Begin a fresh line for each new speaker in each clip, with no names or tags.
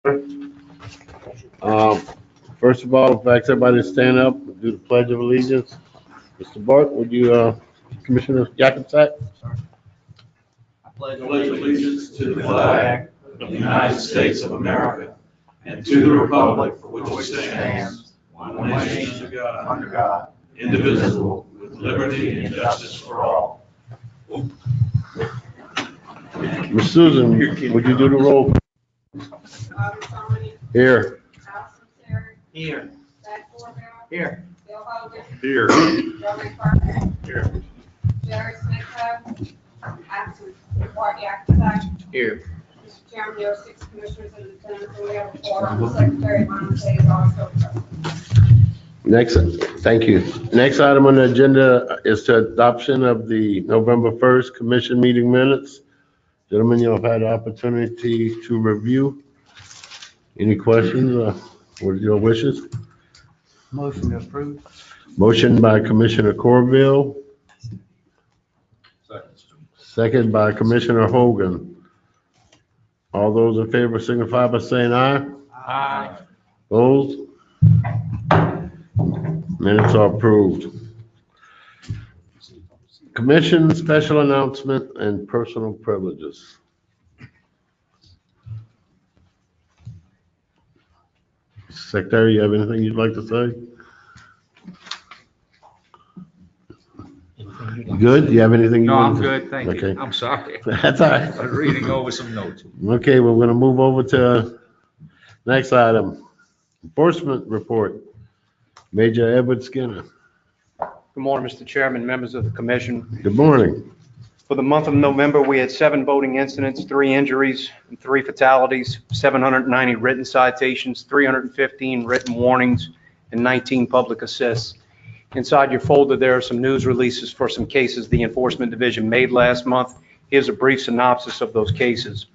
Um, First of all, if I ask everybody to stand up and do the Pledge of Allegiance. Mr. Bart, would you, Commissioner Yakimsak?
Pledge allegiance to the flag of the United States of America and to the republic for which it stands, one nation under God, indivisible, with liberty and justice for all.
Ms. Susan, would you do the roll? Here.
Here.
Here.
Bill Hogan.
Here.
Joe McFarland.
Here.
Jerry Smith. Absent. Bart Yakusak.
Here.
Mr. Chairman, there are 6 commissioners in attendance, and we have a quorum. The Secretary of Monte is also present.
Next, thank you. Next item on the agenda is the adoption of the November 1st commission meeting minutes. Gentlemen, you have had the opportunity to review. Any questions? What are your wishes?
Motion approved.
Motion by Commissioner Corville, second by Commissioner Hogan. All those in favor signify by saying aye.
Aye.
Opposed? Minutes are approved. Commission special announcement and personal privileges. Secretary, you have anything you'd like to say? You good? Do you have anything you
No,
want
I'm
to?
good, thank you.
Okay.
I'm sorry.
That's all right.
I was reading over some notes.
Okay, we're gonna move over to next item. Enforcement report. Major Edward Skinner.
Good morning, Mr. Chairman, members of the commission.
Good morning.
For the month of November, we had 7 boating incidents, 3 injuries, and 3 fatalities, 790 written citations, 315 written warnings, and 19 public assists. Inside your folder, there are some news releases for some cases the Enforcement Division made last month. Here's a brief synopsis of those cases.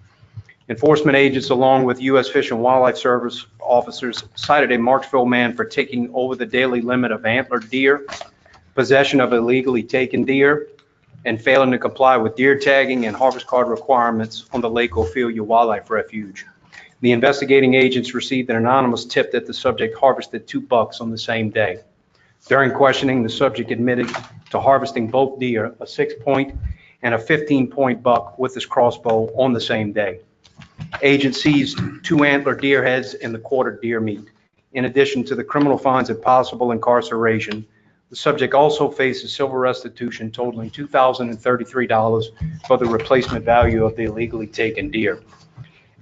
Enforcement agents, along with U.S. Fish and Wildlife Service officers, cited a Marksville man for taking over the daily limit of antlered deer, possession of illegally taken deer, and failing to comply with deer tagging and harvest card requirements on the Lake Ophelia Wildlife Refuge. The investigating agents received an anonymous tip that the subject harvested 2 bucks on the same day. During questioning, the subject admitted to harvesting both deer, a 6-point and a 15-point buck with his crossbow on the same day. Agents seized 2 antler deer heads and the quartered deer meat. In addition to the criminal fines and possible incarceration, the subject also faces civil restitution totaling $2,033 for the replacement value of the illegally taken deer.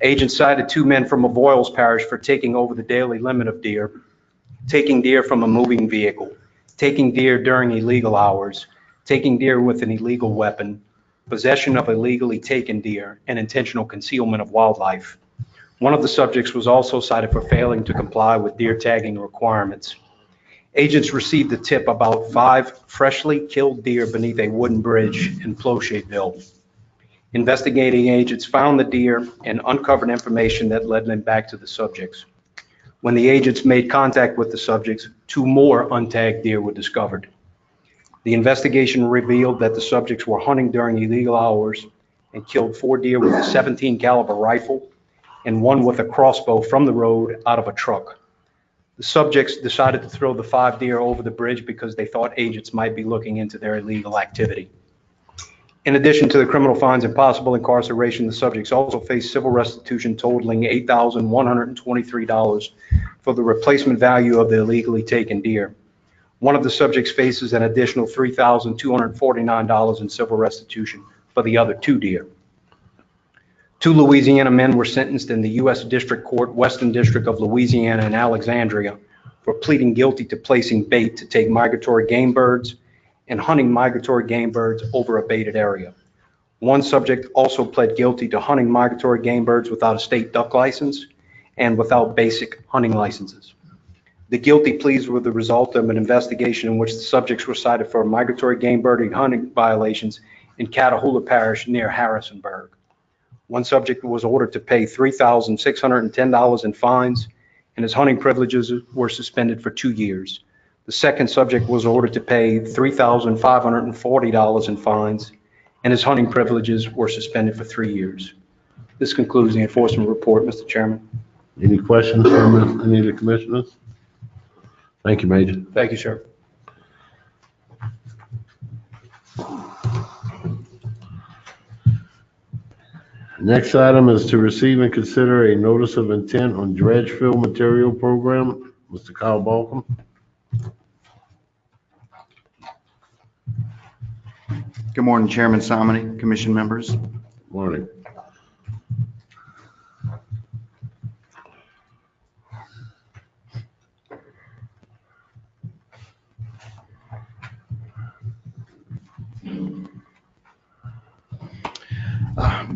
Agents cited 2 men from Avoyles Parish for taking over the daily limit of deer, taking deer from a moving vehicle, taking deer during illegal hours, taking deer with an illegal weapon, possession of illegally taken deer, and intentional concealment of wildlife. One of the subjects was also cited for failing to comply with deer tagging requirements. Agents received a tip about 5 freshly killed deer beneath a wooden bridge in Plauchetville. Investigating agents found the deer and uncovered information that led them back to the subjects. When the agents made contact with the subjects, 2 more untagged deer were discovered. The investigation revealed that the subjects were hunting during illegal hours and killed 4 deer with a 17 caliber rifle and 1 with a crossbow from the road out of a truck. The subjects decided to throw the 5 deer over the bridge because they thought agents might be looking into their illegal activity. In addition to the criminal fines and possible incarceration, the subjects also face civil restitution totaling $8,123 for the replacement value of the illegally taken deer. One of the subjects faces an additional $3,249 in civil restitution for the other 2 deer. 2 Louisiana men were sentenced in the U.S. District Court, Western District of Louisiana in Alexandria for pleading guilty to placing bait to take migratory game birds and hunting migratory game birds over a baited area. 1 subject also pled guilty to hunting migratory game birds without a state duck license and without basic hunting licenses. The guilty pleas were the result of an investigation in which the subjects were cited for migratory game bird hunting violations in Catahoula Parish near Harrisonburg. 1 subject was ordered to pay $3,610 in fines, and his hunting privileges were suspended for 2 years. The second subject was ordered to pay $3,540 in fines, and his hunting privileges were suspended for 3 years. This concludes the enforcement report, Mr. Chairman.
Any questions from any of the commissioners? Thank you, Major.
Thank you, sir.
Next item is to receive and consider a notice of intent on dredge fill material program. Mr. Kyle Balcom.
Good morning, Chairman Somini, Commission members.
Morning.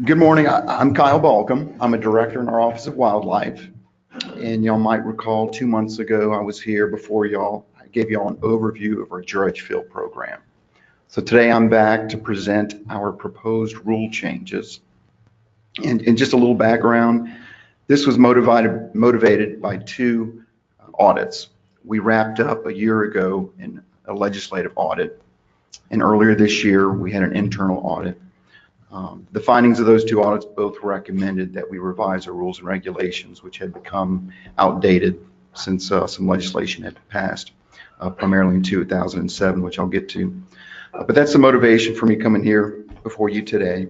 Good morning. I'm Kyle Balcom. I'm a director in our Office of Wildlife. And y'all might recall 2 months ago, I was here before y'all. I gave y'all an overview of our dredge fill program. So today I'm back to present our proposed rule changes. And just a little background, this was motivated by 2 audits. We wrapped up a year ago in a legislative audit. And earlier this year, we had an internal audit. The findings of those 2 audits both recommended that we revise our rules and regulations, which had become outdated since some legislation had passed, primarily in 2007, which I'll get to. But that's the motivation for me coming here before you today.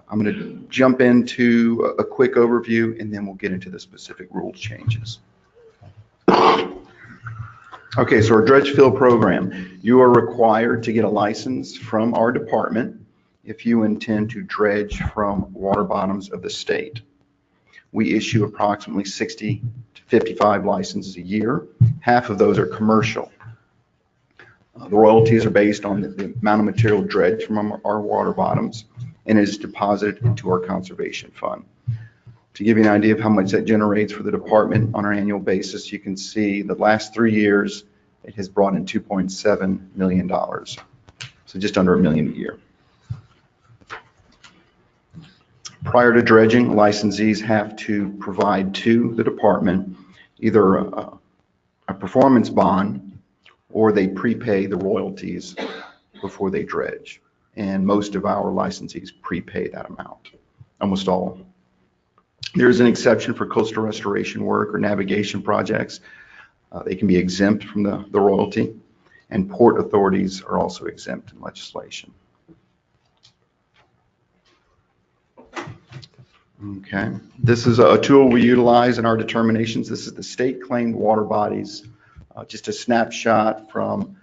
I'm going to jump into a quick overview, and then we'll get into the specific rule changes. Okay, so our dredge fill program, you are required to get a license from our department if you intend to dredge from water bottoms of the state. We issue approximately 60 to 55 licenses a year. Half of those are commercial. The royalties are based on the amount of material dredged from our water bottoms and is deposited into our conservation fund. To give you an idea of how much that generates for the department on an annual basis, you can see the last 3 years, it has brought in $2.7 million. So just under $1 million a year. Prior to dredging, licensees have to provide to the department either a performance bond or they prepay the royalties before they dredge. And most of our licensees prepay that amount, almost all. There's an exception for coastal restoration work or navigation projects. They can be exempt from the royalty, and port authorities are also exempt in legislation. Okay, this is a tool we utilize in our determinations. This is the state claimed water bodies, just a snapshot from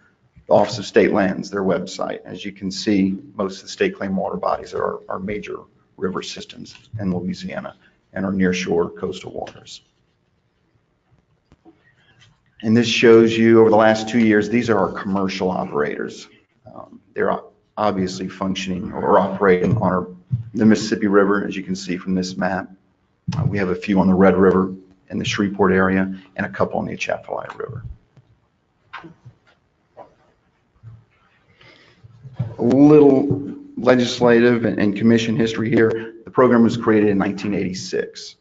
the Office of State Lands, their website. As you can see, most of the state claimed water bodies are major river systems in Louisiana and are nearshore coastal waters. And this shows you over the last 2 years, these are our commercial operators. They're obviously functioning or operating on the Mississippi River, as you can see from this map. We have a few on the Red River in the Shreveport area and a couple on the Atchafalaya River. A little legislative and commission history here. The program was created in 1986.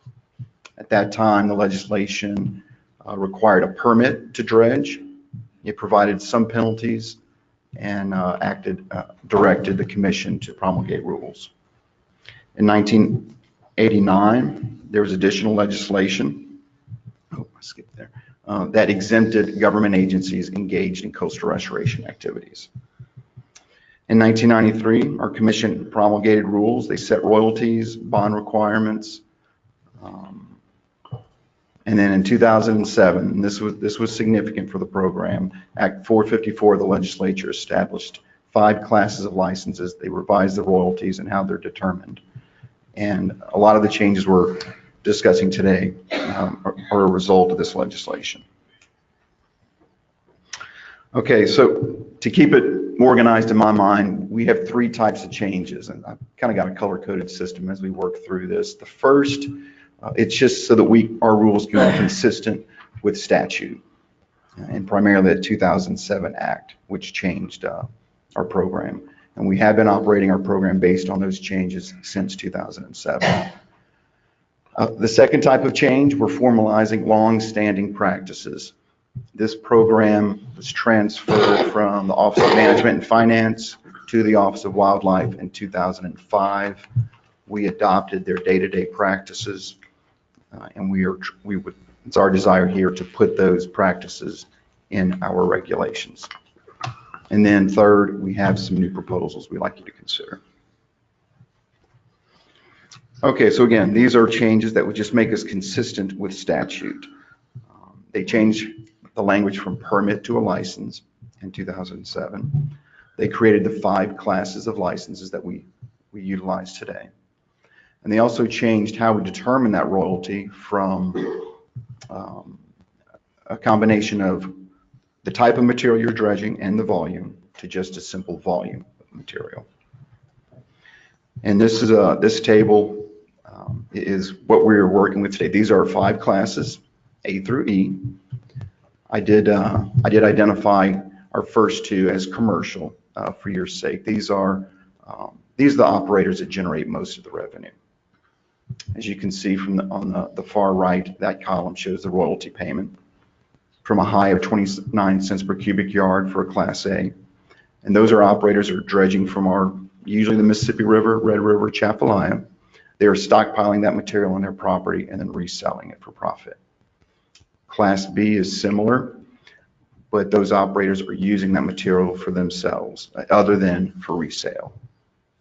At that time, the legislation required a permit to dredge. It provided some penalties and directed the commission to promulgate rules. In 1989, there was additional legislation, that exempted government agencies engaged in coastal restoration activities. In 1993, our commission promulgated rules. They set royalties, bond requirements, and then in 2007, and this was significant for the program, Act 454 of the legislature established 5 classes of licenses. They revised the royalties and how they're determined. And a lot of the changes we're discussing today are a result of this legislation. Okay, so to keep it organized in my mind, we have 3 types of changes, and I've kind of got a color-coded system as we work through this. The first, it's just so that our rules can be consistent with statute, and primarily the 2007 Act, which changed our program. And we have been operating our program based on those changes since 2007. The second type of change, we're formalizing long-standing practices. This program was transferred from the Office of Management and Finance to the Office of Wildlife in 2005. We adopted their day-to-day practices. And it's our desire here to put those practices in our regulations. And then third, we have some new proposals we'd like you to consider. Okay, so again, these are changes that would just make us consistent with statute. They change the language from permit to a license in 2007. They created the 5 classes of licenses that we utilize today. And they also changed how we determine that royalty from a combination of the type of material you're dredging and the volume to just a simple volume of material. And this table is what we're working with today. These are 5 classes, A through E. I did identify our first 2 as commercial for your sake. These are the operators that generate most of the revenue. As you can see on the far right, that column shows the royalty payment from a high of 29 cents per cubic yard for a Class A. And those are operators that are dredging from usually the Mississippi River, Red River, Chapalaya. They are stockpiling that material on their property and then reselling it for profit. Class B is similar, but those operators are using that material for themselves other than for resale.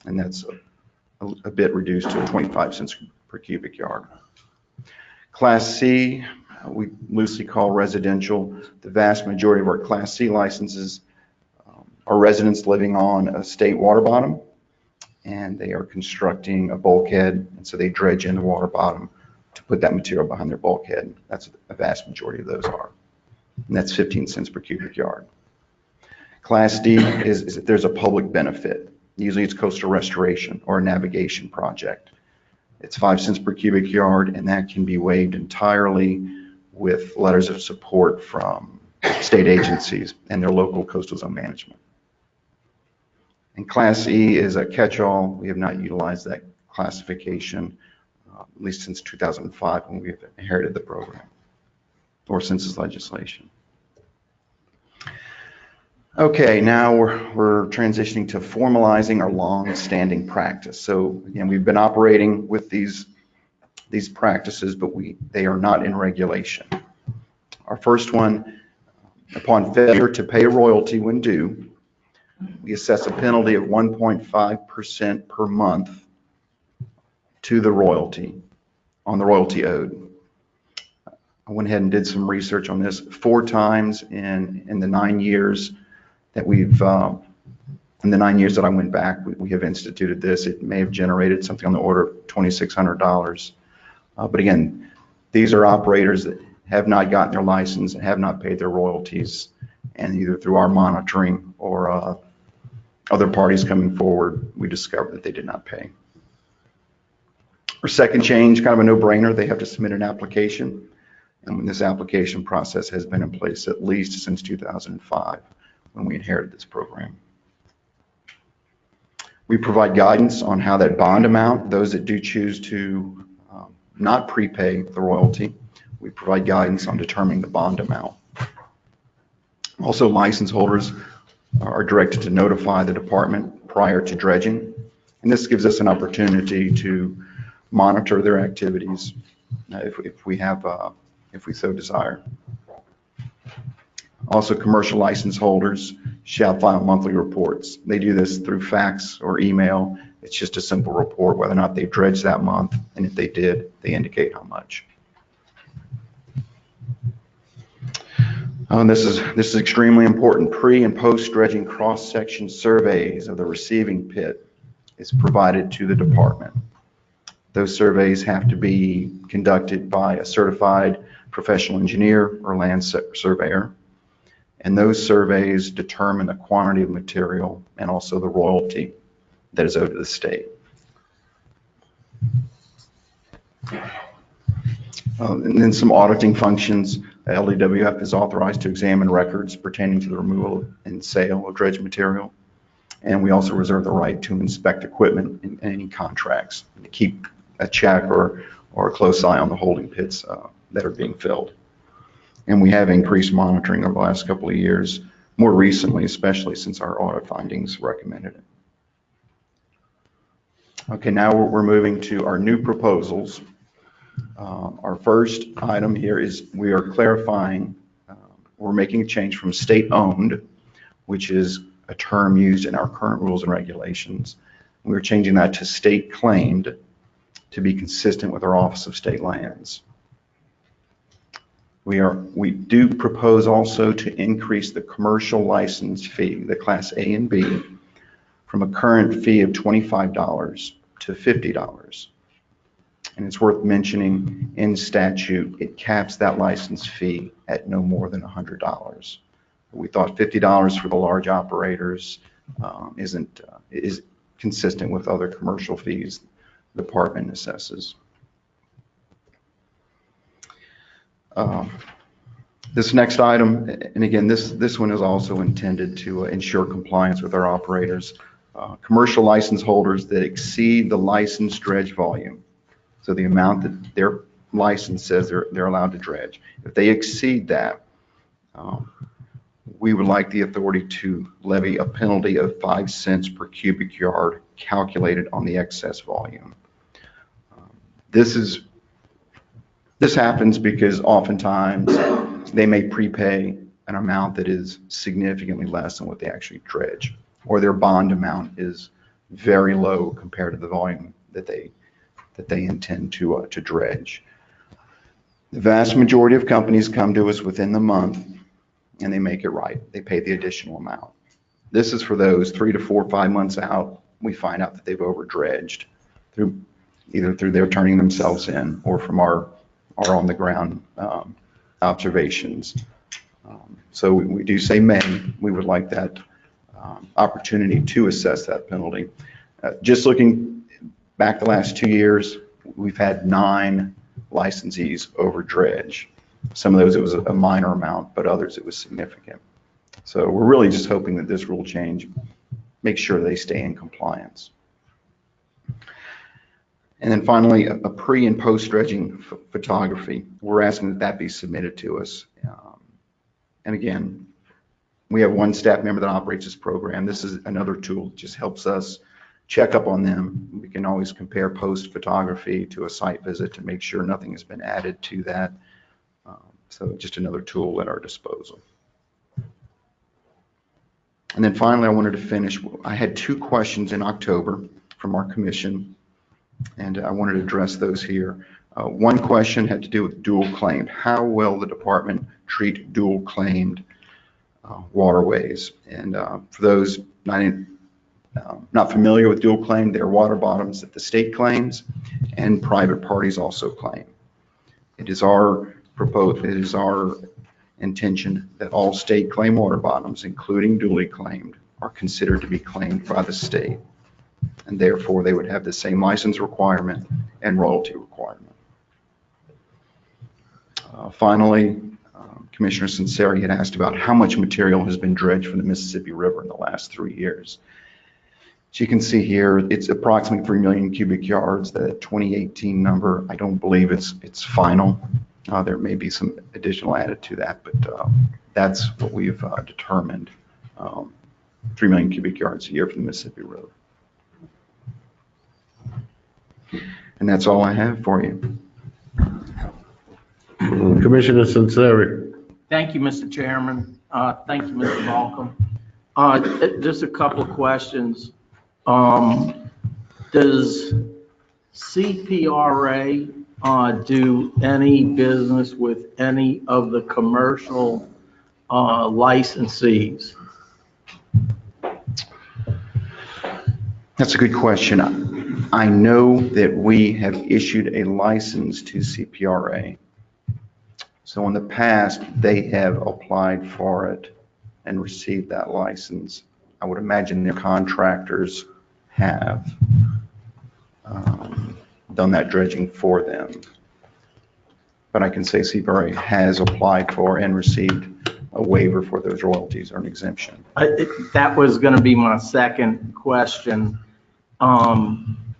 And that's a bit reduced to 25 cents per cubic yard. Class C, we loosely call residential. The vast majority of our Class C licenses are residents living on a state water bottom, and they are constructing a bulkhead, and so they dredge in the water bottom to put that material behind their bulkhead. That's a vast majority of those are. And that's 15 cents per cubic yard. Class D is if there's a public benefit. Usually it's coastal restoration or a navigation project. It's 5 cents per cubic yard, and that can be waived entirely with letters of support from state agencies and their local coastal zone management. And Class E is a catch-all. We have not utilized that classification, at least since 2005 when we inherited the program, or since this legislation. Okay, now we're transitioning to formalizing our long-standing practice. So again, we've been operating with these practices, but they are not in regulation. Our first one, upon failure to pay a royalty when due, we assess a penalty of 1.5% per month to the royalty, on the royalty owed. I went ahead and did some research on this 4 times in the 9 years that in the 9 years that I went back, we have instituted this. It may have generated something on the order of $2,600. But again, these are operators that have not gotten their license and have not paid their royalties, and either through our monitoring or other parties coming forward, we discovered that they did not pay. Our second change, kind of a no-brainer, they have to submit an application, and this application process has been in place at least since 2005 when we inherited this program. We provide guidance on how that bond amount, those that do choose to not prepay the royalty, we provide guidance on determining the bond amount. Also, license holders are directed to notify the department prior to dredging, and this gives us an opportunity to monitor their activities if we so desire. Also, commercial license holders shall file monthly reports. They do this through fax or email. It's just a simple report whether or not they dredged that month, and if they did, they indicate how much. This is extremely important. Pre and post dredging cross-section surveys of the receiving pit is provided to the department. Those surveys have to be conducted by a certified professional engineer or land surveyor, and those surveys determine the quantity of material and also the royalty that is owed to the state. And then some auditing functions. LDWF is authorized to examine records pertaining to the removal and sale of dredge material. And we also reserve the right to inspect equipment and any contracts to keep a check or a close eye on the holding pits that are being filled. And we have increased monitoring over the last couple of years, more recently, especially since our audit findings recommended it. Okay, now we're moving to our new proposals. Our first item here is we are clarifying, we're making a change from state-owned, which is a term used in our current rules and regulations. We're changing that to state-claimed to be consistent with our Office of State Lands. We do propose also to increase the commercial license fee, the Class A and B, from a current fee of $25 to $50. And it's worth mentioning, in statute, it caps that license fee at no more than $100. We thought $50 for the large operators is consistent with other commercial fees the department assesses. This next item, and again, this one is also intended to ensure compliance with our operators. Commercial license holders that exceed the licensed dredge volume, so the amount that their license says they're allowed to dredge. If they exceed that, we would like the authority to levy a penalty of 5 cents per cubic yard calculated on the excess volume. This happens because oftentimes they may prepay an amount that is significantly less than what they actually dredge, or their bond amount is very low compared to the volume that they intend to dredge. The vast majority of companies come to us within the month and they make it right. They pay the additional amount. This is for those 3 to 4 or 5 months out, we find out that they've over dredged either through their turning themselves in or from our on the ground observations. So we do say may. We would like that opportunity to assess that penalty. Just looking back the last 2 years, we've had 9 licensees over dredge. Some of those it was a minor amount, but others it was significant. So we're really just hoping that this rule change makes sure they stay in compliance. And then finally, a pre and post dredging photography. We're asking that be submitted to us. And again, we have one staff member that operates this program. This is another tool that just helps us check up on them. We can always compare post photography to a site visit to make sure nothing has been added to that. So just another tool at our disposal. And then finally, I wanted to finish. I had 2 questions in October from our commission, and I wanted to address those here. One question had to do with dual claimed. How will the department treat dual claimed waterways? And for those not familiar with dual claim, they're water bottoms that the state claims and private parties also claim. It is our intention that all state claim water bottoms, including duly claimed, are considered to be claimed by the state, and therefore they would have the same license requirement and royalty requirement. Finally, Commissioner Sinceri had asked about how much material has been dredged from the Mississippi River in the last 3 years. As you can see here, it's approximately 3 million cubic yards. The 2018 number, I don't believe it's final. There may be some additional added to that, but that's what we've determined, 3 million cubic yards a year from the Mississippi River. And that's all I have for you.
Commissioner Sinceri.
Thank you, Mr. Chairman. Thank you, Mr. Balcom. Just a couple of questions. Does CPRA do any business with any of the commercial licensees?
That's a good question. I know that we have issued a license to CPRA. So in the past, they have applied for it and received that license. I would imagine their contractors have done that dredging for them. But I can say CPRA has applied for and received a waiver for those royalties or an exemption.
That was going to be my second question.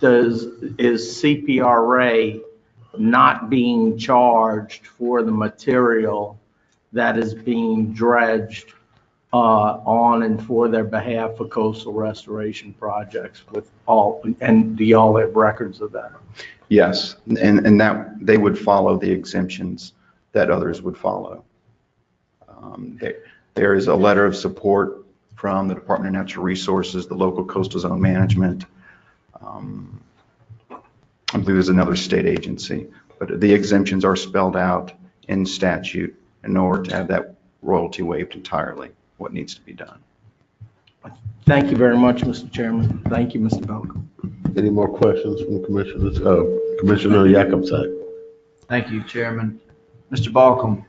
Is CPRA not being charged for the material that is being dredged on and for their behalf for coastal restoration projects with all, and do y'all have records of that?
Yes, and that they would follow the exemptions that others would follow. There is a letter of support from the Department of Natural Resources, the local coastal zone management. I believe there's another state agency, but the exemptions are spelled out in statute in order to have that royalty waived entirely, what needs to be done.
Thank you very much, Mr. Chairman. Thank you, Mr. Belka.
Any more questions from Commissioners? Commissioner Yakubczak.
Thank you, Chairman. Mr. Balcom,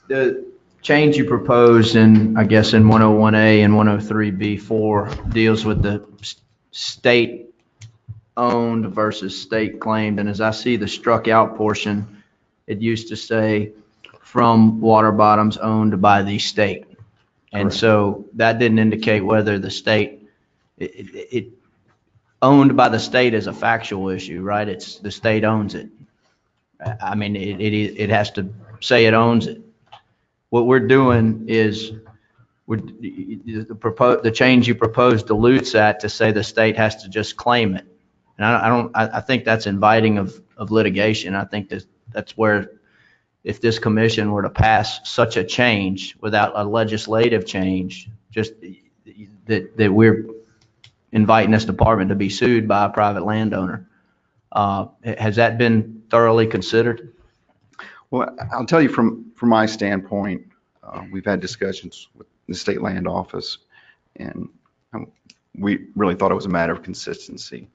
the change you proposed in, I guess, in 101A and 103B4 deals with the state-owned versus state-claimed. And as I see the struck-out portion, it used to say from water bottoms owned by the state. And
Correct.
so that didn't indicate whether the state, it owned by the state is a factual issue, right? It's the state owns it. I mean, it has to say it owns it. What we're doing is the change you proposed dilutes that to say the state has to just claim it. And I think that's inviting of litigation. I think that's where, if this commission were to pass such a change without a legislative change, just that we're inviting this department to be sued by a private landowner. Has that been thoroughly considered?
Well, I'll tell you from my standpoint, we've had discussions with the state land office, and we really thought it was a matter of consistency.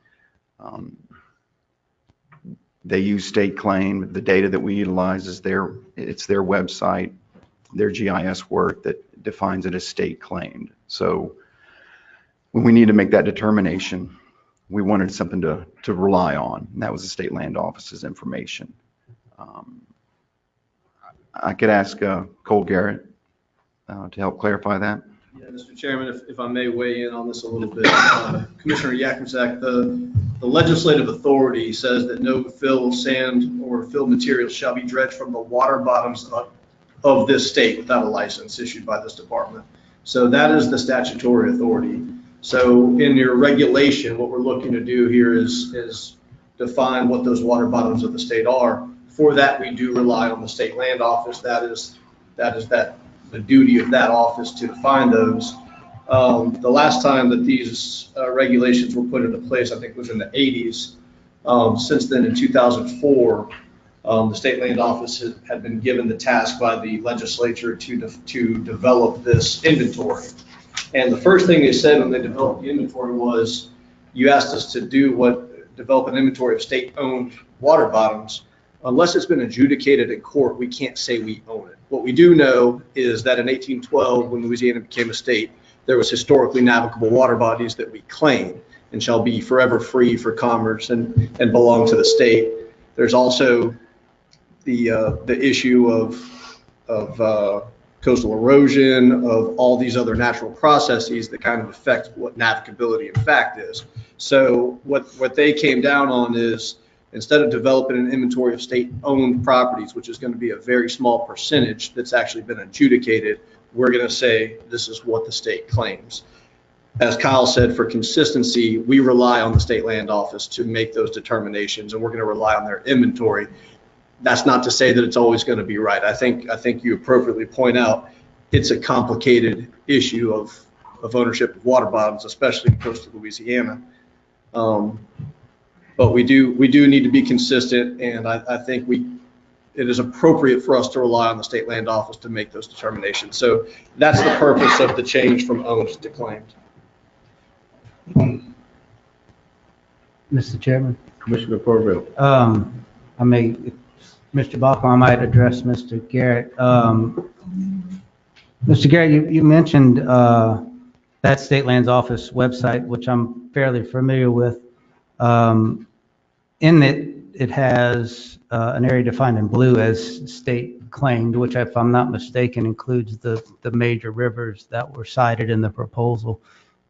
They use state claim. The data that we utilize is it's their website, their GIS work that defines it as state claimed. So when we need to make that determination, we wanted something to rely on, and that was the state land office's information. I could ask Cole Garrett to help clarify that.
Yeah, Mr. Chairman, if I may weigh in on this a little bit. Commissioner Yakimczak, the legislative authority says that no fill, sand, or fill materials shall be dredged from the water bottoms of this state without a license issued by this department. So that is the statutory authority. So in your regulation, what we're looking to do here is define what those water bottoms of the state are. For that, we do rely on the state land office. That is the duty of that office to define those. The last time that these regulations were put into place, I think was in the 80s. Since then, in 2004, the state land office had been given the task by the legislature to develop this inventory. And the first thing they said when they developed the inventory was, you asked us to develop an inventory of state-owned water bottoms. Unless it's been adjudicated in court, we can't say we own it. What we do know is that in 1812, when Louisiana became a state, there was historically navigable water bodies that we claim and shall be forever free for commerce and belong to the state. There's also the issue of coastal erosion, of all these other natural processes that kind of affect what navigability in fact is. So what they came down on is, instead of developing an inventory of state-owned properties, which is going to be a very small percentage that's actually been adjudicated, we're going to say this is what the state claims. As Kyle said, for consistency, we rely on the state land office to make those determinations, and we're going to rely on their inventory. That's not to say that it's always going to be right. I think you appropriately point out it's a complicated issue of ownership of water bottoms, especially in coastal Louisiana. But we do need to be consistent, and I think it is appropriate for us to rely on the state land office to make those determinations. So that's the purpose of the change from owned to claimed.
Mr. Chairman,
Commissioner Corville.
Mr. Balcom, I might address Mr. Garrett. Mr. Garrett, you mentioned that state lands office website, which I'm fairly familiar with. In it has an area defined in blue as state claimed, which, if I'm not mistaken, includes the major rivers that were cited in the proposal.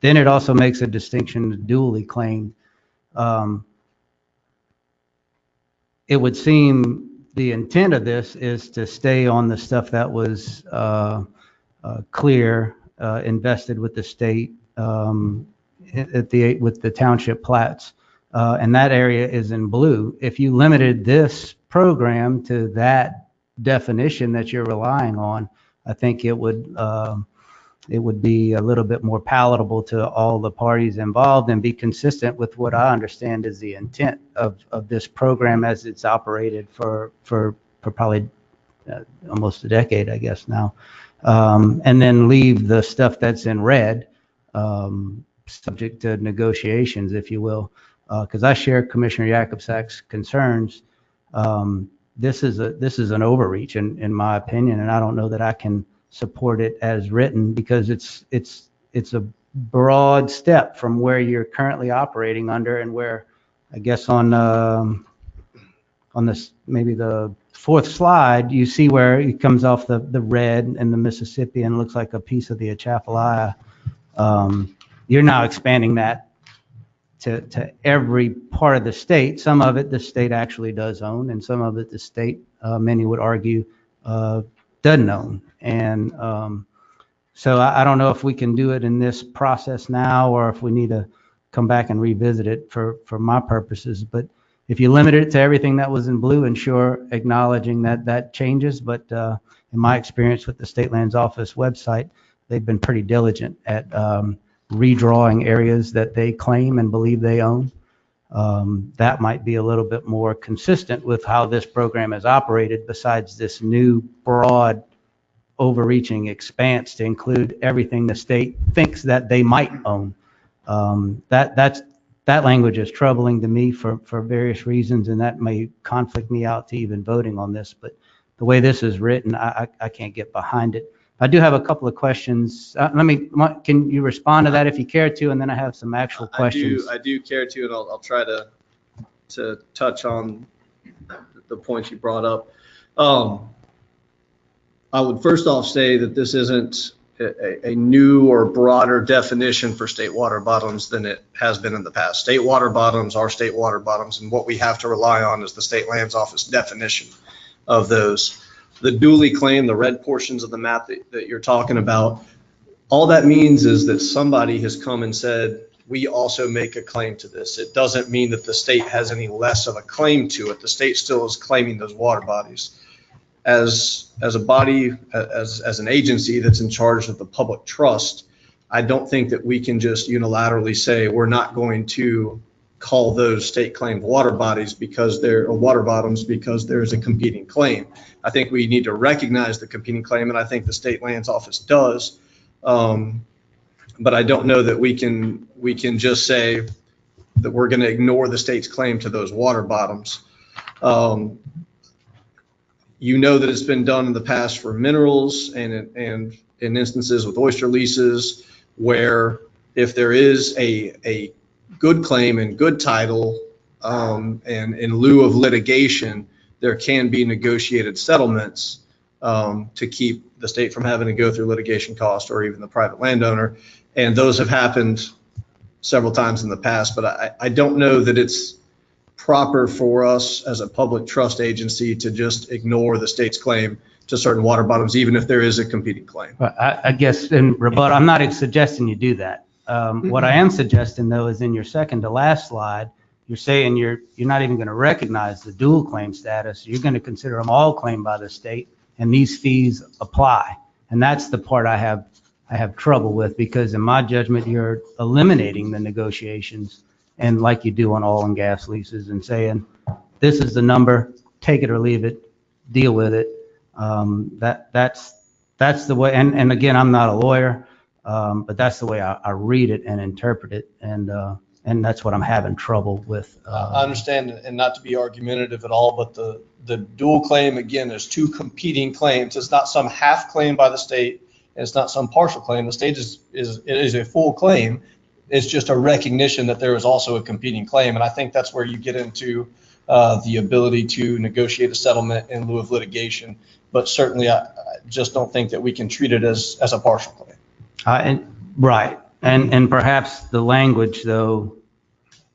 Then it also makes a distinction to duly claimed. It would seem the intent of this is to stay on the stuff that was clear, invested with the state with the township plats. And that area is in blue. If you limited this program to that definition that you're relying on, I think it would be a little bit more palatable to all the parties involved and be consistent with what I understand is the intent of this program as it's operated for probably almost a decade, I guess now. And then leave the stuff that's in red, subject to negotiations, if you will. Because I share Commissioner Jakubczak's concerns. This is an overreach in my opinion, and I don't know that I can support it as written because it's a broad step from where you're currently operating under and where I guess on this maybe the fourth slide you see where it comes off the red and the Mississippi and looks like a piece of the Atchafalaya. You're now expanding that to every part of the state. Some of it the state actually does own, and some of it the state, many would argue, doesn't own. And so I don't know if we can do it in this process now or if we need to come back and revisit it for my purposes. But if you limit it to everything that was in blue, and sure, acknowledging that changes, but in my experience with the State Lands Office website, they've been pretty diligent at redrawing areas that they claim and believe they own. That might be a little bit more consistent with how this program is operated, besides this new broad overreaching expanse to include everything the state thinks that they might own. That language is troubling to me for various reasons, and that may conflict me out to even voting on this. But the way this is written, I can't get behind it. I do have a couple of questions. Can you respond to that if you care to, and then I have some actual questions.
I do care to, and I'll try to touch on the points you brought up. I would first off say that this isn't a new or broader definition for state water bottoms than it has been in the past. State water bottoms are state water bottoms, and what we have to rely on is the State Lands Office definition of those. The duly claimed, the red portions of the map that you're talking about, all that means is that somebody has come and said, we also make a claim to this. It doesn't mean that the state has any less of a claim to it. The state still is claiming those water bodies. As a body, as an agency that's in charge of the public trust, I don't think that we can just unilaterally say we're not going to call those state claimed water bodies because they're water bottoms because there's a competing claim. I think we need to recognize the competing claim, and I think the State Lands Office does. But I don't know that we can just say that we're going to ignore the state's claim to those water bottoms. You know that it's been done in the past for minerals and in instances with oyster leases, where if there is a good claim and good title, and in lieu of litigation, there can be negotiated settlements to keep the state from having to go through litigation costs or even the private landowner. And those have happened several times in the past, but I don't know that it's proper for us as a public trust agency to just ignore the state's claim to certain water bottoms, even if there is a competing claim.
I guess in rebuttal, I'm not suggesting you do that. What I am suggesting, though, is in your second to last slide, you're saying you're not even going to recognize the dual claim status. You're going to consider them all claimed by the state, and these fees apply. And that's the part I have trouble with, because in my judgment, you're eliminating the negotiations, and like you do on oil and gas leases, and saying, this is the number, take it or leave it, deal with it. That's the way, and again, I'm not a lawyer, but that's the way I read it and interpret it, and that's what I'm having trouble with.
I understand, and not to be argumentative at all, but the dual claim, again, there's two competing claims. It's not some half claim by the state, and it's not some partial claim. The state is a full claim. It's just a recognition that there is also a competing claim, and I think that's where you get into the ability to negotiate a settlement in lieu of litigation. But certainly, I just don't think that we can treat it as a partial claim.
And perhaps the language, though,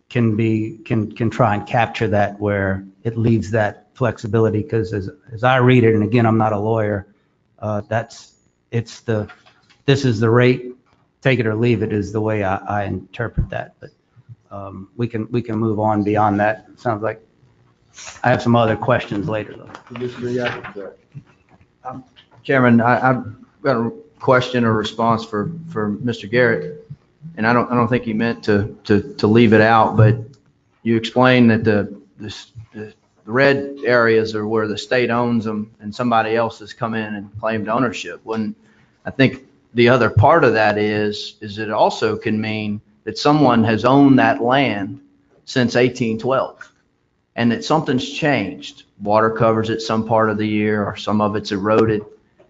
can try and capture that where it leaves that flexibility, because as I read it, and again, I'm not a lawyer, this is the rate, take it or leave it is the way I interpret that. But we can move on beyond that. It sounds like I have some other questions later though.
Commissioner Yakovsek.
Chairman, I've got a question or response for Mr. Garrett, and I don't think he meant to leave it out, but you explained that the red areas are where the state owns them and somebody else has come in and claimed ownership. When I think the other part of that is it also can mean that someone has owned that land since 1812 and that something's changed. Water covers it some part of the year or some of it's eroded.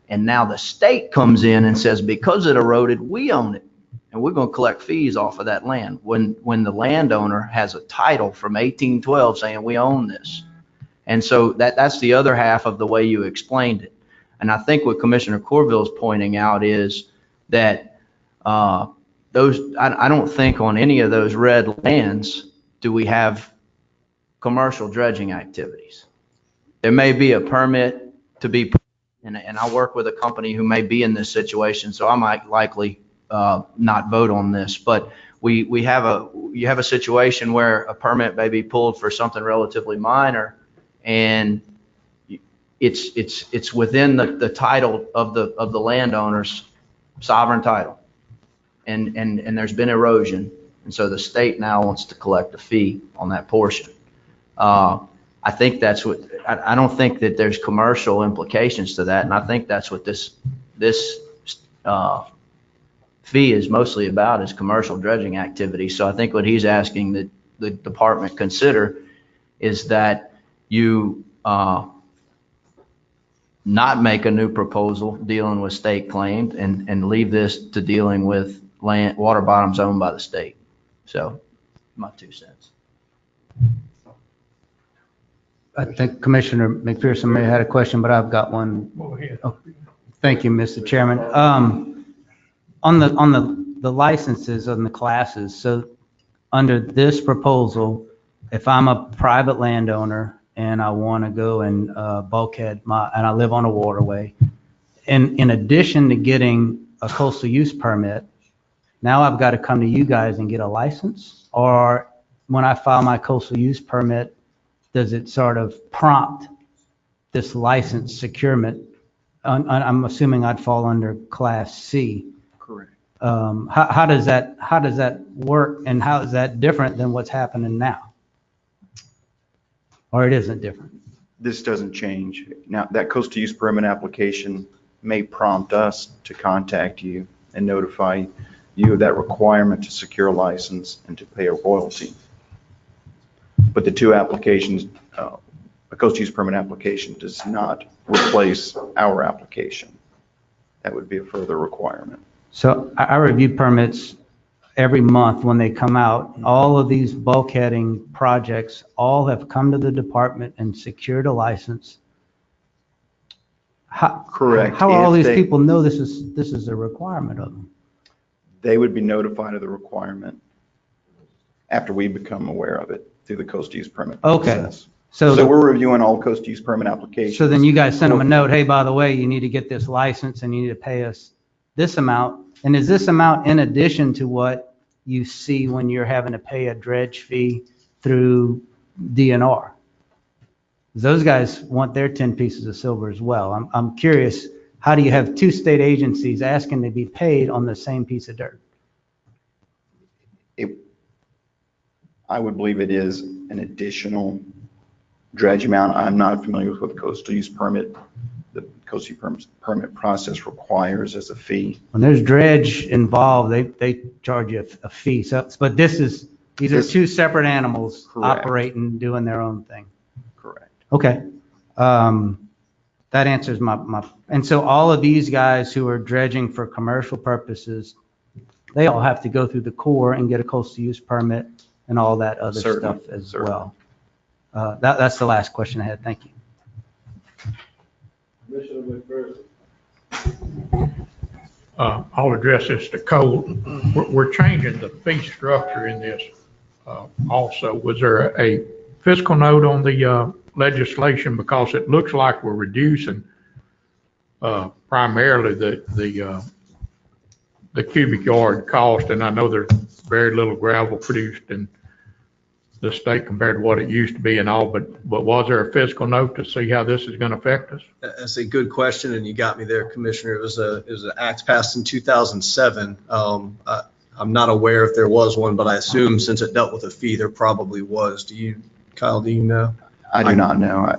And now the state comes in and says, because it eroded, we own it. And we're going to collect fees off of that land. When the landowner has a title from 1812 saying we own this. And so that's the other half of the way you explained it. And I think what Commissioner Corville is pointing out is that I don't think on any of those red lands do we have commercial dredging activities. There may be a permit to be, and I work with a company who may be in this situation, so I might likely not vote on this, but you have a situation where a permit may be pulled for something relatively minor, and it's within the title of the landowner's sovereign title, and there's been erosion, and so the state now wants to collect a fee on that portion. I think that's what I don't think that there's commercial implications to that, and I think that's what this fee is mostly about, is commercial dredging activity. So I think what he's asking that the department consider is that you not make a new proposal dealing with state claims and leave this to dealing with water bottoms owned by the state. So my 2 cents.
I think Commissioner McPherson may have had a question, but I've got one.
Go ahead.
Oh, thank you, Mr. Chairman. On the licenses on the classes, so under this proposal, if I'm a private landowner and I want to go and bulkhead and I live on a waterway, and in addition to getting a coastal use permit, now I've got to come to you guys and get a license? Or when I file my coastal use permit, does it sort of prompt this license securement? I'm assuming I'd fall under Class C.
Correct.
How does that work, and how is that different than what's happening now? Or it isn't different?
This doesn't change. Now, that coastal use permit application may prompt us to contact you and notify you of that requirement to secure a license and to pay a royalty. But the two applications, a coastal use permit application does not replace our application. That would be a further requirement.
So I review permits every month when they come out. All of these bulkheading projects all have come to the department and secured a license.
Correct.
How all these people know this is a requirement of them?
They would be notified of the requirement after we become aware of it through the coastal use permit process.
Okay. So
we're reviewing all coastal use permit applications.
So then you guys send them a note, hey, by the way, you need to get this license and you need to pay us this amount. And is this amount in addition to what you see when you're having to pay a dredge fee through DNR? Those guys want their 10 pieces of silver as well. I'm curious, how do you have two state agencies asking to be paid on the same piece of dirt?
I would believe it is an additional dredge amount. I'm not familiar with what the coastal use permit, the coastal use permit process requires as a fee.
When there's dredge involved, they charge you a fee. So, but these are two separate animals. Correct. Operating, doing their own thing.
Correct.
Okay. That answers my, and so all of these guys who are dredging for commercial purposes, they all have to go through the Corps and get a coastal use permit and all that other stuff as well. That's the last question I had. Thank you.
Commissioner McPherson.
I'll address this to Cole. We're changing the fee structure in this also. Was there a fiscal note on the legislation? Because it looks like we're reducing primarily the cubic yard cost, and I know there's very little gravel produced in the state compared to what it used to be and all, but was there a fiscal note to see how this is going to affect us?
That's a good question, and you got me there, Commissioner. It was an act passed in 2007. I'm not aware if there was one, but I assume since it dealt with a fee, there probably was. Kyle, do you know?
I do not know.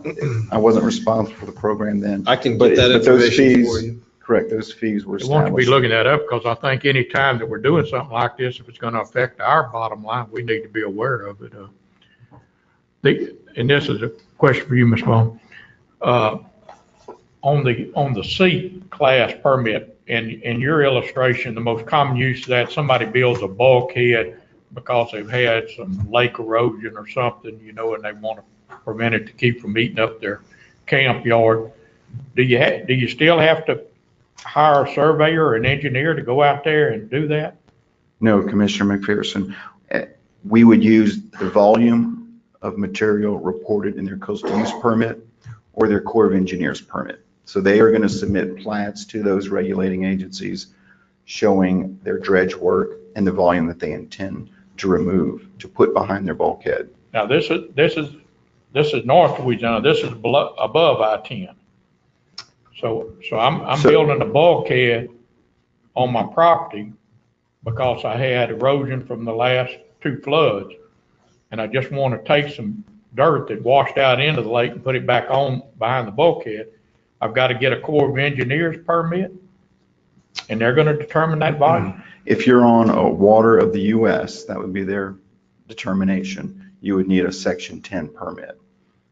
I wasn't responsible for the program then.
I can
But
get that
but those
information
fees,
for you.
correct, those fees were
I want you to be
established.
looking that up because I think any time that we're doing something like this, if it's going to affect our bottom line, we need to be aware of it. And this is a question for you, Ms. Vaughn. On the C class permit, in your illustration, the most common use of that, somebody builds a bulkhead because they've had some lake erosion or something, and they want to prevent it to keep from eating up their camp yard. Do you still have to hire a surveyor or an engineer to go out there and do that?
No, Commissioner McPherson. We would use the volume of material reported in their coastal use permit or their Corps of Engineers permit. So they are going to submit plats to those regulating agencies showing their dredge work and the volume that they intend to remove, to put behind their bulkhead.
Now, this is North Louisiana. This is above I-10. So I'm building a bulkhead on my property because I had erosion from the last 2 floods. And I just want to take some dirt that washed out into the lake and put it back on behind the bulkhead. I've got to get a Corps of Engineers permit, and they're going to determine that volume.
If you're on a water of the U.S., that would be their determination. You would need a Section 10 permit.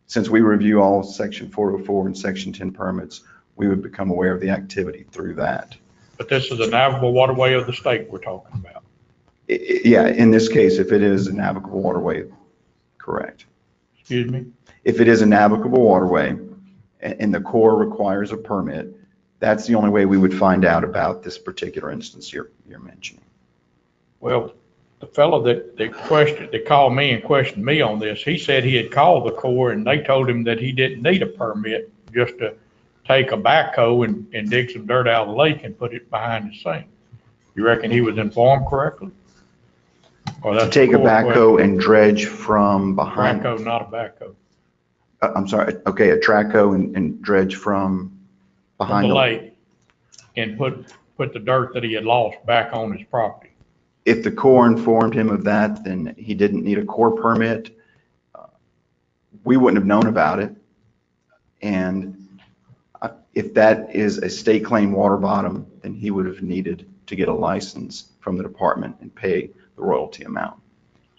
Since we review all Section 404 and Section 10 permits, we would become aware of the activity through that.
But this is a navigable waterway of the state we're talking about.
Yeah, in this case, if it is a navigable waterway, correct.
Excuse me?
If it is a navigable waterway and the Corps requires a permit, that's the only way we would find out about this particular instance you're mentioning.
Well, the fellow that called me and questioned me on this, he said he had called the Corps and they told him that he didn't need a permit, just to take a backhoe and dig some dirt out of the lake and put it behind the sink. You reckon he was informed correctly? Or that's
Take a backhoe
question?
and dredge from behind.
Backhoe, not a backhoe.
I'm sorry, okay, a track hoe and dredge from
From
behind.
the lake and put the dirt that he had lost back on his property.
If the Corps informed him of that, then he didn't need a Corps permit. We wouldn't have known about it. And if that is a state claim water bottom, then he would have needed to get a license from the department and pay the royalty amount.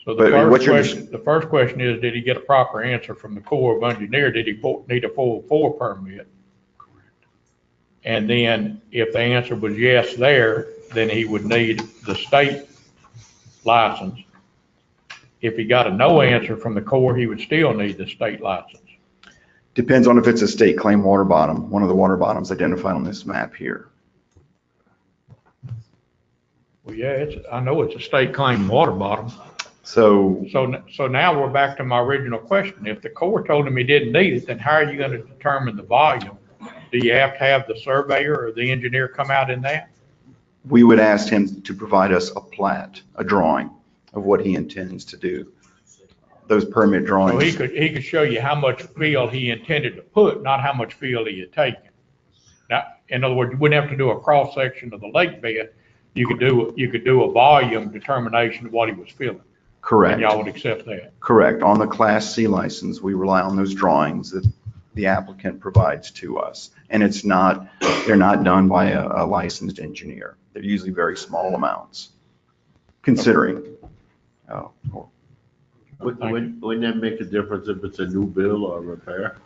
So
But
the first question is, did he get a proper answer from the Corps of Engineers? Did he need a 404 permit? And then if the answer was yes there, then he would need the state license. If he got a no answer from the Corps, he would still need the state license.
Depends on if it's a state claim water bottom, one of the water bottoms identified on this map here.
Well, yeah, I know it's a state claim water bottom.
So
now we're back to my original question. If the Corps told him he didn't need it, then how are you going to determine the volume? Do you have to have the surveyor or the engineer come out in that?
we would ask him to provide us a plat, a drawing of what he intends to do. Those permit
So
drawings.
he could show you how much fill he intended to put, not how much fill he had taken. Now, in other words, you wouldn't have to do a cross section of the lake bed. You could do a volume determination of what he was filling.
Correct.
And y'all would accept that.
Correct. On the Class C license, we rely on those drawings that the applicant provides to us. And they're not done by a licensed engineer. They're usually very small amounts, considering.
Wouldn't that make a difference if it's a new build or a repair?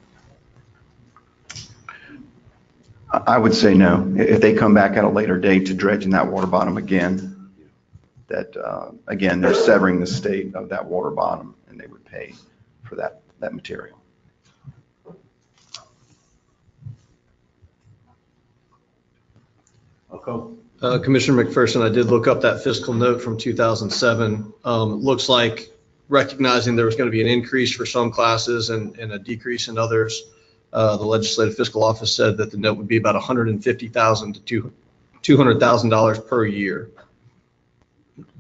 I would say no. If they come back at a later date to dredge in that water bottom again, again, they're severing the state of that water bottom and they would pay for that material.
Okay.
Commissioner McPherson, I did look up that fiscal note from 2007. Looks like recognizing there was going to be an increase for some classes and a decrease in others, The Legislative Fiscal Office said that the note would be about $150,000 to $200,000 per year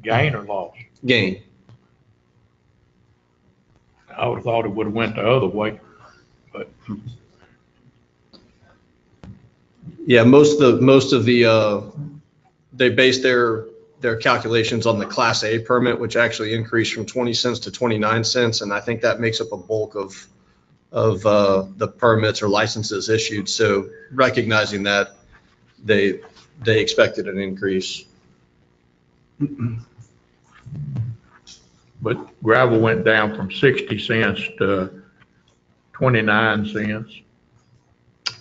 Gain or loss?
gain.
I would have thought it would have went the other way, but
Yeah, most of the they base their calculations on the Class A permit, which actually increased from 20 cents to 29 cents, and I think that makes up a bulk of the permits or licenses issued. So recognizing that, they expected an increase.
but gravel went down from 60 cents to 29 cents.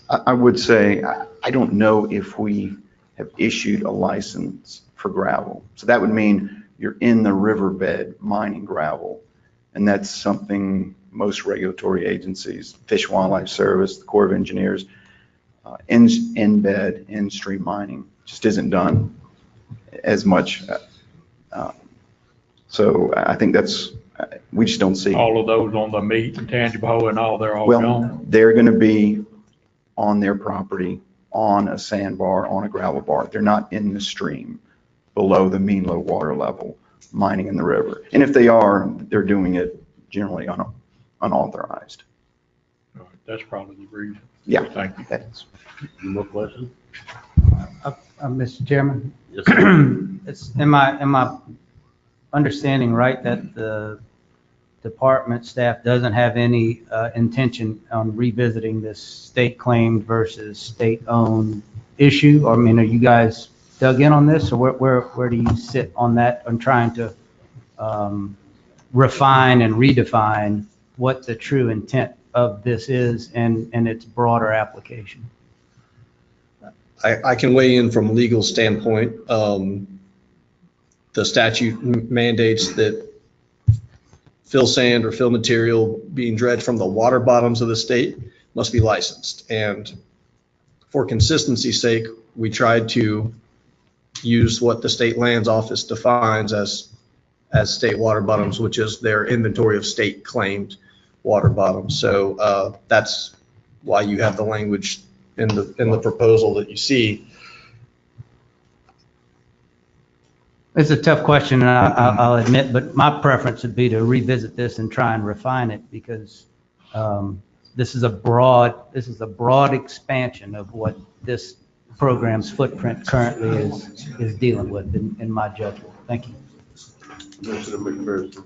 I would say, I don't know if we have issued a license for gravel. So that would mean you're in the riverbed mining gravel. And that's something most regulatory agencies, Fish and Wildlife Service, the Corps of Engineers, in-bed, in-stream mining just isn't done as much. So I think we just don't see.
All of those on the meat and tangible and all, they're all
Well,
gone.
they're going to be on their property, on a sandbar, on a gravel bar. They're not in the stream below the mean low water level, mining in the river. And if they are, they're doing it generally unauthorized.
All right, that's probably the reason.
Yeah.
Thank you.
That's-
Any more questions?
Mr. Chairman,
Yes, sir.
it's, am I understanding right that the department staff doesn't have any intention on revisiting this state-claimed versus state-owned issue? Or, I mean, are you guys dug in on this, or where do you sit on that, on trying to refine and redefine what the true intent of this is and its broader application?
I can weigh in from a legal standpoint. The statute mandates that fill sand or fill material being dredged from the water bottoms of the state must be licensed. And for consistency's sake, we tried to use what the State Lands Office defines as state water bottoms, which is their inventory of state claimed water bottoms. So that's why you have the language in the proposal that you see.
It's a tough question, and I'll admit, but my preference would be to revisit this and try and refine it, because this is a broad expansion of what this program's footprint currently is dealing with, in my judgment. Thank you.
Commissioner McPherson.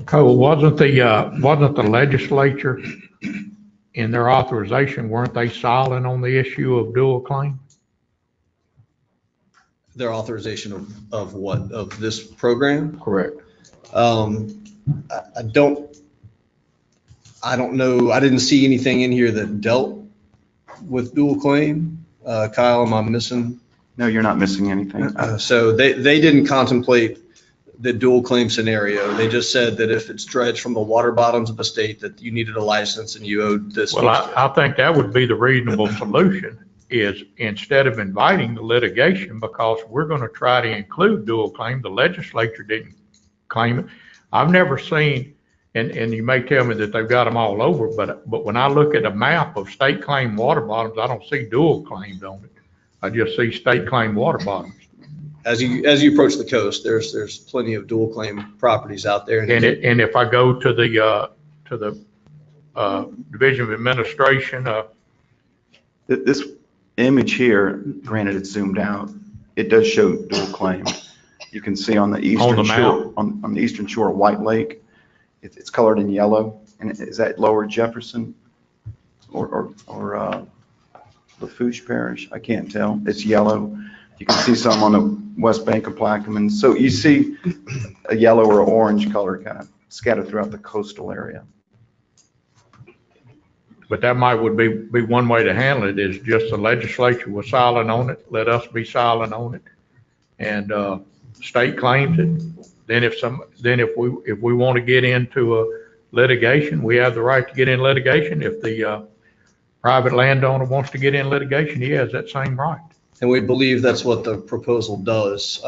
Cole, wasn't the legislature in their authorization, weren't they silent on the issue of dual claim?
Their authorization of what? Of this program?
Correct.
I don't know. I didn't see anything in here that dealt with dual claim. Kyle, am I missing?
No, you're not missing anything.
So they didn't contemplate the dual claim scenario. They just said that if it's dredged from the water bottoms of the state, that you needed a license and you owed this.
Well, I think that would be the reasonable solution, is instead of inviting the litigation, because we're going to try to include dual claim, the legislature didn't claim it. I've never seen, and you may tell me that they've got them all over, but when I look at a map of state claim water bottoms, I don't see dual claimed on it. I just see state claim water bottoms.
As you approach the coast, there's plenty of dual claim properties out there.
And if I go to the Division of Administration,
This image here, granted it's zoomed out, it does show dual claim. You can see on the eastern shore, on the eastern shore of White Lake, it's colored in yellow. And is that Lower Jefferson or Lafourche Parish? I can't tell. It's yellow. You can see some on the west bank of Plaquemine. So you see a yellow or orange color kind of scattered throughout the coastal area.
but that would be one way to handle it, is just the legislature was silent on it, let us be silent on it, and state claims it. Then if we want to get into a litigation, we have the right to get in litigation. If the private landowner wants to get in litigation, he has that same right.
And we believe that's what the proposal does.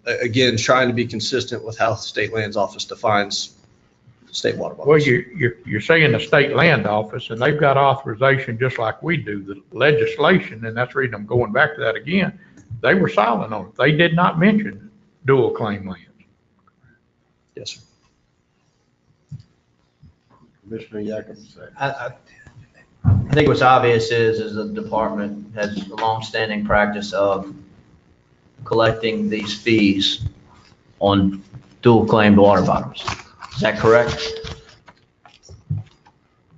Again, trying to be consistent with how the State Lands Office defines state water
Well,
bodies.
you're saying the state land office, and they've got authorization just like we do, the legislation, and that's the reason I'm going back to that again. They were silent on it. They did not mention dual claim lands.
Yes, sir.
Commissioner Jacobs.
I think what's obvious is the department has a longstanding practice of collecting these fees on dual claimed water bottoms. Is that correct?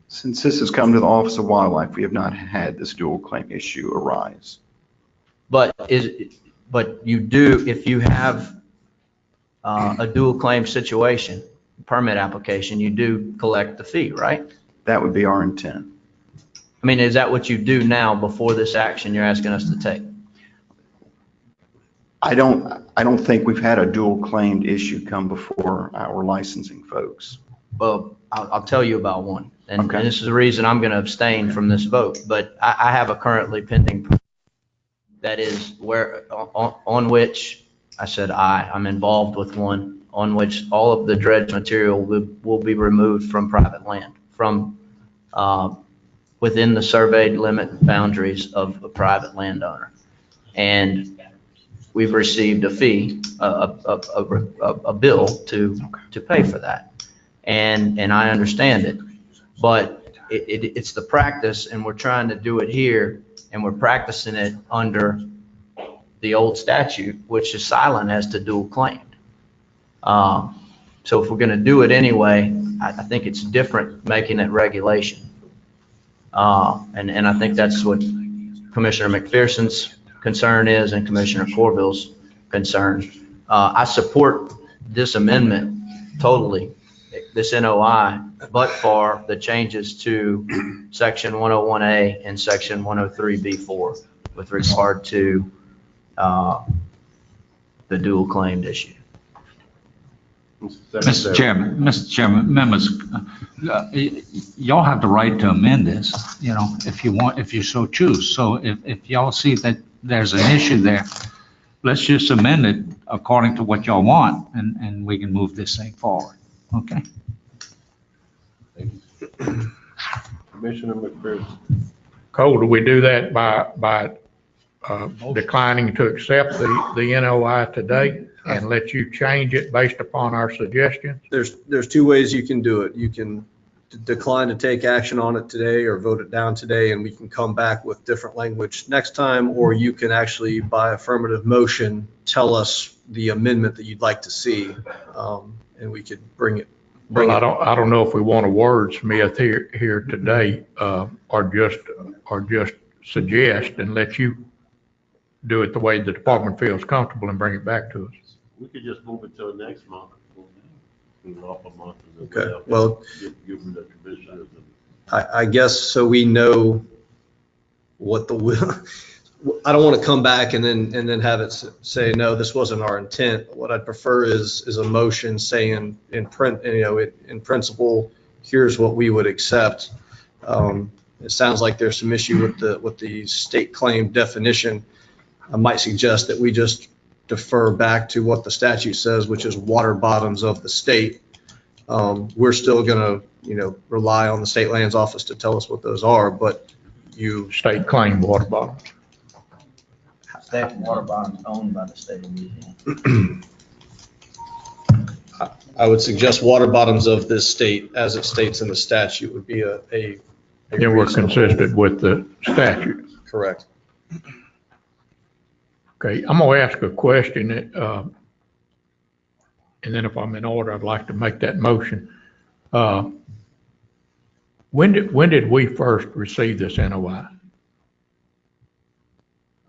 Since this has come to the Office of Wildlife, we have not had this dual claim issue arise.
But you do, if you have a dual claim situation, permit application, you do collect the fee, right?
That would be our intent.
I mean, is that what you do now before this action you're asking us to take?
I don't think we've had a dual claimed issue come before our licensing folks.
Well, I'll tell you about one. And
Okay.
this is the reason I'm going to abstain from this vote. But I have a currently pending that is on which I said I'm involved with one on which all of the dredge material will be removed from private land, from within the surveyed limit boundaries of a private landowner. And we've received a fee, a bill to pay for that. And I understand it, but it's the practice, and we're trying to do it here, and we're practicing it under the old statute, which is silent as to dual claimed. So if we're going to do it anyway, I think it's different making it regulation. And I think that's what Commissioner McPherson's concern is and Commissioner Corville's concern. I support this amendment totally, this NOI, but for the changes to section 101A and section 103B4 with regard to the dual claimed issue.
Mr. Chairman, members, y'all have the right to amend this, if you want, if you so choose. So if y'all see that there's an issue there, let's just amend it according to what y'all want, and we can move this thing forward. Okay?
Commissioner McPherson.
Cole, do we do that by declining to accept the NOI today and let you change it based upon our suggestions?
There's two ways you can do it. You can decline to take action on it today or vote it down today, and we can come back with different language next time, or you can actually, by affirmative motion, tell us the amendment that you'd like to see, and we could bring it.
Well, I don't know if we want to wordsmith here today, or just suggest and let you do it the way the department feels comfortable and bring it back to us.
We could just move it till next month. Move it off a month.
Okay, well,
give them the commissioners.
I guess so we know what the will. I don't want to come back and then have it say, no, this wasn't our intent. What I'd prefer is a motion saying in principle, here's what we would accept. It sounds like there's some issue with the state claim definition. I might suggest that we just defer back to what the statute says, which is water bottoms of the state. We're still going to, rely on the state lands office to tell us what those are, but
State claim water bottoms.
State water bottoms owned by the state of Louisiana.
I would suggest water bottoms of this state, as it states in the statute, would be a
And we're consistent with the statute.
Correct.
Okay, I'm going to ask a question, and then if I'm in order, I'd like to make that motion. When did we first receive this NOI?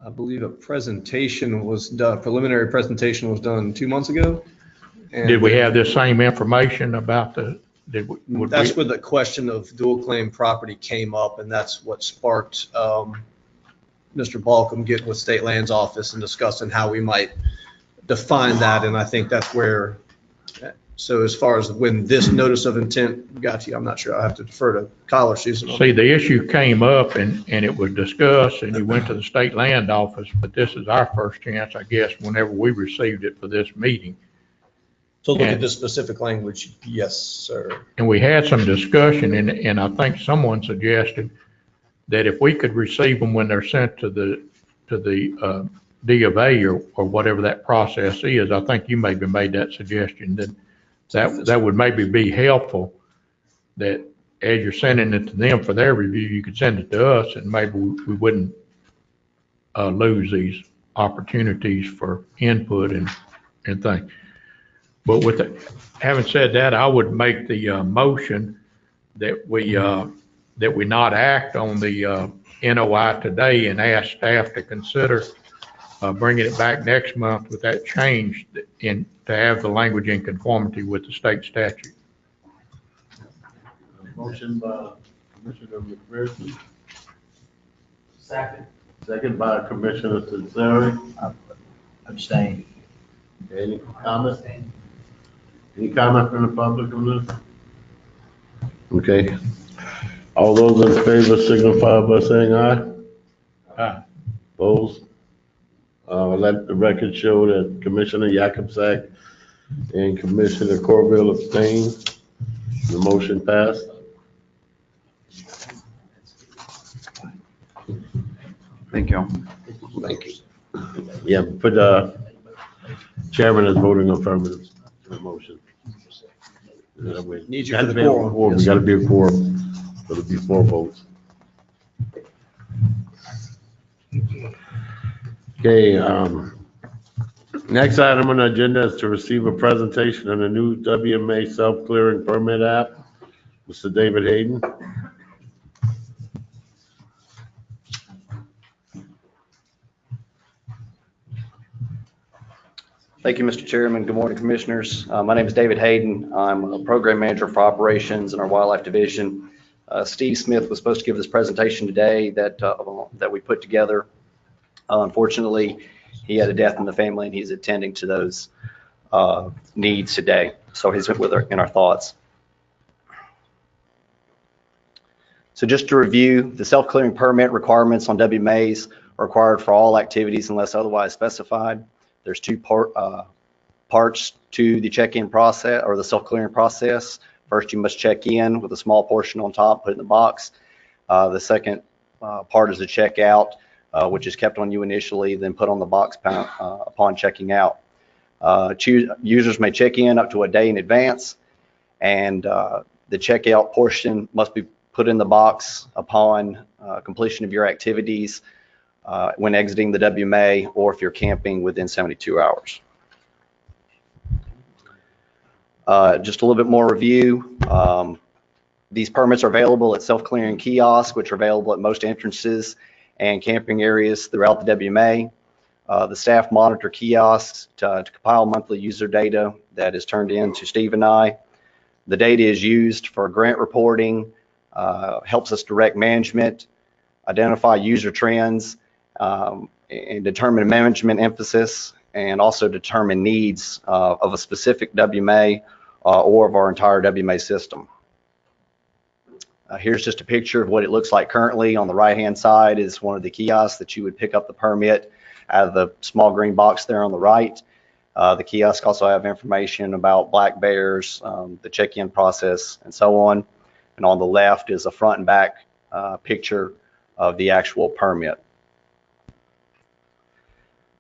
I believe a presentation was done, preliminary presentation was done 2 months ago. And
Did we have this same information about
that's where the question of dual claim property came up, and that's what sparked Mr. Balcom getting with State Lands Office and discussing how we might define that. And I think that's where, so as far as when this notice of intent got to you, I'm not sure. I have to defer to Kyle or Susan.
See, the issue came up and it was discussed, and you went to the State Land Office, but this is our first chance, I guess, whenever we received it for this meeting,
To look at
And-
this specific language, yes, sir.
And we had some discussion, and I think someone suggested that if we could receive them when they're sent to the D of A or whatever that process is, I think you maybe made that suggestion, that would maybe be helpful, that as you're sending it to them for their review, you could send it to us, and maybe we wouldn't lose these opportunities for input and things. But with that, having said that, I would make the motion that we not act on the NOI today and ask staff to consider bringing it back next month with that change to have the language in conformity with the state statute.
Motion by Commissioner McPherson,
Second.
second by Commissioner Censeri.
Abstain.
Any comment? Any comment from the public on this? Okay. All those in favor signify by saying aye.
Aye.
Opposed? Let the record show that Commissioner Yakubczak and Commissioner Corville abstained. The motion passed.
Thank you.
Thank you. Yeah, put chairman is voting affirmative to the motion.
Need you for the quorum.
We gotta be a quorum. It'll be 4 votes. Okay, next item on the agenda is to receive a presentation on the new WMA self-clearing permit app. Mr. David Hayden.
Thank you, Mr. Chairman. Good morning, Commissioners. My name is David Hayden. I'm a Program Manager for Operations in our Wildlife Division. Steve Smith was supposed to give this presentation today that we put together. Unfortunately, he had a death in the family and he's attending to those needs today. So he's in our thoughts. So just to review, the self-clearing permit requirements on WMAs are required for all activities unless otherwise specified. There's two parts to the check-in process or the self-clearing process. First, you must check in with a small portion on top, put it in the box. The second part is the check-out, which is kept on you initially, then put on the box upon checking out. Users may check in up to a day in advance, and the check-out portion must be put in the box upon completion of your activities when exiting the WMA or if you're camping within 72 hours. Just a little bit more review. These permits are available at self-clearing kiosks, which are available at most entrances and camping areas throughout the WMA. The staff monitor kiosks to compile monthly user data that is turned in to Steve and I. The data is used for grant reporting, helps us direct management, identify user trends, and determine management emphasis, and also determine needs of a specific WMA or of our entire WMA system. Here's just a picture of what it looks like currently. On the right-hand side is one of the kiosks that you would pick up the permit out of the small green box there on the right. The kiosks also have information about black bears, the check-in process, and so on. And on the left is a front and back picture of the actual permit.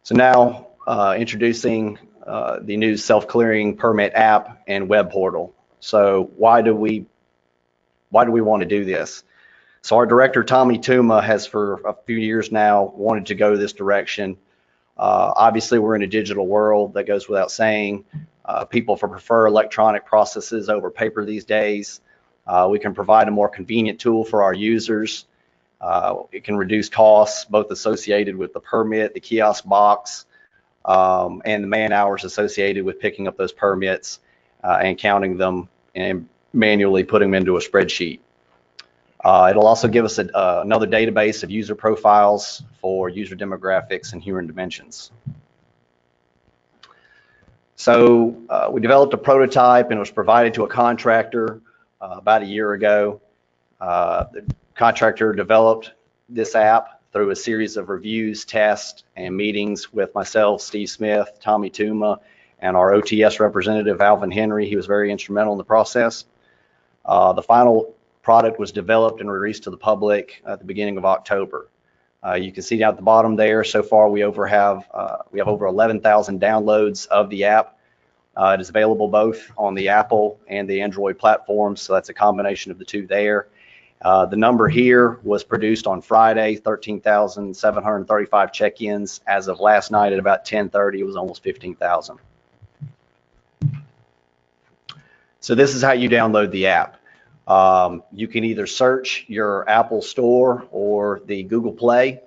So now introducing the new self-clearing permit app and web portal. So why do we want to do this? So our director, Tommy Tuma, has for a few years now wanted to go this direction. Obviously, we're in a digital world, that goes without saying. People prefer electronic processes over paper these days. We can provide a more convenient tool for our users. It can reduce costs, both associated with the permit, the kiosk box, and the man hours associated with picking up those permits and counting them and manually putting them into a spreadsheet. It'll also give us another database of user profiles for user demographics and human dimensions. So we developed a prototype and it was provided to a contractor about a year ago. The contractor developed this app through a series of reviews, tests, and meetings with myself, Steve Smith, Tommy Tuma, and our OTS representative, Alvin Henry. He was very instrumental in the process. The final product was developed and released to the public at the beginning of October. You can see down at the bottom there, so far we have over 11,000 downloads of the app. It is available both on the Apple and the Android platforms, so that's a combination of the two there. The number here was produced on Friday, 13,735 check-ins. As of last night at about 10:30, it was almost 15,000. So this is how you download the app. You can either search your Apple Store or the Google Play.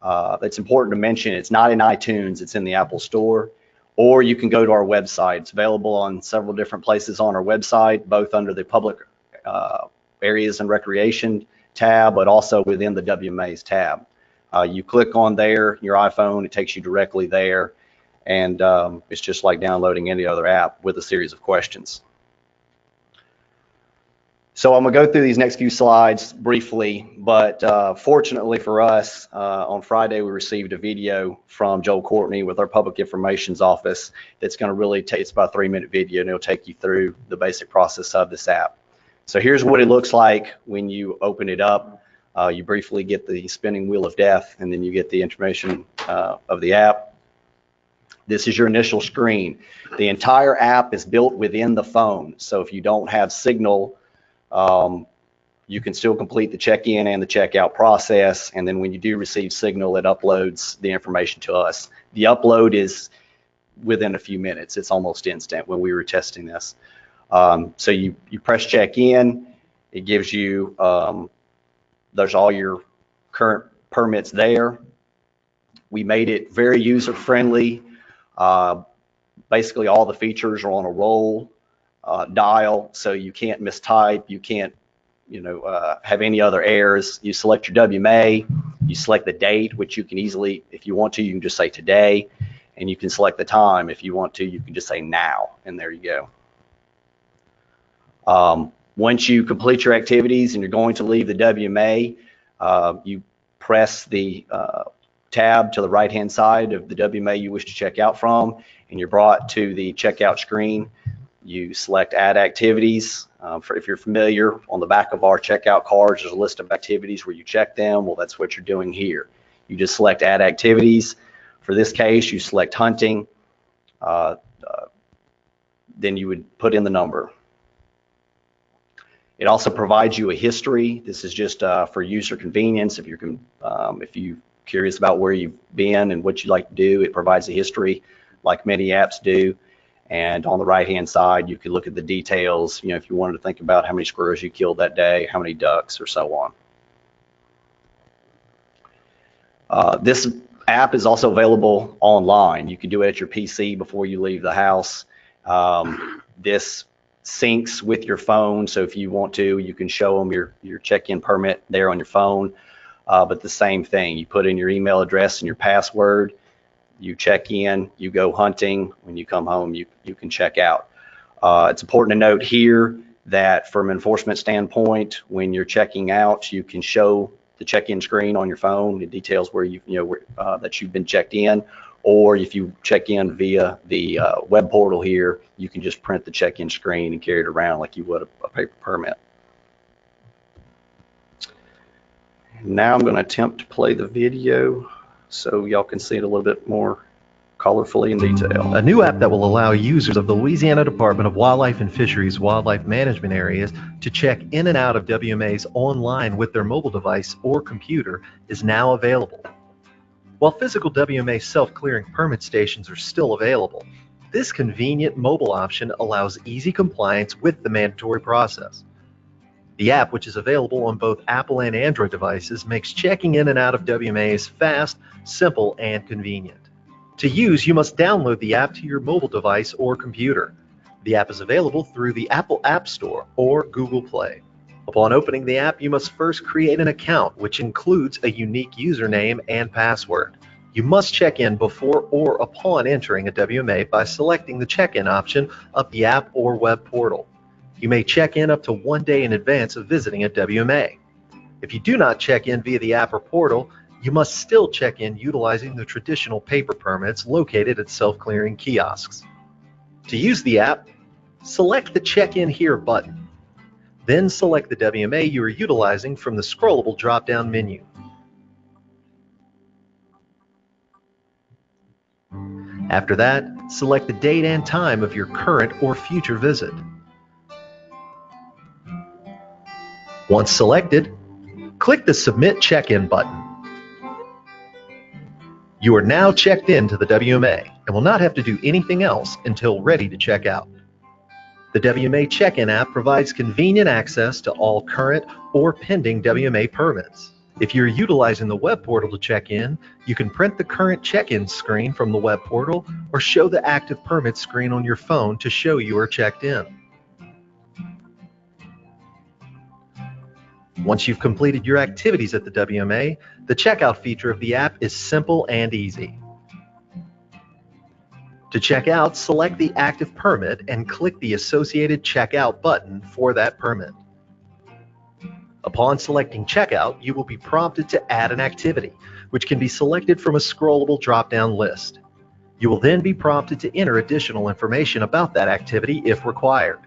It's important to mention it's not in iTunes, it's in the Apple Store. Or you can go to our website. It's available on several different places on our website, both under the public areas and recreation tab, but also within the WMA's tab. You click on there, your iPhone, it takes you directly there, and it's just like downloading any other app with a series of questions. So I'm going to go through these next few slides briefly, but fortunately for us, on Friday we received a video from Joel Courtney with our Public Information's Office that's going to really take, it's about a 3-minute video, and it'll take you through the basic process of this app. So here's what it looks like when you open it up. You briefly get the spinning wheel of death, and then you get the information of the app. This is your initial screen. The entire app is built within the phone, so if you don't have signal, you can still complete the check-in and the check-out process, and then when you do receive signal, it uploads the information to us. The upload is within a few minutes. It's almost instant when we were testing this. So you press check-in, it gives you, there's all your current permits there. We made it very user-friendly. Basically all the features are on a roll. Dial, so you can't mistype, you can't, have any other errors. You select your WMA, you select the date, which you can easily, if you want to, you can just say today, and you can select the time. If you want to, you can just say now, and there you go. Once you complete your activities and you're going to leave the WMA, you press the tab to the right-hand side of the WMA you wish to check out from, and you're brought to the checkout screen. You select add activities. If you're familiar, on the back of our checkout cards, there's a list of activities where you check them. Well, that's what you're doing here. You just select add activities. For this case, you select hunting. Then you would put in the number. It also provides you a history. This is just for user convenience. If you're curious about where you've been and what you like to do, it provides a history like many apps do. And on the right-hand side, you can look at the details, if you wanted to think about how many squirrels you killed that day, how many ducks, or so on. This app is also available online. You can do it at your PC before you leave the house. This syncs with your phone, so if you want to, you can show them your check-in permit there on your phone. But the same thing, you put in your email address and your password. You check in, you go hunting. When you come home, you can check out. It's important to note here that from an enforcement standpoint, when you're checking out, you can show the check-in screen on your phone. It details where that you've been checked in. Or if you check in via the web portal here, you can just print the check-in screen and carry it around like you would a paper permit. Now I'm going to attempt to play the video so y'all can see it a little bit more colorfully in detail.
A new app that will allow users of the Louisiana Department of Wildlife and Fisheries wildlife management areas to check in and out of WMAs online with their mobile device or computer is now available. While physical WMA self-clearing permit stations are still available, this convenient mobile option allows easy compliance with the mandatory process. The app, which is available on both Apple and Android devices, makes checking in and out of WMAs fast, simple, and convenient. To use, you must download the app to your mobile device or computer. The app is available through the Apple App Store or Google Play. Upon opening the app, you must first create an account, which includes a unique username and password. You must check in before or upon entering a WMA by selecting the check-in option of the app or web portal. You may check in up to 1 day in advance of visiting a WMA. If you do not check in via the app or portal, you must still check in utilizing the traditional paper permits located at self-clearing kiosks. To use the app, select the Check In Here button. Then select the WMA you are utilizing from the scrollable drop-down menu. After that, select the date and time of your current or future visit. Once selected, click the Submit Check-In button. You are now checked in to the WMA and will not have to do anything else until ready to check out. The WMA Check-In app provides convenient access to all current or pending WMA permits. If you're utilizing the web portal to check in, you can print the current check-in screen from the web portal or show the active permit screen on your phone to show you are checked in. Once you've completed your activities at the WMA, the checkout feature of the app is simple and easy. To check out, select the active permit and click the associated checkout button for that permit. Upon selecting checkout, you will be prompted to add an activity, which can be selected from a scrollable drop-down list. You will then be prompted to enter additional information about that activity if required.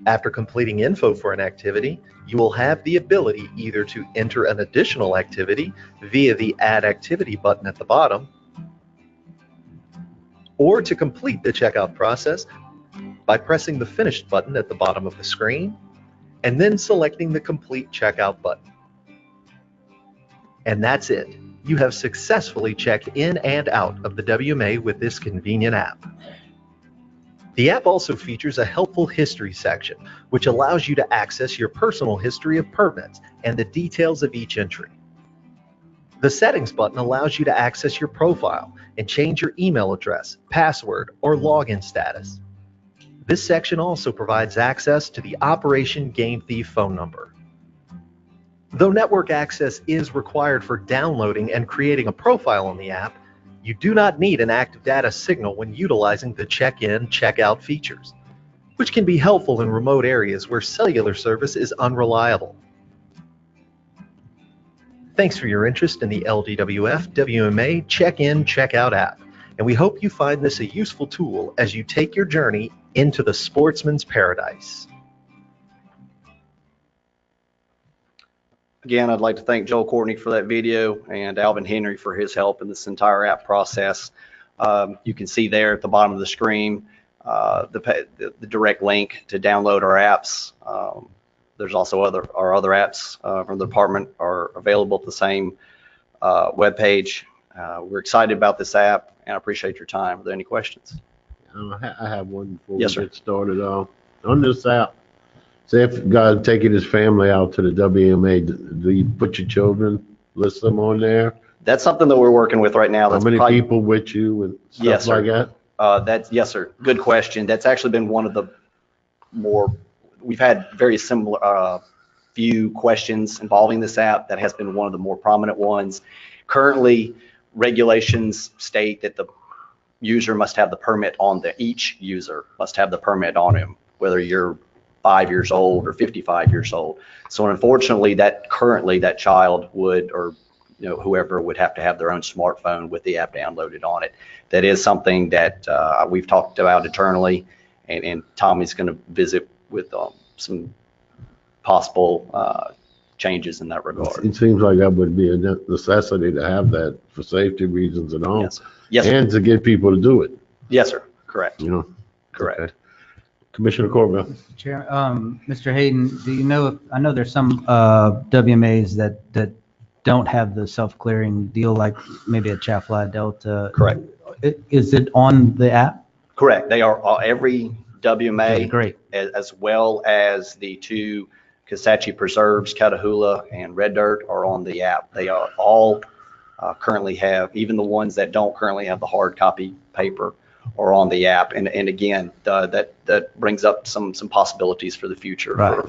After completing info for an activity, you will have the ability either to enter an additional activity via the Add Activity button at the bottom, or to complete the checkout process by pressing the Finish button at the bottom of the screen, and then selecting the Complete Checkout button. And that's it. You have successfully checked in and out of the WMA with this convenient app. The app also features a helpful history section, which allows you to access your personal history of permits and the details of each entry. The Settings button allows you to access your profile and change your email address, password, or login status. This section also provides access to the Operation Game Thief phone number. Though network access is required for downloading and creating a profile on the app, you do not need an active data signal when utilizing the check-in, check-out features, which can be helpful in remote areas where cellular service is unreliable. Thanks for your interest in the LDWF WMA Check-In, Check-Out app, and we hope you find this a useful tool as you take your journey into the sportsman's paradise.
Again, I'd like to thank Joel Courtney for that video and Alvin Henry for his help in this entire app process. You can see there at the bottom of the screen the direct link to download our apps. There's also our other apps from the department are available at the same webpage. We're excited about this app and I appreciate your time. Are there any questions?
I have one before
Yes,
we
sir.
get started off. On this app, say if God taking his family out to the WMA, do you put your children, list them on there?
That's something that we're working with right now.
How
That's
many
probably,
people with you and
Yes,
stuff like
sir.
that?
Yes, sir. Good question. That's actually been one of the more, we've had very similar few questions involving this app. That has been one of the more prominent ones. Currently, regulations state that the user must have the permit on each user must have the permit on him, whether you're 5 years old or 55 years old. So unfortunately, currently that child would, or whoever would have to have their own smartphone with the app downloaded on it. That is something that we've talked about internally, and Tommy's going to visit with some possible changes in that regard.
It seems like that would be a necessity to have that for safety reasons and all.
Yes, sir. Yes, sir.
And to get people to do it.
Yes, sir. Correct.
Correct.
Okay.
Commissioner Corbell.
Chair, Mr. Hayden, do you know, I know there's some WMAs that don't have the self-clearing deal, like maybe a Chafla Delta.
Correct.
Is it on the app?
Correct. They are every WMA,
Okay, great.
as well as the two Kisatchie Preserves, Catahoula and Red Dirt are on the app. They are all currently have, even the ones that don't currently have the hard copy paper are on the app. And again, that brings up some possibilities for the future,
Right,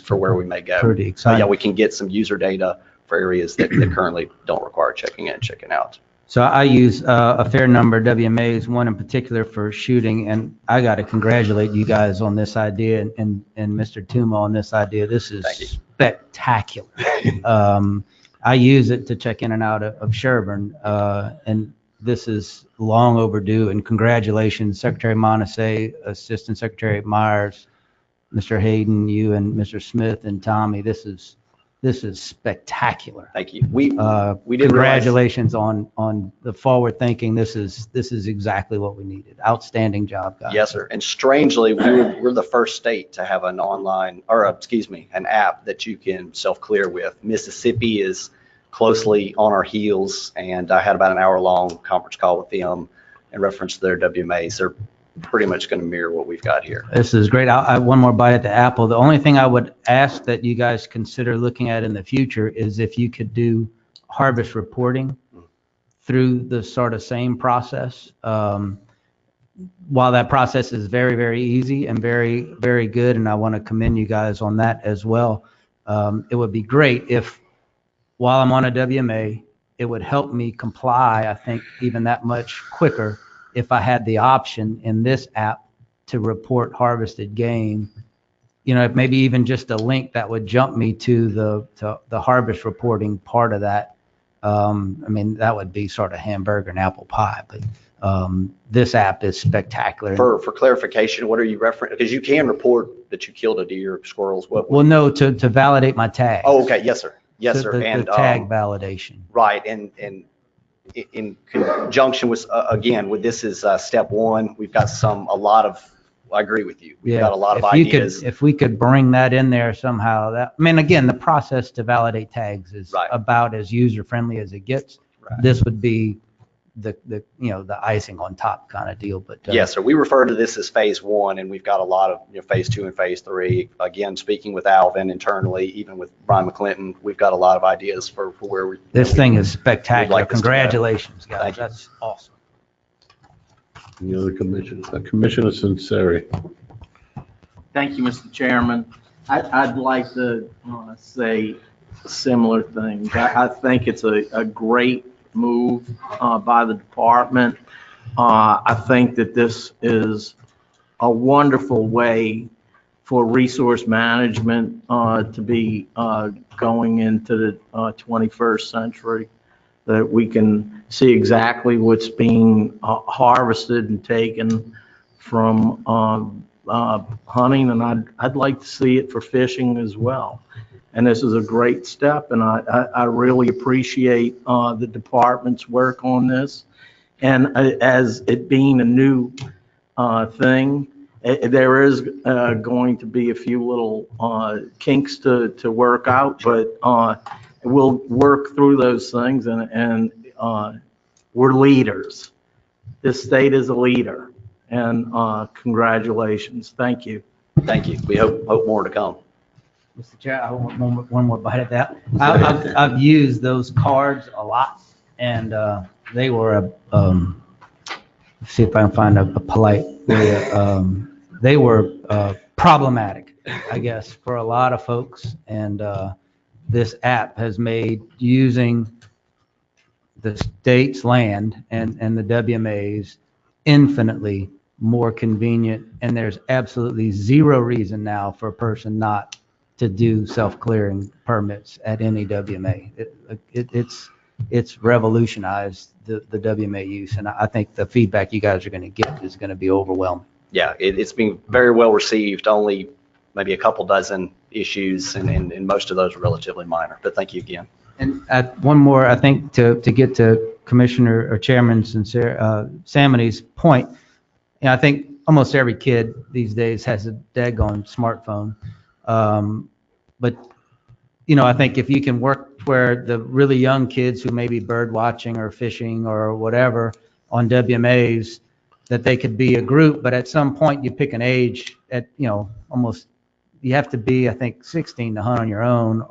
for where we may go.
Pretty exciting.
Yeah, we can get some user data for areas that currently don't require checking in, checking out.
So I use a fair number of WMAs, one in particular for shooting, and I got to congratulate you guys on this idea and Mr. Tuma on this idea. This is spectacular. I use it to check in and out of Sherburne, and this is long overdue, and congratulations, Secretary Monase, Assistant Secretary Myers, Mr. Hayden, you and Mr. Smith and Tommy. This is spectacular.
Thank you. We didn't realize.
Congratulations on the forward thinking. This is exactly what we needed. Outstanding job, guys.
Yes, sir. And strangely, we're the first state to have an online, or excuse me, an app that you can self-clear with. Mississippi is closely on our heels, and I had about an hour-long conference call with them in reference to their WMAs. They're pretty much going to mirror what we've got here.
This is great. I one more bite at the apple. The only thing I would ask that you guys consider looking at in the future is if you could do harvest reporting through the sort of same process. While that process is very, very easy and very, very good, and I want to commend you guys on that as well, it would be great if, while I'm on a WMA, it would help me comply, I think, even that much quicker if I had the option in this app to report harvested game, maybe even just a link that would jump me to the harvest reporting part of that. That would be sort of hamburger and apple pie, but this app is spectacular.
For clarification, what are you referring? Because you can report that you killed a deer, squirrels.
Well, no, to validate my tags.
Oh, okay. Yes, sir. Yes, sir.
And the tag validation.
Right, and in conjunction with, again, with this is step one. We've got I agree with you. We've got a lot of ideas.
If we could bring that in there somehow, again, the process to validate tags is about as user-friendly as it gets.
Right.
This would be the icing on top kind of deal. But
yes, sir. We refer to this as phase one, and we've got a lot of phase two and phase three. Again, speaking with Alvin internally, even with Brian McClinton, we've got a lot of ideas for where we.
This thing is spectacular.
Like
Congratulations, guys. That's awesome.
Any other commissioners? Commissioner Sinceri.
Thank you, Mr. Chairman. I'd like to say similar things. I think it's a great move by the department. I think that this is a wonderful way for resource management to be going into the 21st century, that we can see exactly what's being harvested and taken from hunting, and I'd like to see it for fishing as well. And this is a great step, and I really appreciate the department's work on this. And as it being a new thing, there is going to be a few little kinks to work out, but we'll work through those things, and we're leaders. This state is a leader, and congratulations. Thank you.
Thank you. We hope more to come.
Mr. Chair, I want one more bite at that. I've used those cards a lot, and they were see if I can find a polite way. They were problematic, I guess, for a lot of folks, and this app has made using the state's land and the WMAs infinitely more convenient, and there's absolutely zero reason now for a person not to do self-clearing permits at any WMA. It's revolutionized the WMA use, and I think the feedback you guys are going to get is going to be overwhelming.
Yeah, it's been very well received. Only maybe a couple dozen issues, and most of those are relatively minor. But thank you again.
And one more, I think, to get to Commissioner or Chairman Samany's point, I think almost every kid these days has a daggone smartphone. But, I think if you can work where the really young kids who may be bird watching or fishing or whatever on WMAs, that they could be a group, but at some point you pick an age at, almost, you have to be, I think, 16 to hunt on your own,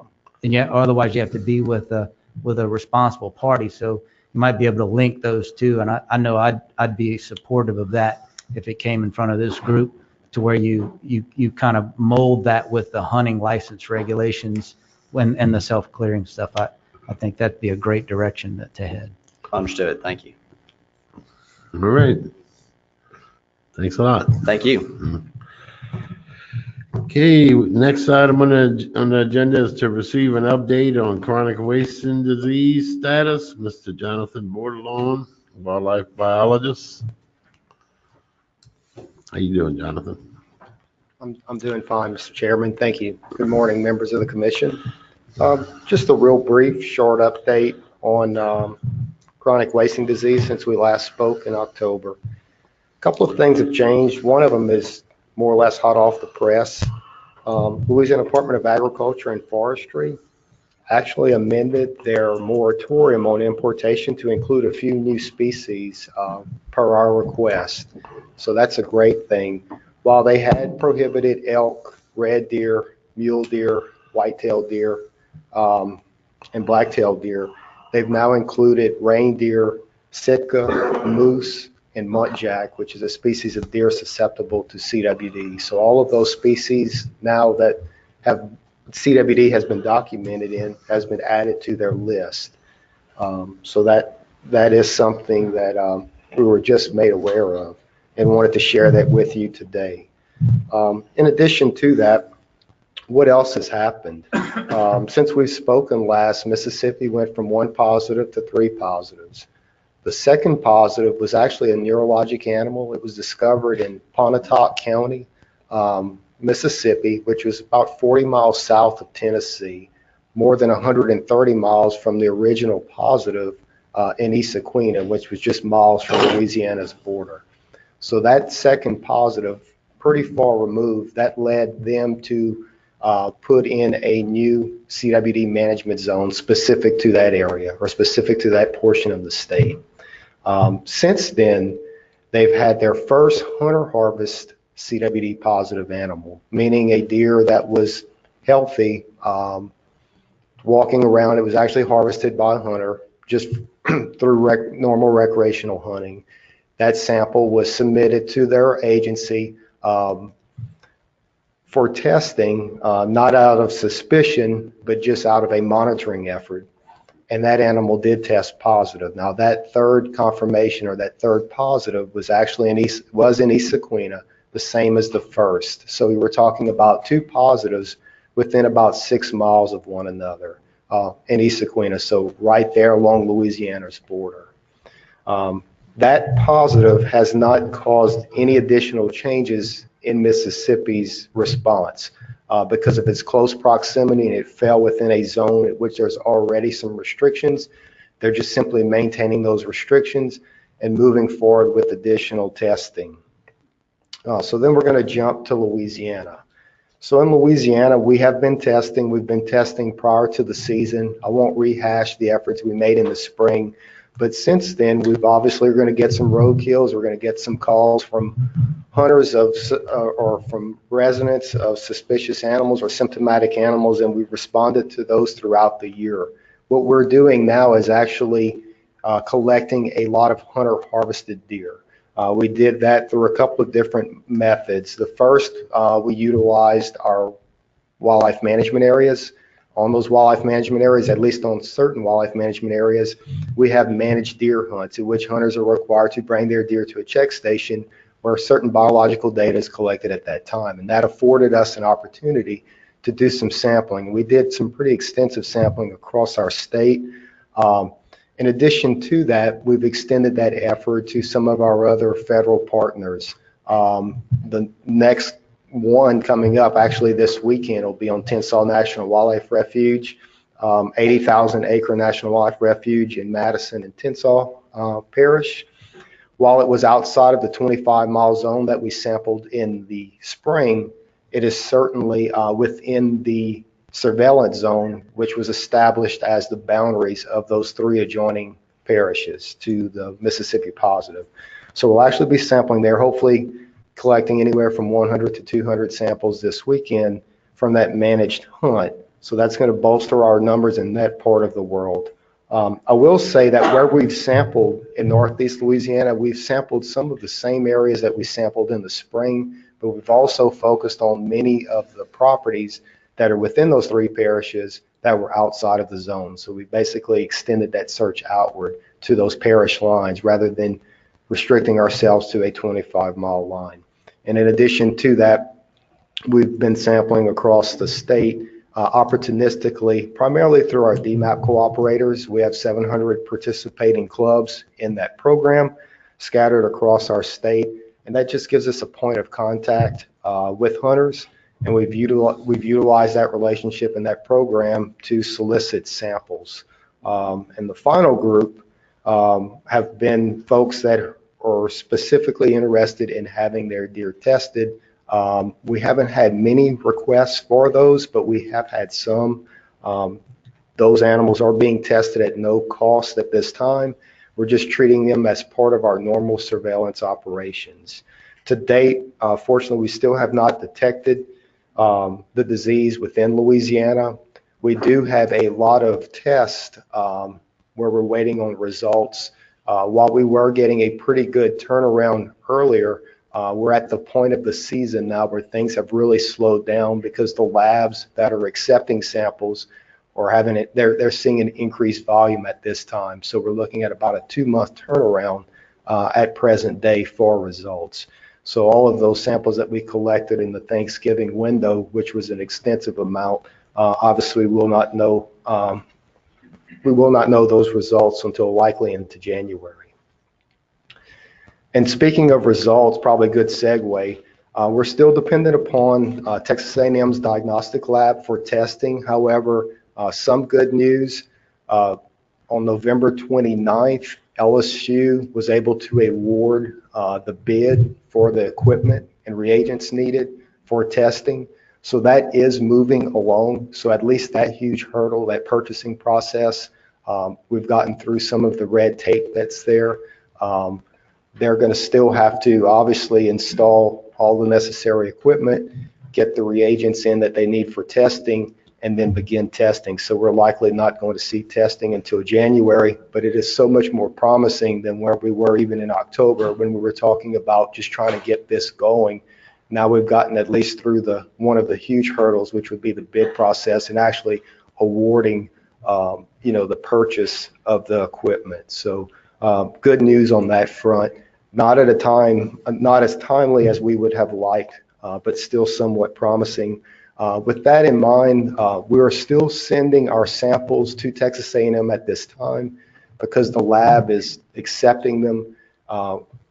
and yet otherwise you have to be with a responsible party. So you might be able to link those two, and I know I'd be supportive of that if it came in front of this group, to where you kind of mold that with the hunting license regulations and the self-clearing stuff. I think that'd be a great direction to head.
Understood. Thank you.
All right. Thanks a lot.
Thank you.
Okay, next item on the agenda is to receive an update on chronic wasting disease status. Mr. Jonathan Bordelon. wildlife biologist. How you doing, Jonathan?
I'm doing fine, Mr. Chairman. Thank you. Good morning, members of the commission. Just a real brief, short update on chronic wasting disease since we last spoke in October. A couple of things have changed. One of them is more or less hot off the press. Louisiana Department of Agriculture and Forestry actually amended their moratorium on importation to include a few new species per our request. So that's a great thing. While they had prohibited elk, red deer, mule deer, white-tailed deer, and black-tailed deer, they've now included reindeer, sitka, moose, and muntjac, which is a species of deer susceptible to CWD. So all of those species now that have CWD has been documented in, has been added to their list. So that is something that we were just made aware of and wanted to share that with you today. In addition to that, what else has happened? Since we've spoken last, Mississippi went from 1 positive to 3 positives. The second positive was actually a neurologic animal. It was discovered in Pontotoc County, Mississippi, which was about 40 miles south of Tennessee, more than 130 miles from the original positive in East Sequina, which was just miles from Louisiana's border. So that second positive, pretty far removed, that led them to put in a new CWD management zone specific to that area or specific to that portion of the state. Since then, they've had their first hunter harvest CWD positive animal, meaning a deer that was healthy, walking around. It was actually harvested by a hunter just through normal recreational hunting. That sample was submitted to their agency for testing, not out of suspicion, but just out of a monitoring effort. And that animal did test positive. Now that third confirmation or that third positive was actually in East Sequina, the same as the first. So we were talking about 2 positives within about 6 miles of one another in East Sequina, so right there along Louisiana's border. That positive has not caused any additional changes in Mississippi's response because of its close proximity, and it fell within a zone at which there's already some restrictions. They're just simply maintaining those restrictions and moving forward with additional testing. So then we're going to jump to Louisiana. So in Louisiana, we have been testing. We've been testing prior to the season. I won't rehash the efforts we made in the spring, but since then, we've obviously going to get some roadkills. We're going to get some calls from hunters or from residents of suspicious animals or symptomatic animals, and we've responded to those throughout the year. What we're doing now is actually collecting a lot of hunter harvested deer. We did that through a couple of different methods. The first, we utilized our wildlife management areas. On those wildlife management areas, at least on certain wildlife management areas, we have managed deer hunts in which hunters are required to bring their deer to a check station where certain biological data is collected at that time. And that afforded us an opportunity to do some sampling. We did some pretty extensive sampling across our state. In addition to that, we've extended that effort to some of our other federal partners. The next one coming up actually this weekend will be on Tensas National Wildlife Refuge, 80,000 acre National Wildlife Refuge in Madison and Tensas Parish. While it was outside of the 25-mile zone that we sampled in the spring, it is certainly within the surveillance zone, which was established as the boundaries of those 3 adjoining parishes to the Mississippi positive. So we'll actually be sampling there, hopefully collecting anywhere from 100 to 200 samples this weekend from that managed hunt. So that's going to bolster our numbers in that part of the world. I will say that where we've sampled in Northeast Louisiana, we've sampled some of the same areas that we sampled in the spring, but we've also focused on many of the properties that are within those 3 parishes that were outside of the zone. So we basically extended that search outward to those parish lines rather than restricting ourselves to a 25-mile line. And in addition to that, we've been sampling across the state opportunistically, primarily through our DMAP cooperators. We have 700 participating clubs in that program scattered across our state, and that just gives us a point of contact with hunters, and we've utilized that relationship and that program to solicit samples. And the final group have been folks that are specifically interested in having their deer tested. We haven't had many requests for those, but we have had some. Those animals are being tested at no cost at this time. We're just treating them as part of our normal surveillance operations. To date, fortunately, we still have not detected the disease within Louisiana. We do have a lot of tests where we're waiting on results. While we were getting a pretty good turnaround earlier, we're at the point of the season now where things have really slowed down because the labs that are accepting samples are having it, they're seeing an increased volume at this time. So we're looking at about a 2-month turnaround at present day for results. So all of those samples that we collected in the Thanksgiving window, which was an extensive amount, obviously we will not know those results until likely into January. And speaking of results, probably a good segue, we're still dependent upon Texas A&M's diagnostic lab for testing. However, some good news, on November 29th, LSU was able to award the bid for the equipment and reagents needed for testing. So that is moving along. So at least that huge hurdle, that purchasing process, we've gotten through some of the red tape that's there. They're going to still have to obviously install all the necessary equipment, get the reagents in that they need for testing, and then begin testing. So we're likely not going to see testing until January, but it is so much more promising than where we were even in October when we were talking about just trying to get this going. Now we've gotten at least through one of the huge hurdles, which would be the bid process and actually awarding the purchase of the equipment. So good news on that front. Not at a time, not as timely as we would have liked, but still somewhat promising. With that in mind, we are still sending our samples to Texas A&M at this time because the lab is accepting them.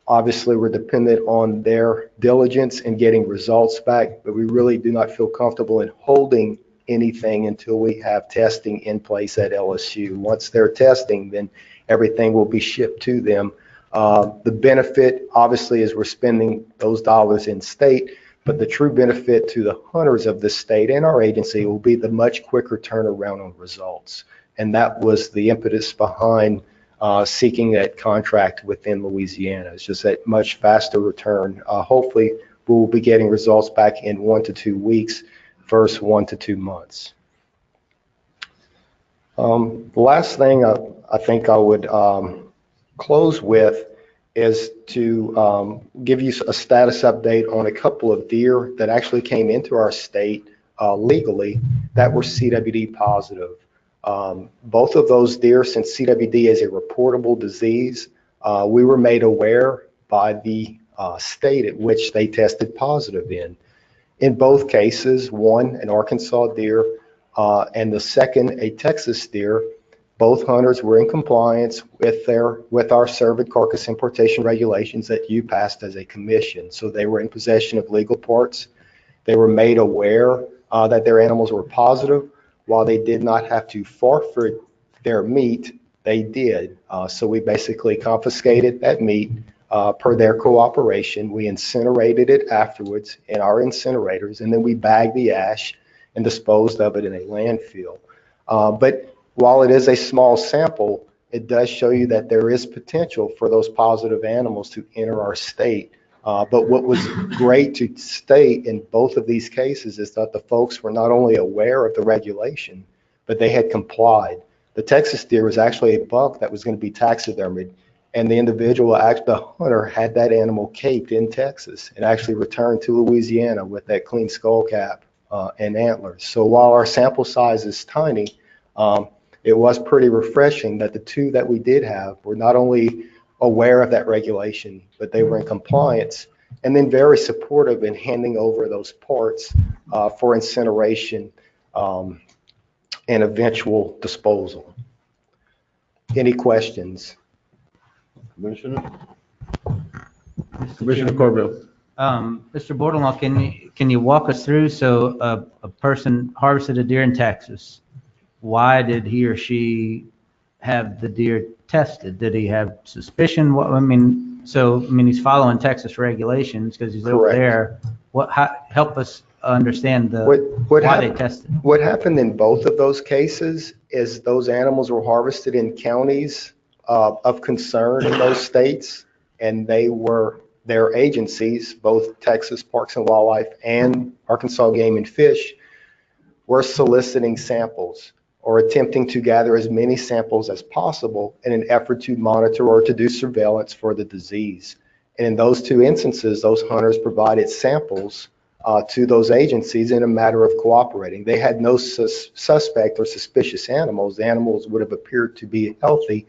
Obviously, we're dependent on their diligence in getting results back, but we really do not feel comfortable in holding anything until we have testing in place at LSU. Once they're testing, then everything will be shipped to them. The benefit, obviously, is we're spending those dollars in state, but the true benefit to the hunters of the state and our agency will be the much quicker turnaround on results. And that was the impetus behind seeking that contract within Louisiana. It's just that much faster return. Hopefully, we will be getting results back in 1 to 2 weeks, first 1 to 2 months. The last thing I think I would close with is to give you a status update on a couple of deer that actually came into our state legally that were CWD positive. Both of those deer, since CWD is a reportable disease, we were made aware by the state at which they tested positive in. In both cases, one, an Arkansas deer, and the second, a Texas deer, both hunters were in compliance with our cervid carcass importation regulations that you passed as a commission. So they were in possession of legal parts. They were made aware that their animals were positive. While they did not have to forfeit their meat, they did. So we basically confiscated that meat per their cooperation. We incinerated it afterwards in our incinerators, and then we bagged the ash and disposed of it in a landfill. But while it is a small sample, it does show you that there is potential for those positive animals to enter our state. But what was great to state in both of these cases is that the folks were not only aware of the regulation, but they had complied. The Texas deer was actually a buck that was going to be taxidermied, and the individual, the hunter, had that animal caped in Texas and actually returned to Louisiana with that clean skull cap and antlers. So while our sample size is tiny, it was pretty refreshing that the two that we did have were not only aware of that regulation, but they were in compliance, and then very supportive in handing over those parts for incineration and eventual disposal. Any questions?
Commissioner?
Mr.
Commissioner
Chairman.
Corbett?
Mr. Bordelon, can you walk us through, so a person harvested a deer in Texas, why did he or she have the deer tested? Did he have suspicion? He's following Texas regulations because he's over
Correct.
there. Help us understand
What
why they tested.
What happened in both of those cases is those animals were harvested in counties of concern in those states, and their agencies, both Texas Parks and Wildlife and Arkansas Game and Fish, were soliciting samples or attempting to gather as many samples as possible in an effort to monitor or to do surveillance for the disease. And in those two instances, those hunters provided samples to those agencies in a matter of cooperating. They had no suspect or suspicious animals. The animals would have appeared to be healthy,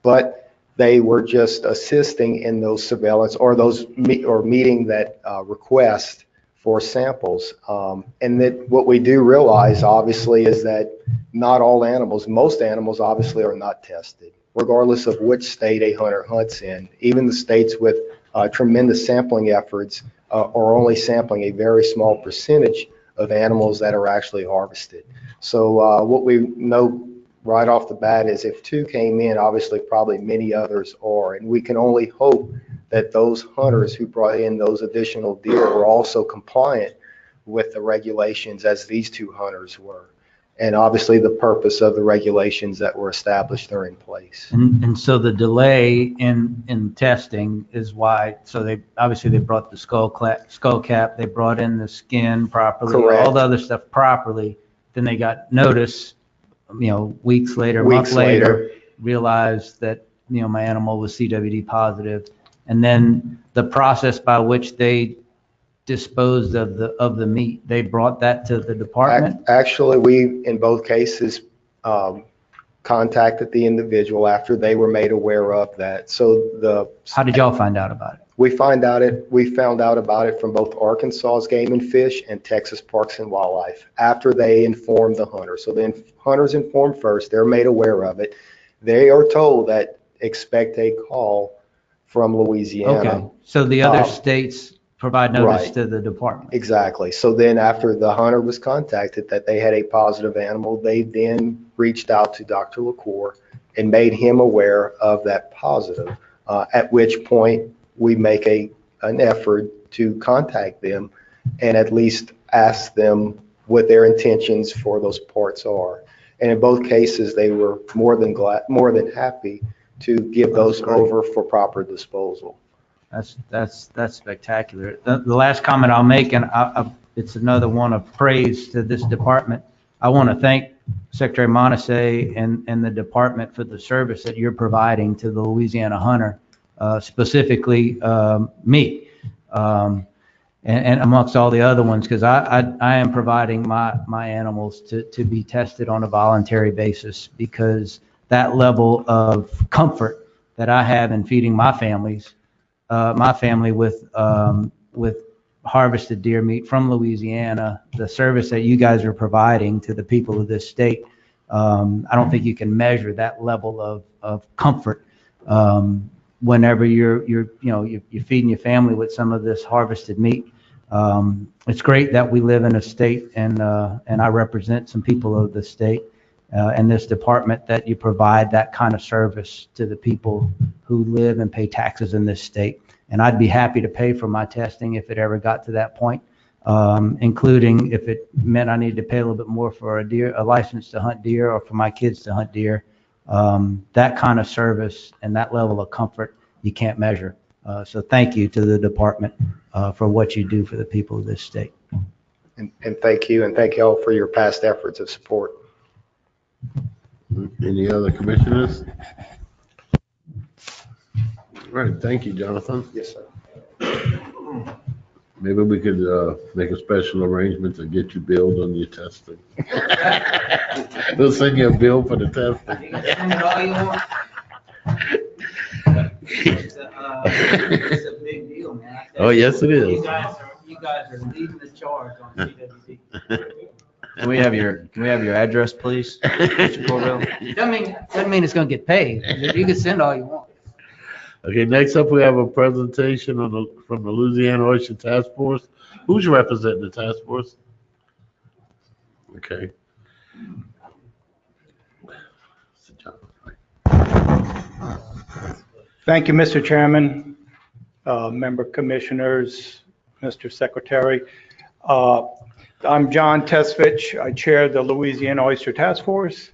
but they were just assisting in those surveillance or meeting that request for samples. And that what we do realize, obviously, is that not all animals, most animals obviously are not tested, regardless of which state a hunter hunts in. Even the states with tremendous sampling efforts are only sampling a very small percentage of animals that are actually harvested. So what we know right off the bat is if two came in, obviously probably many others are, and we can only hope that those hunters who brought in those additional deer were also compliant with the regulations as these two hunters were. And obviously the purpose of the regulations that were established are in place.
And so the delay in testing is why, so they brought the skull cap, they brought in the skin properly,
Correct.
all the other stuff properly, then they got notice, weeks later,
Weeks
month later, realized that, my animal was CWD positive. And then the process by which they disposed of the meat, they brought that to the department?
Actually, we, in both cases, contacted the individual after they were made aware of that. So
How did y'all find out about it?
We found out about it from both Arkansas's Game and Fish and Texas Parks and Wildlife after they informed the hunter. So the hunters informed first, they're made aware of it. They are told that expect a call from Louisiana.
Okay, so the other states provide notice
Right.
to the department?
Exactly. So then after the hunter was contacted that they had a positive animal, they then reached out to Dr. LaCour and made him aware of that positive, at which point we make an effort to contact them and at least ask them what their intentions for those parts are. And in both cases, they were more than happy to give those over for proper disposal.
That's spectacular. The last comment I'll make, and it's another one of praise to this department. I want to thank Secretary Montesay and the department for the service that you're providing to the Louisiana hunter, specifically me, and amongst all the other ones, because I am providing my animals to be tested on a voluntary basis, because that level of comfort that I have in feeding my family with harvested deer meat from Louisiana, the service that you guys are providing to the people of this state, I don't think you can measure that level of comfort whenever you're feeding your family with some of this harvested meat. It's great that we live in a state, and I represent some people of the state and this department, that you provide that kind of service to the people who live and pay taxes in this state. And I'd be happy to pay for my testing if it ever got to that point, including if it meant I needed to pay a little bit more for a license to hunt deer, or for my kids to hunt deer. That kind of service and that level of comfort you can't measure. So thank you to the department for what you do for the people of this state.
And thank you, and thank you all for your past efforts of support.
Any other commissioners? All right, thank you, Jonathan.
Yes, sir.
Maybe we could make a special arrangement to get you billed on your testing. We'll send you a bill for the testing.
It's a big deal, man.
Oh, yes, it is.
You guys are leading the charge on CWD.
Can we have your address, please, Mr. Corbell?
Doesn't mean it's gonna get paid. You can send all you want.
Okay, next up, we have a presentation from the Louisiana Oyster Task Force. Who's representing the task force? Okay.
Thank you, Mr. Chairman, member commissioners, Mr. Secretary. I'm John Tesvich. I chair the Louisiana Oyster Task Force.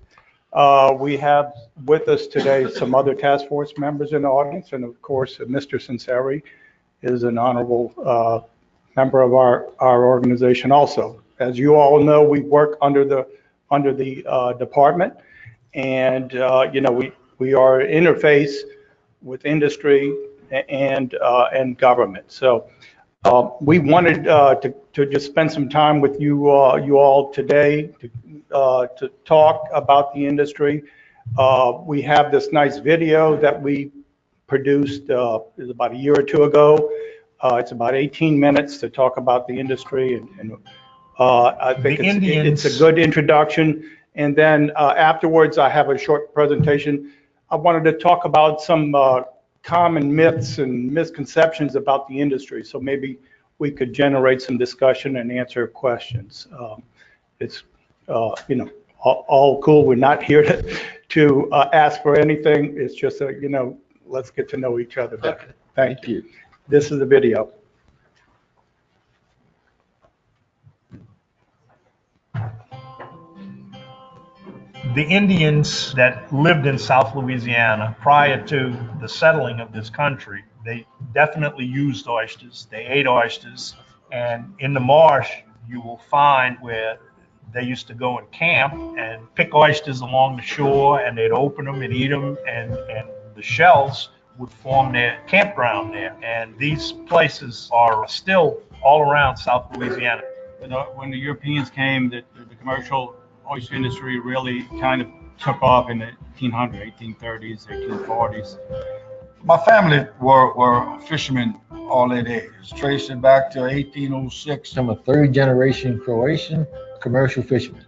We have with us today some other task force members in the audience, and of course, Mr. Sinceri is an honorable member of our organization also. As you all know, we work under the department, and we are interface with industry and government. So we wanted to just spend some time with you all today to talk about the industry. We have this nice video that we produced is about a year or two ago. It's about 18 minutes to talk about the industry, and I think it's a good introduction. And then afterwards, I have a short presentation. I wanted to talk about some common myths and misconceptions about the industry. So maybe we could generate some discussion and answer questions. It's, all cool. We're not here to ask for anything. It's just, let's get to know each other better.
Okay.
Thank you. This is the video.
The Indians that lived in South Louisiana prior to the settling of this country, they definitely used oysters. They ate oysters. And in the marsh, you will find where they used to go and camp and pick oysters along the shore, and they'd open them and eat them, and the shells would form their campground there. And these places are still all around South Louisiana.
When the Europeans came, the commercial oyster industry really kind of took off in the 1830s, 1840s.
My family were fishermen all their days, tracing back to 1806.
I'm a third generation Croatian commercial fisherman,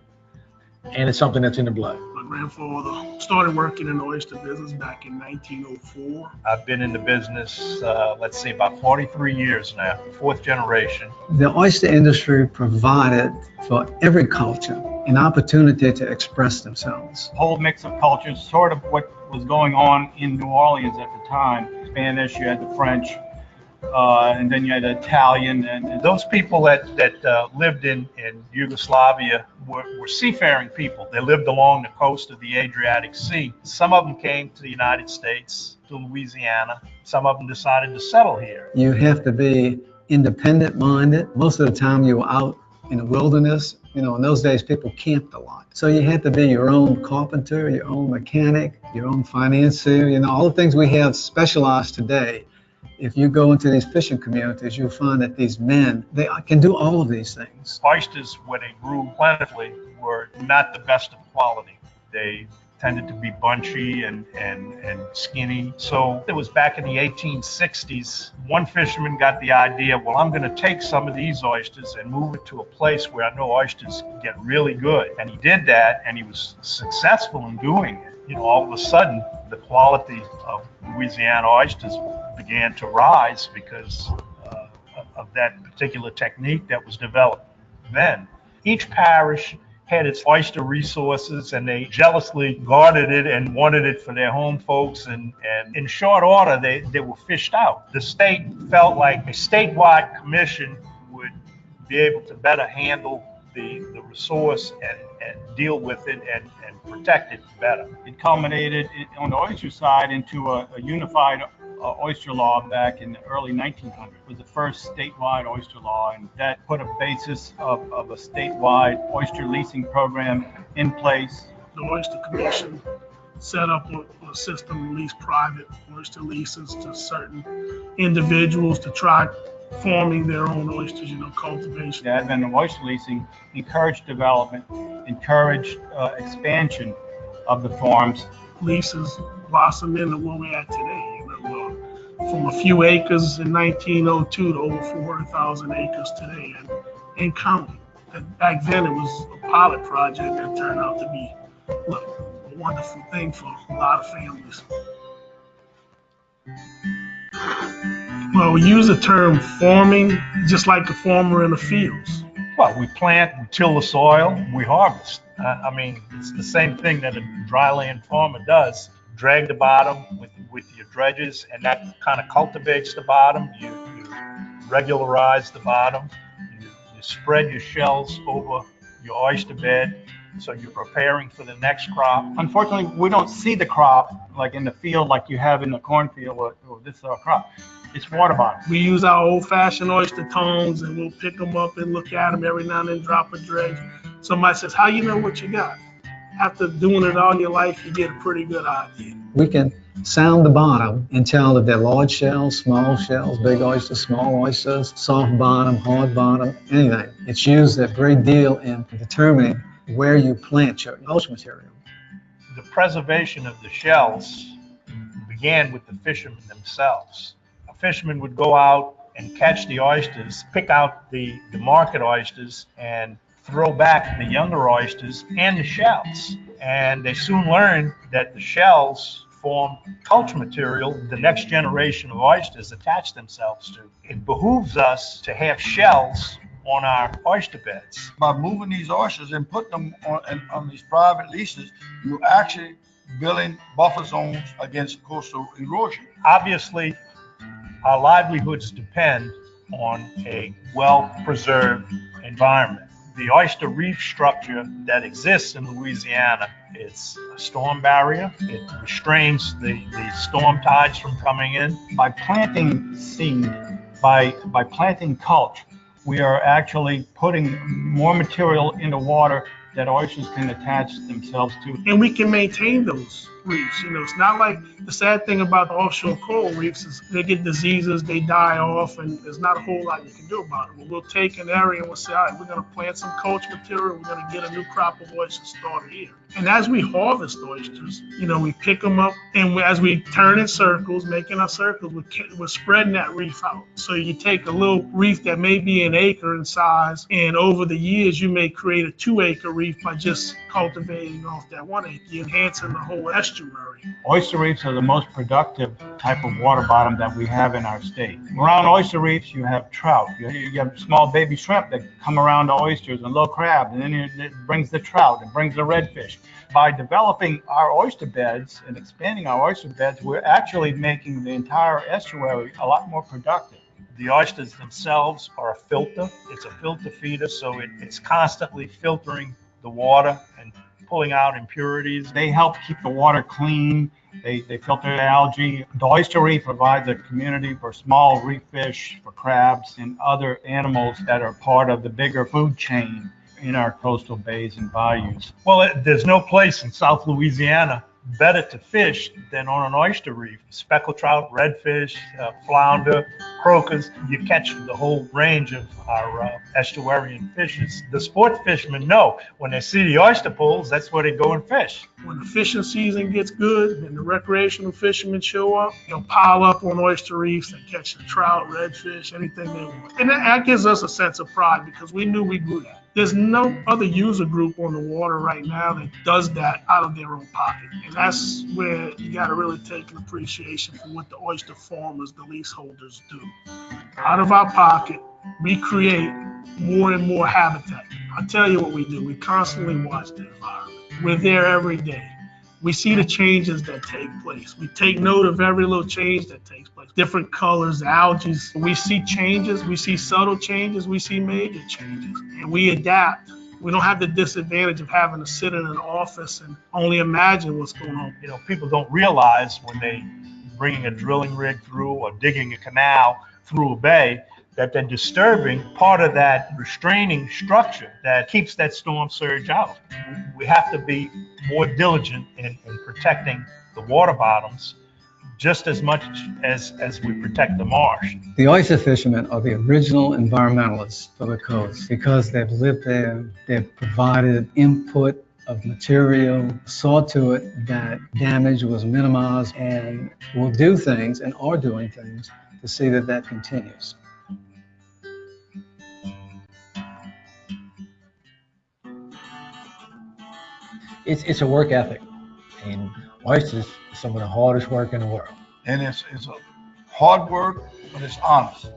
and it's something that's in the blood.
My grandfather started working in the oyster business back in 1904.
I've been in the business, let's see, about 43 years now, fourth generation.
The oyster industry provided for every culture an opportunity to express themselves.
Whole mix of cultures, sort of what was going on in New Orleans at the time. Spanish, you had the French, and then you had Italian, and
those people that lived in Yugoslavia were seafaring people. They lived along the coast of the Adriatic Sea. Some of them came to the United States, to Louisiana. Some of them decided to settle here.
You have to be independent minded. Most of the time you were out in the wilderness. In those days people camped a lot. So you had to be your own carpenter, your own mechanic, your own financier, all the things we have specialized today. If you go into these fishing communities, you'll find that these men, they can do all of these things.
Oysters, where they grew plentifully, were not the best of quality. They tended to be bunchy and skinny. So it was back in the 1860s, one fisherman got the idea, well, I'm going to take some of these oysters and move it to a place where I know oysters get really good. And he did that, and he was successful in doing it. All of a sudden, the quality of Louisiana oysters began to rise because of that particular technique that was developed then. Each parish had its oyster resources, and they jealously guarded it and wanted it for their home folks, and in short order they were fished out. The state felt like a statewide commission would be able to better handle the resource and deal with it and protect it better.
It culminated on the oyster side into a unified oyster law back in the early 1900s. It was the first statewide oyster law, and that put a basis of a statewide oyster leasing program in place.
The Oyster Commission set up a system to lease private oyster leases to certain individuals to try forming their own oysters, cultivation.
The advent of oyster leasing encouraged development, encouraged expansion of the farms.
Leases blossom into where we're at today. From a few acres in 1902 to over 400,000 acres today and counting. And back then, it was a pilot project that turned out to be a wonderful thing for a lot of families. Well, we use the term farming just like a farmer in the fields.
Well, we plant, we till the soil, we harvest. I mean, it's the same thing that a dryland farmer does. Drag the bottom with your dredges, and that kind of cultivates the bottom. You regularize the bottom. You spread your shells over your oyster bed, so you're preparing for the next crop.
Unfortunately, we don't see the crop like in the field like you have in the cornfield, or this is our crop. It's water bottom.
We use our old-fashioned oyster tongs, and we'll pick them up and look at them every now and then, drop a dredge. Somebody says, how you know what you got? After doing it all your life, you get a pretty good idea.
We can sound the bottom and tell if they're large shells, small shells, big oysters, small oysters, soft bottom, hard bottom, anything. It's used a great deal in determining where you plant your oyster material.
The preservation of the shells began with the fishermen themselves. A fisherman would go out and catch the oysters, pick out the market oysters, and throw back the younger oysters and the shells. And they soon learned that the shells form culture material the next generation of oysters attach themselves to. It behooves us to have shells on our oyster beds.
By moving these oysters and putting them on these private leases, you're actually building buffer zones against coastal erosion.
Obviously, our livelihoods depend on a well-preserved environment. The oyster reef structure that exists in Louisiana, it's a storm barrier. It restrains the storm tides from coming in.
By planting seed, by planting culture, we are actually putting more material in the water that oysters can attach themselves to.
And we can maintain those reefs. You know, it's not like the sad thing about the offshore coral reefs is they get diseases, they die off, and there's not a whole lot you can do about it. But we'll take an area and we'll say, all right, we're going to plant some culture material, we're going to get a new crop of oysters started here. And as we harvest oysters, you know, we pick them up, and as we turn in circles, making our circles, we're spreading that reef out. So you take a little reef that may be an acre in size, and over the years, you may create a 2-acre reef by just cultivating off that 1 acre. You're enhancing the whole estuary.
Oyster reefs are the most productive type of water bottom that we have in our state. Around oyster reefs, you have trout. You have small baby shrimp that come around the oysters, and little crab, and then it brings the trout, it brings the redfish. By developing our oyster beds and expanding our oyster beds, we're actually making the entire estuary a lot more productive.
The oysters themselves are a filter. It's a filter feeder, so it's constantly filtering the water and pulling out impurities.
They help keep the water clean. They filter the algae. The oyster reef provides a community for small reef fish, for crabs, and other animals that are part of the bigger food chain in our coastal bays and bayous.
Well, there's no place in South Louisiana better to fish than on an oyster reef. Speckled trout, redfish, flounder, crocus. You catch the whole range of our estuarine fishes. The sport fishermen know when they see the oyster pools, that's where they go and fish.
When the fishing season gets good and the recreational fishermen show up, they'll pile up on oyster reefs and catch the trout, redfish, anything they want. And that gives us a sense of pride because we knew we grew that. There's no other user group on the water right now that does that out of their own pocket. And that's where you got to really take an appreciation for what the oyster farmers, the leaseholders, do. Out of our pocket, we create more and more habitat. I'll tell you what we do. We constantly watch the environment. We're there every day. We see the changes that take place. We take note of every little change that takes place. Different colors, algae. We see changes. We see subtle changes. We see major changes. And we adapt. We don't have the disadvantage of having to sit in an office and only imagine what's going on.
You know, people don't realize when they bringing a drilling rig through or digging a canal through a bay that they're disturbing part of that restraining structure that keeps that storm surge out. We have to be more diligent in protecting the water bottoms just as much as we protect the marsh.
The oyster fishermen are the original environmentalists for the coast because they've lived there, they've provided input of material, saw to it that damage was minimized, and will do things and are doing things to see that that continues.
it's a work ethic. And oysters is some of the hardest work in the world.
And it's a hard work, but it's honest.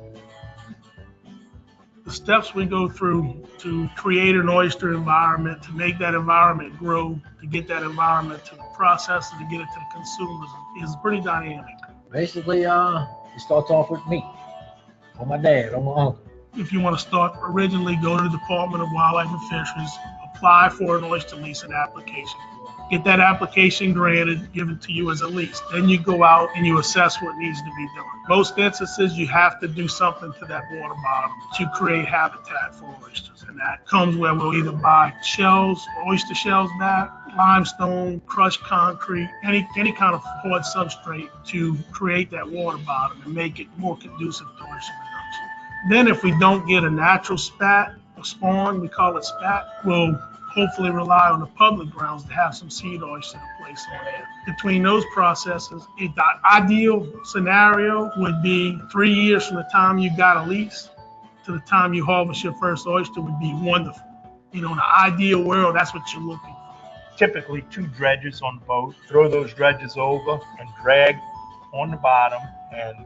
The steps we go through to create an oyster environment, to make that environment grow, to get that environment to the processor, to get it to the consumers is pretty dynamic.
Basically, it starts off with me, or my dad, or my uncle.
If you want to start, originally go to the Department of Wildlife and Fisheries, apply for an oyster lease and application. Get that application granted, given to you as a lease. Then you go out and you assess what needs to be done. Most instances, you have to do something to that water bottom to create habitat for oysters. And that comes where we'll either buy shells, oyster shells back, limestone, crushed concrete, any kind of hard substrate to create that water bottom and make it more conducive to oyster production. Then if we don't get a natural spat, a spawn, we call it spat, we'll hopefully rely on the public grounds to have some seed oyster to place on there. Between those processes, the ideal scenario would be 3 years from the time you got a lease to the time you harvest your first oyster would be wonderful. You know, in the ideal world, that's what you're looking for.
Typically 2 dredges on the boat, throw those dredges over and drag on the bottom, and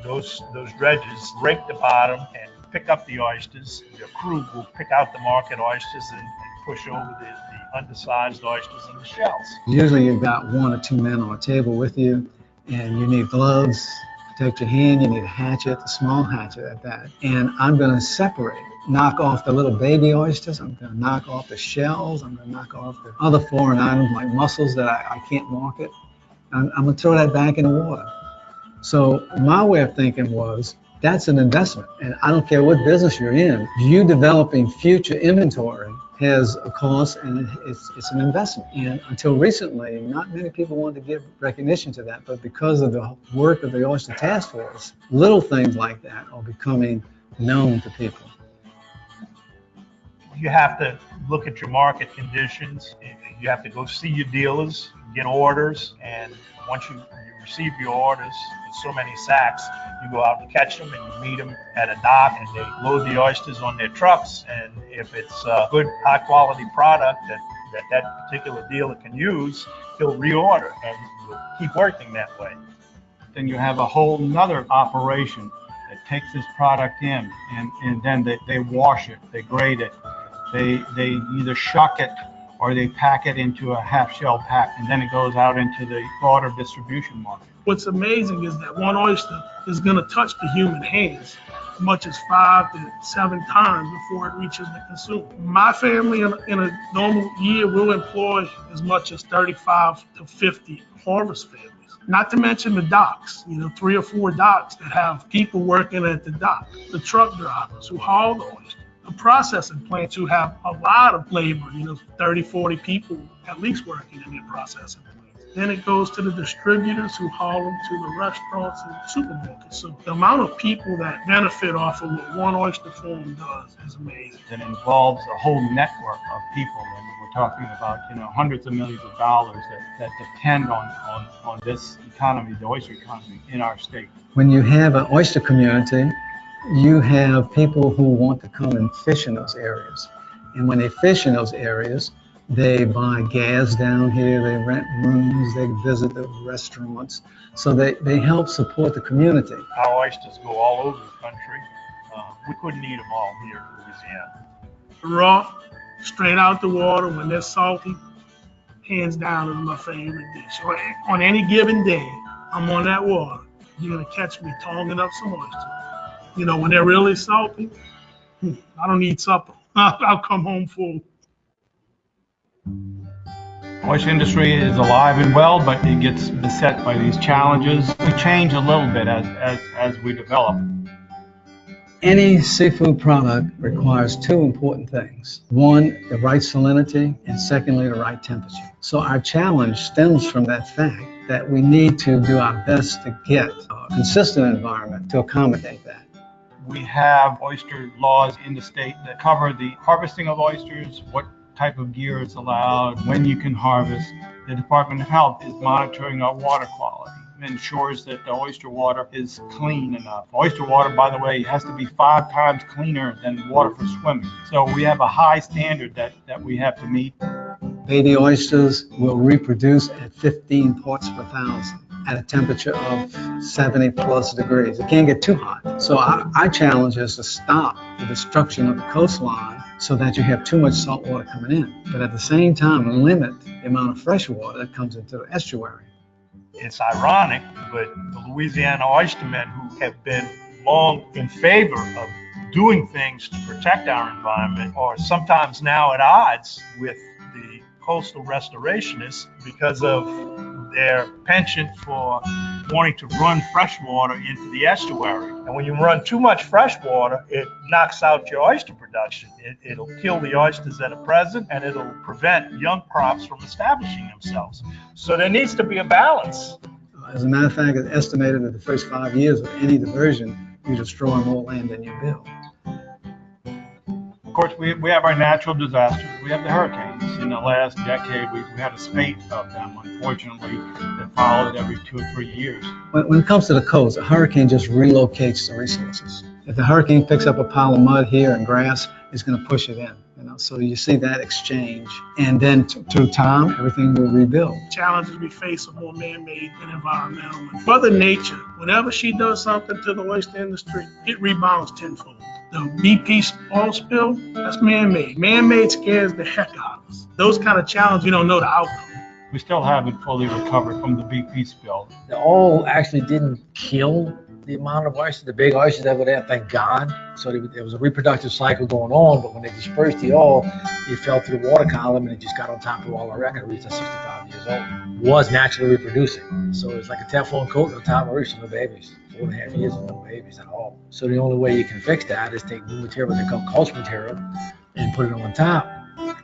those dredges rake the bottom and pick up the oysters. The crew will pick out the market oysters and push over the undersized oysters and the shells.
Usually you've got 1 or 2 men on a table with you, and you need gloves to protect your hand. You need a hatchet, a small hatchet at that. And I'm going to separate, knock off the little baby oysters. I'm going to knock off the shells. I'm going to knock off the other foreign items like mussels that I can't market. I'm going to throw that back in the water. So my way of thinking was, that's an investment. And I don't care what business you're in, you developing future inventory has a cost, and it's an investment. And until recently, not many people wanted to give recognition to that, but because of the work of the Oyster Task Force, little things like that are becoming known to people.
You have to look at your market conditions. You have to go see your dealers, get orders, and once you receive your orders in so many sacks, you go out and catch them, and you meet them at a dock, and they load the oysters on their trucks. And if it's a good, high-quality product that particular dealer can use, he'll reorder, and you'll keep working that way.
Then you have a whole nother operation that takes this product in, and then they wash it, they grade it, they either shuck it or they pack it into a half-shell pack, and then it goes out into the broader distribution market.
What's amazing is that one oyster is going to touch the human hands as much as 5 to 7 times before it reaches the consumer. My family in a normal year will employ as much as 35 to 50 harvest families. Not to mention the docks, 3 or 4 docks that have people working at the dock, the truck drivers who haul the oyster, the processing plants who have a lot of labor, 30, 40 people at least working in their processing plants. Then it goes to the distributors who haul them to the restaurants and supermarkets. So the amount of people that benefit off of what one oyster farm does is amazing.
It involves a whole network of people, and we're talking about hundreds of millions of dollars that depend on this economy, the oyster economy in our state.
When you have an oyster community, you have people who want to come and fish in those areas. And when they fish in those areas, they buy gas down here, they rent rooms, they visit the restaurants. So they help support the community.
Our oysters go all over the country. We couldn't eat them all here in Louisiana.
Raw, straight out the water when they're salty, hands down is my favorite dish. On any given day, I'm on that water. You're gonna catch me tonguing up some oysters. When they're really salty, I don't need supper. I'll come home full.
Oyster industry is alive and well, but it gets beset by these challenges. We change a little bit as we develop.
Any seafood product requires 2 important things. 1, the right salinity, and secondly, the right temperature. So our challenge stems from that fact that we need to do our best to get a consistent environment to accommodate that.
We have oyster laws in the state that cover the harvesting of oysters, what type of gear is allowed, when you can harvest. The Department of Health is monitoring our water quality and ensures that the oyster water is clean enough. Oyster water, by the way, has to be 5 times cleaner than water for swimming. So we have a high standard that we have to meet.
Baby oysters will reproduce at 15 parts per thousand at a temperature of 70 plus degrees. It can't get too hot. So our challenge is to stop the destruction of the coastline so that you have too much salt water coming in, but at the same time limit the amount of fresh water that comes into the estuary.
It's ironic, but the Louisiana oystermen, who have been long in favor of doing things to protect our environment, are sometimes now at odds with the coastal restorationists because of their penchant for wanting to run fresh water into the estuary. And when you run too much fresh water, it knocks out your oyster production. It'll kill the oysters that are present, and it'll prevent young crops from establishing themselves. So there needs to be a balance.
As a matter of fact, it's estimated that the first 5 years of any diversion, you destroy more land than you build.
Of course, we have our natural disasters. We have the hurricanes. In the last decade, we had a spate of them, unfortunately, that followed every 2 or 3 years.
When it comes to the coast, a hurricane just relocates the resources. If the hurricane picks up a pile of mud here and grass, it's going to push it in. So you see that exchange, and then through time, everything will rebuild.
Challenges we face are more man-made than environmental. Mother Nature, whenever she does something to the oyster industry, it rebounds tenfold. The BP oil spill, that's man-made. Man-made scares the heck out of us. Those kind of challenges, we don't know the outcome.
We still haven't fully recovered from the BP spill.
The oil actually didn't kill the amount of oysters, the big oysters that were there, thank God. So there was a reproductive cycle going on, but when they dispersed the oil, it fell through the water column and it just got on top of all our record reefs at 65 years old. Was naturally reproducing. So it's like a Teflon coat on top of reefs, no babies. 4.5 years of no babies at all. So the only way you can fix that is take new material, they call culture material, and put it on top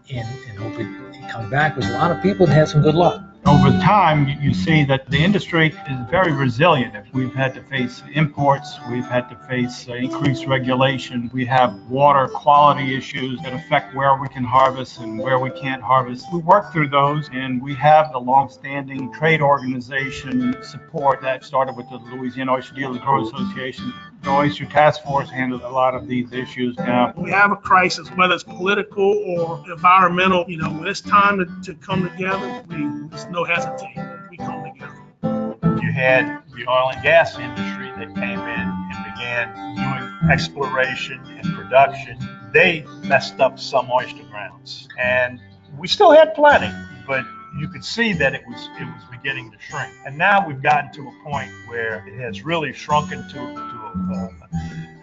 and hope it comes back. Because a lot of people had some good luck.
Over time, you see that the industry is very resilient. We've had to face imports, we've had to face increased regulation, we have water quality issues that affect where we can harvest and where we can't harvest. We work through those, and we have the long-standing trade organization support that started with the Louisiana Oyster Dealers Growers Association. The Oyster Task Force handles a lot of these issues now.
We have a crisis, whether it's political or environmental, when it's time to come together, there's no hesitating. We come together.
You had the oil and gas industry that came in and began doing exploration and production. They messed up some oyster grounds, and we still had plenty, but you could see that it was beginning to shrink. And now we've gotten to a point where it has really shrunken to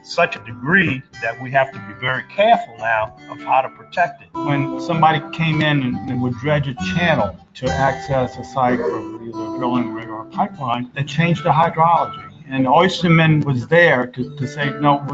such a degree that we have to be very careful now of how to protect it.
When somebody came in and would dredge a channel to access a site for either drilling rig or a pipeline, they changed the hydrology. And oystermen was there to say, no,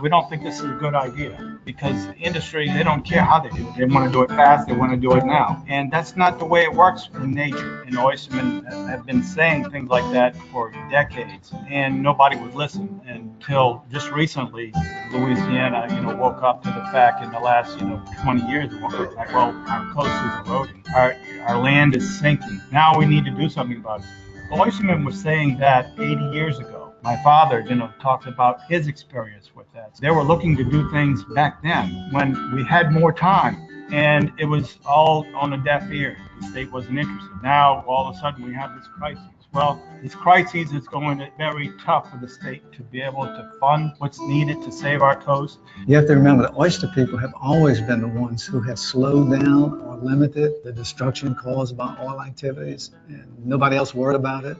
we don't think this is a good idea, because the industry, they don't care how they do it. They want to do it fast, they want to do it now. And that's not the way it works in nature. And oystermen have been saying things like that for decades, and nobody would listen until just recently, Louisiana, woke up to the fact in the last, 20 years, like, well, our coast is eroding, our land is sinking. Now we need to do something about it. The oystermen were saying that 80 years ago. My father, talked about his experience with that. They were looking to do things back then when we had more time, and it was all on a deaf ear. The state wasn't interested. Now, all of a sudden, we have this crisis. Well, this crisis is going to be very tough for the state to be able to fund what's needed to save our coast.
You have to remember that oyster people have always been the ones who have slowed down or limited the destruction caused by oil activities, and nobody else worried about it.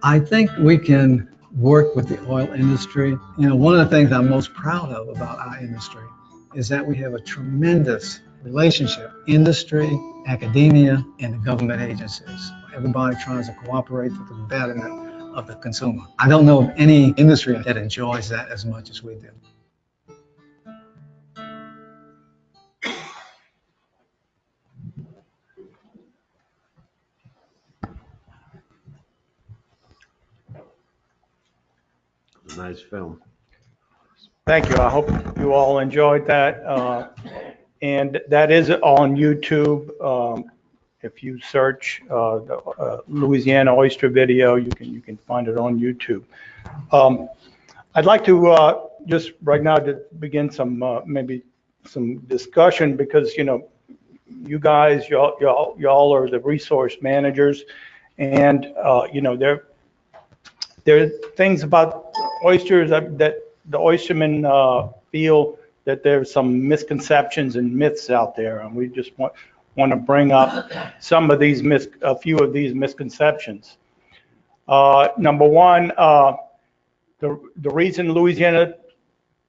I think we can work with the oil industry. One of the things I'm most proud of about our industry is that we have a tremendous relationship, industry, academia, and the government agencies. Everybody tries to cooperate for the betterment of the consumer. I don't know of any industry that enjoys that as much as we do.
Nice film.
Thank you. I hope you all enjoyed that. And that is on YouTube. If you search the Louisiana oyster video, you can find it on YouTube. I'd like to just right now to begin some maybe some discussion, because you guys, y'all are the resource managers, and there are things about oysters that the oystermen feel that there's some misconceptions and myths out there, and we just want to bring up a few of these misconceptions. Number one, the reason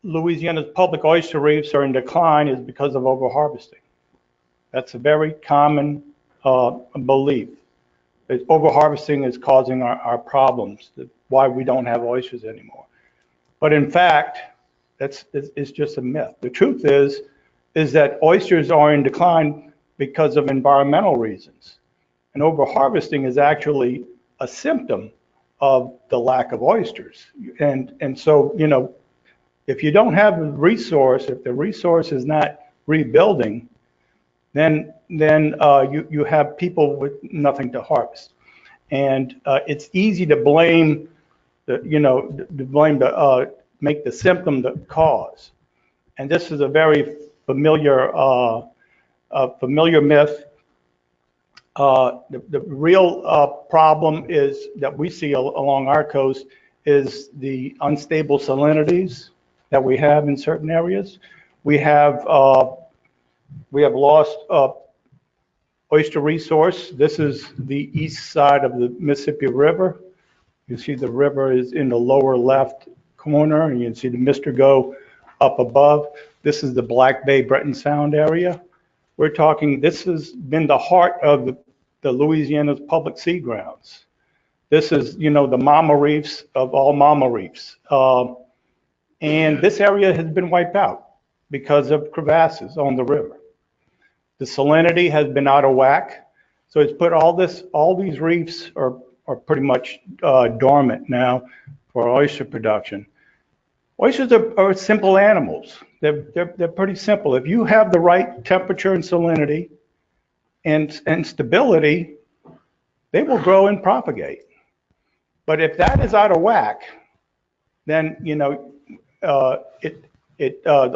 Louisiana's public oyster reefs are in decline is because of overharvesting. That's a very common belief. That overharvesting is causing our problems, why we don't have oysters anymore. But in fact, it's just a myth. The truth is that oysters are in decline because of environmental reasons. And overharvesting is actually a symptom of the lack of oysters. And so, if you don't have a resource, if the resource is not rebuilding, then you have people with nothing to harvest. And it's easy to blame make the symptom the cause. And this is a very familiar myth. The real problem is that we see along our coast is the unstable salinities that we have in certain areas. We have lost oyster resource. This is the east side of the Mississippi River. You see the river is in the lower left corner, and you can see the Mr. Go up above. This is the Black Bay Breton Sound area. We're talking, this has been the heart of the Louisiana's public sea grounds. This is, the mama reefs of all mama reefs. And this area has been wiped out because of crevasses on the river. The salinity has been out of whack. So it's put all these reefs are pretty much dormant now for oyster production. Oysters are simple animals. They're pretty simple. If you have the right temperature and salinity and stability, they will grow and propagate. But if that is out of whack, then the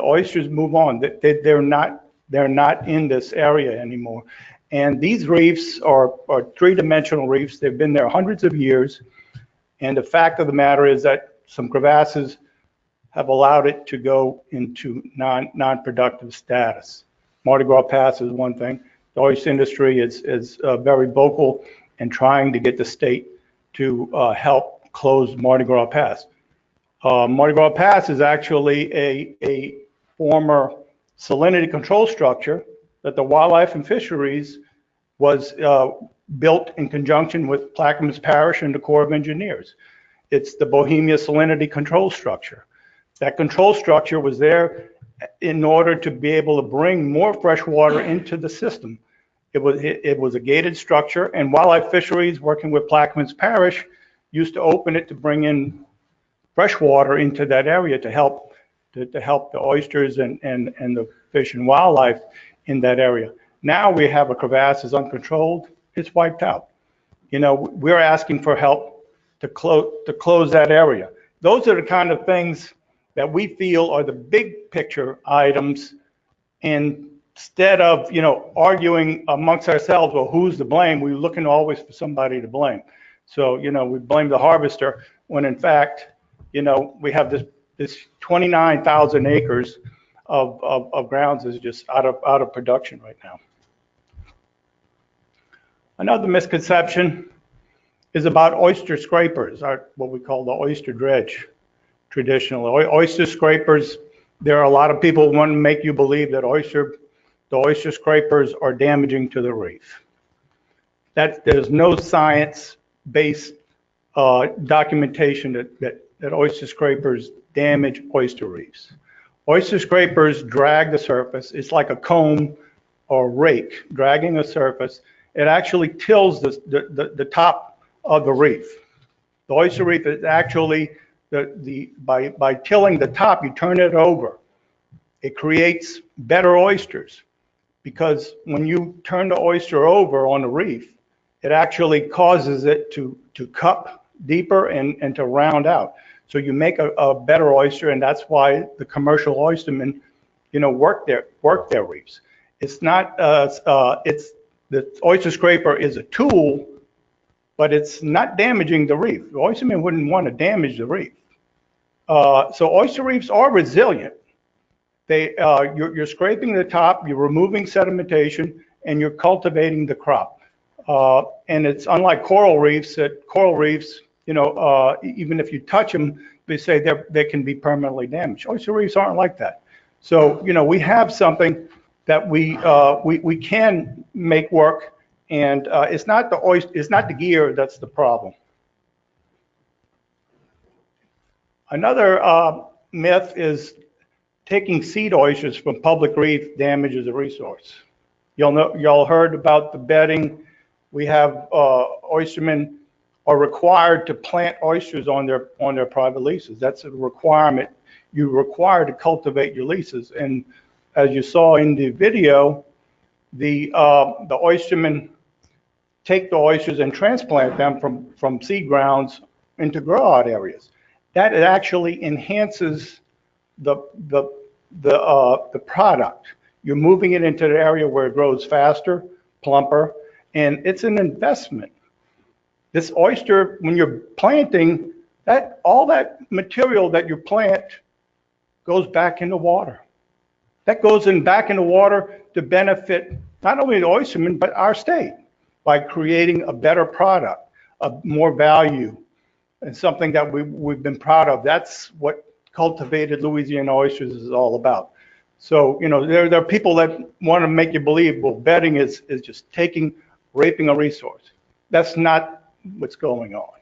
oysters move on. They're not in this area anymore. And these reefs are three-dimensional reefs. They've been there hundreds of years. And the fact of the matter is that some crevasses have allowed it to go into non-productive status. Mardi Gras Pass is one thing. The oyster industry is very vocal in trying to get the state to help close Mardi Gras Pass. Mardi Gras Pass is actually a former salinity control structure that the Wildlife and Fisheries was built in conjunction with Plaquemines Parish and the Corps of Engineers. It's the Bohemia Salinity Control Structure. That control structure was there in order to be able to bring more fresh water into the system. It was a gated structure, and Wildlife Fisheries, working with Plaquemines Parish, used to open it to bring in fresh water into that area to help the oysters and the fish and wildlife in that area. Now we have a crevasse is uncontrolled, it's wiped out. We're asking for help to close that area. Those are the kind of things that we feel are the big picture items. Instead of, arguing amongst ourselves, well, who's to blame? We're looking always for somebody to blame. So, we blame the harvester when in fact, we have this 29,000 acres of grounds is just out of production right now. Another misconception is about oyster scrapers, what we call the oyster dredge. Traditionally, oyster scrapers, there are a lot of people who want to make you believe that the oyster scrapers are damaging to the reef. There's no science-based documentation that oyster scrapers damage oyster reefs. Oyster scrapers drag the surface. It's like a comb or rake dragging the surface. It actually tills the top of the reef. The oyster reef is actually by tilling the top, you turn it over. It creates better oysters because when you turn the oyster over on the reef, it actually causes it to cup deeper and to round out. So you make a better oyster, and that's why the commercial oystermen, work their reefs. It's not, the oyster scraper is a tool, but it's not damaging the reef. The oysterman wouldn't want to damage the reef. So oyster reefs are resilient. You're scraping the top, you're removing sedimentation, and you're cultivating the crop. And it's unlike coral reefs, even if you touch them, they say they can be permanently damaged. Oyster reefs aren't like that. So, we have something that we can make work, and it's not the gear that's the problem. Another myth is taking seed oysters from public reef damages the resource. Y'all heard about the bedding. We have oystermen are required to plant oysters on their private leases. That's a requirement. You're required to cultivate your leases. And as you saw in the video, the oystermen take the oysters and transplant them from seed grounds into grow out areas. That actually enhances the product. You're moving it into the area where it grows faster, plumper, and it's an investment. This oyster, when you're planting, all that material that you plant goes back into water. That goes back into water to benefit not only the oystermen, but our state by creating a better product, a more value, and something that we've been proud of. That's what cultivated Louisiana oysters is all about. So, there are people that want to make you believe, well, bedding is just raping a resource. That's not what's going on.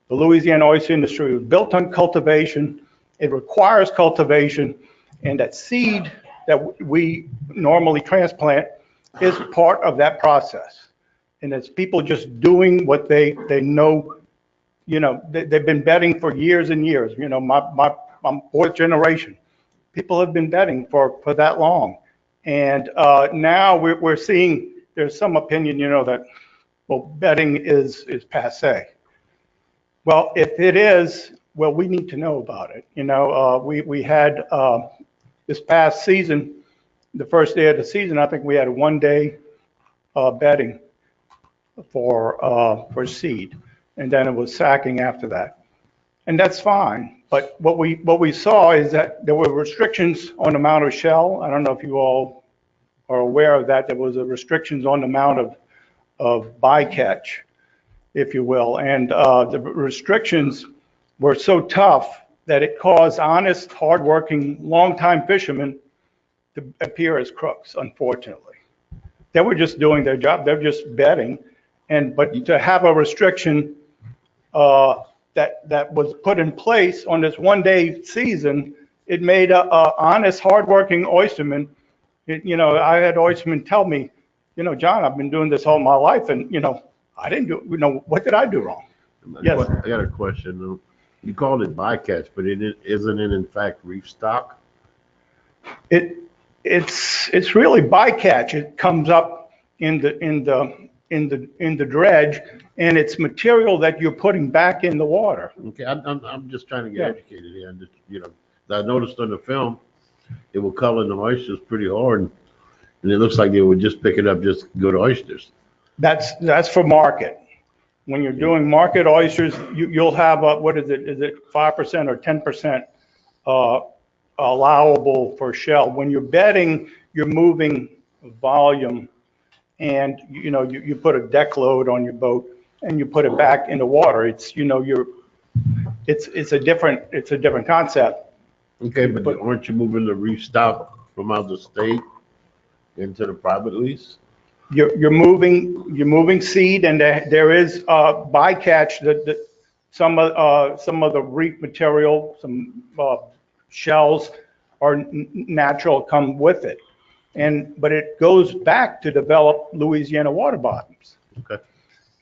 The Louisiana oyster industry was built on cultivation. It requires cultivation, and that seed that we normally transplant is part of that process. And it's people just doing what they know. They've been bedding for years and years. I'm fourth generation. People have been bedding for that long. And now we're seeing there's some opinion, that, well, bedding is passe. Well, if it is, well, we need to know about it. We had this past season, the first day of the season, I think we had a 1-day bedding for seed, and then it was sacking after that. And that's fine. But what we saw is that there were restrictions on the amount of shell. I don't know if you all are aware of that. There was restrictions on the amount of bycatch, if you will. And the restrictions were so tough that it caused honest, hardworking, longtime fishermen to appear as crooks, unfortunately. They were just doing their job. They're just bedding. But to have a restriction that was put in place on this 1-day season, it made a honest, hardworking oysterman. I had oystermen tell me, John, I've been doing this all my life, and I didn't do. What did I do wrong? Yes.
I got a question. You called it bycatch, but isn't it in fact reef stock?
It's really bycatch. It comes up in the dredge, and it's material that you're putting back in the water.
Okay, I'm just trying to get educated here. I noticed on the film, they were coloring the oysters pretty hard, and it looks like they would just pick it up, just go to oysters.
That's for market. When you're doing market oysters, you'll have what is it? Is it 5% or 10% allowable for shell? When you're bedding, you're moving volume, and you put a deck load on your boat and you put it back in the water. It's a different concept.
Okay, but aren't you moving the reef stock from out of the state into the private lease?
You're moving seed, and there is bycatch that some of the reef material, some shells are natural, come with it, but it goes back to develop Louisiana water bottoms.
Okay.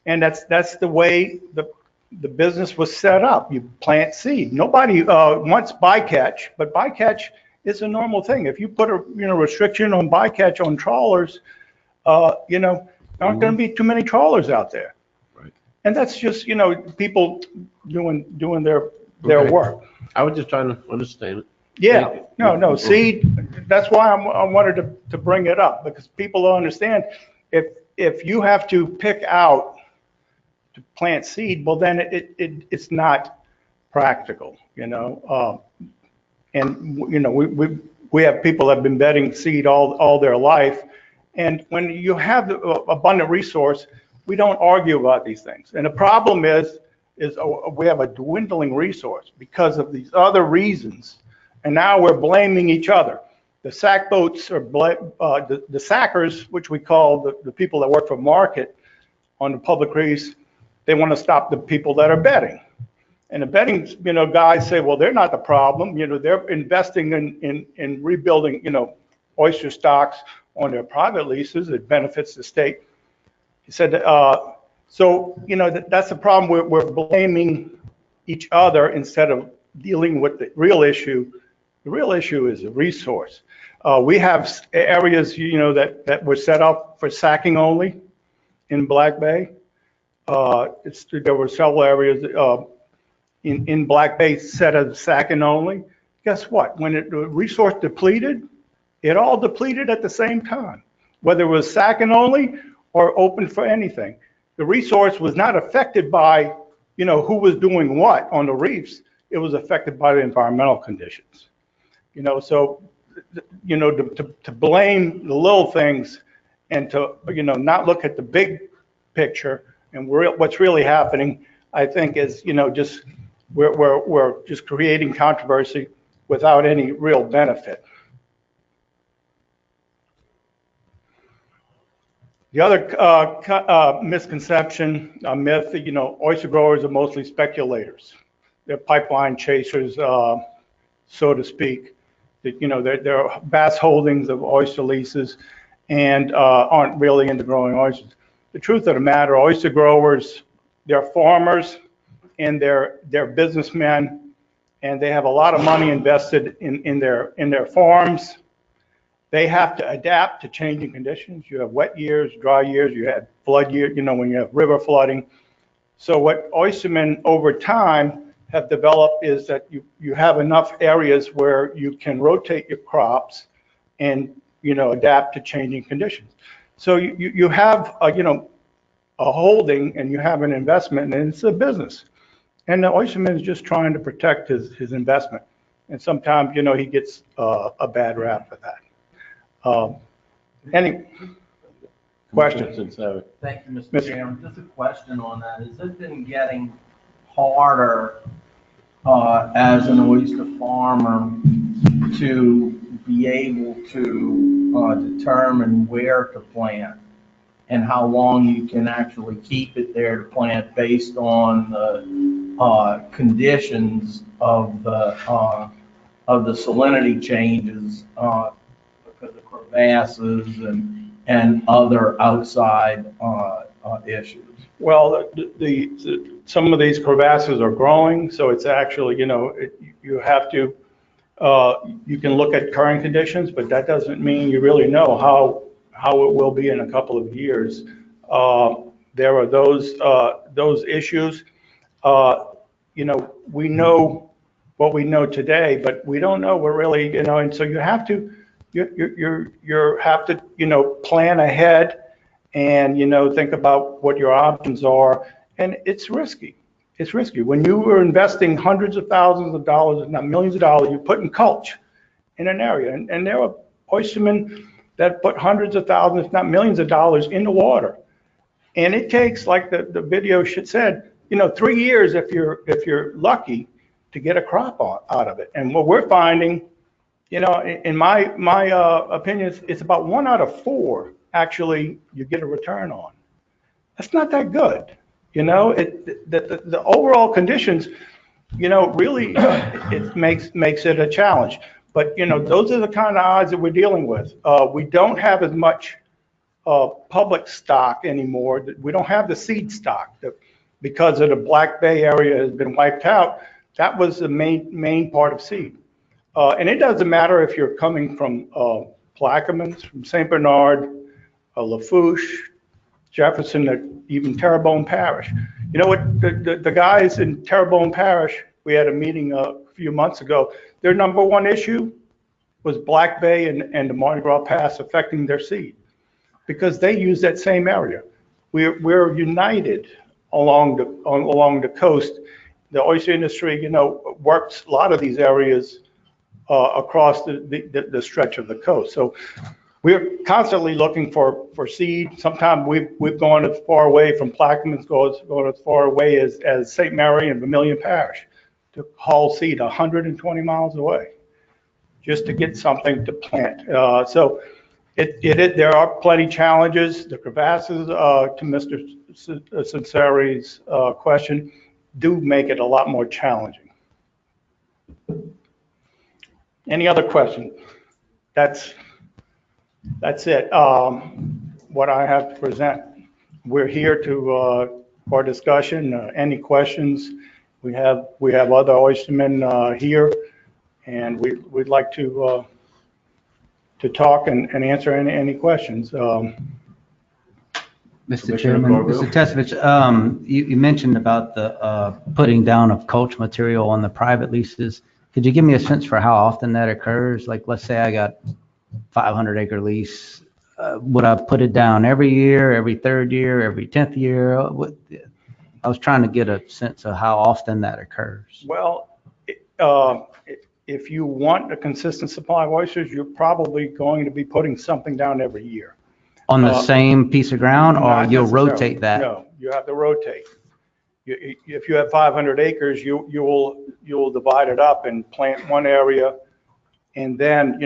And that's the way the business was set up. You plant seed. Nobody wants bycatch, but bycatch is a normal thing. If you put a restriction on bycatch on trawlers, there aren't going to be too many trawlers out there.
Right.
And that's just people doing their work.
I was just trying to understand it.
Yeah, no, seed. that's why I wanted to bring it up, because people don't understand, if you have to pick out to plant seed, well, then it's not practical, you know? And, you know, we have people that have been bedding seed all their life. And when you have the abundant resource, we don't argue about these things. And the problem is we have a dwindling resource because of these other reasons. And now we're blaming each other. The sack boats are the sackers, which we call the people that work for market on the public reefs, they want to stop the people that are bedding. And the bedding, you know, guys say, well, they're not the problem. You know, they're investing in rebuilding, you know, oyster stocks on their private leases. It benefits the state. He said, so, you know, that's the problem. We're blaming each other instead of dealing with the real issue. The real issue is the resource. We have areas, you know, that were set up for sacking only in Black Bay. There were several areas in Black Bay set as sacking only. Guess what? When the resource depleted, it all depleted at the same time, whether it was sacking only or open for anything. The resource was not affected by, you know, who was doing what on the reefs. It was affected by the environmental conditions. You know, so, you know, to blame the little things and to, you know, not look at the big picture and what's really happening, I think is, you know, just we're just creating controversy without any real benefit. The other misconception, a myth, you know, oyster growers are mostly speculators. They're pipeline chasers, so to speak. That, you know, they're vast holdings of oyster leases and aren't really into growing oysters. The truth of the matter, oyster growers, they're farmers and they're businessmen, and they have a lot of money invested in their farms. They have to adapt to changing conditions. You have wet years, dry years, you have flood years, you know, when you have river flooding. So what oystermen over time have developed is that you have enough areas where you can rotate your crops and, you know, adapt to changing conditions. So you have you know, a holding and you have an investment, and it's a business. And the oysterman is just trying to protect his investment. And sometimes, you know, he gets a bad rap for that. Any questions?
Thank you, Mr. Chairman. Just a question on that. Has it been getting harder as an oyster farmer to be able to determine where to plant and how long you can actually keep it there to plant based on the conditions of the salinity changes because of crevasses and other outside issues?
Well, some of these crevasses are growing, so it's actually, you know, you have to, you can look at current conditions, but that doesn't mean you really know how it will be in a couple of years. There are those issues. You know, we know what we know today, but we don't know what really, you know, and so you have to, you have to, you know, plan ahead and, you know, think about what your options are. And it's risky. It's risky. When you are investing hundreds of thousands of dollars, if not millions of dollars, you're putting mulch in an area. And there are oystermen that put hundreds of thousands, if not millions of dollars in the water. And it takes, like the video said, you know, 3 years if you're lucky to get a crop out of it. And what we're finding, you know, in my opinion, it's about 1 out of 4 actually you get a return on. That's not that good. You know, the overall conditions, you know, really it makes it a challenge. But, you know, those are the kind of odds that we're dealing with. We don't have as much public stock anymore. We don't have the seed stock because of the Black Bay area has been wiped out. That was the main part of seed. And it doesn't matter if you're coming from Plaquemines, from St. Bernard, Lafourche, Jefferson, even Terrebonne Parish. You know what, the guys in Terrebonne Parish, we had a meeting a few months ago, their number one issue was Black Bay and the Mardi Gras Pass affecting their seed? Because they use that same area. We're united along the coast. The oyster industry, works a lot of these areas across the stretch of the coast. So we're constantly looking for seed. Sometimes we've gone as far away from Plaquemines, going as far away as St. Mary and Vermilion Parish to haul seed 120 miles away just to get something to plant. So there are plenty challenges. The crevasses, to Mr. Sinceri's question, do make it a lot more challenging. Any other questions? That's it. What I have to present. We're here for discussion. Any questions? We have other oystermen here, and we'd like to talk and answer any questions.
Mr. Chairman, Mr. Testovich, you mentioned about the putting down of mulch material on the private leases. Could you give me a sense for how often that occurs? Like, let's say I got 500-acre lease. Would I put it down every year, every third year, every 10th year? I was trying to get a sense of how often that occurs.
Well, if you want a consistent supply of oysters, you're probably going to be putting something down every year.
On the same piece of ground, or you'll rotate that?
No, you have to rotate. If you have 500 acres, you will divide it up and plant one area, and then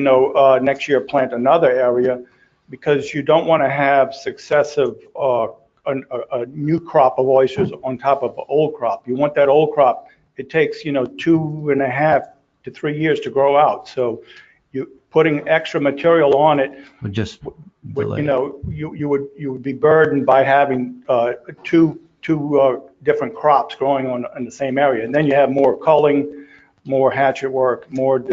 next year plant another area, because you don't want to have successive a new crop of oysters on top of an old crop. You want that old crop. It takes 2.5 to 3 years to grow out. So you putting extra material on it
would just
you would be burdened by having two different crops growing on the same area, and then you have more culling, more hatchet work, more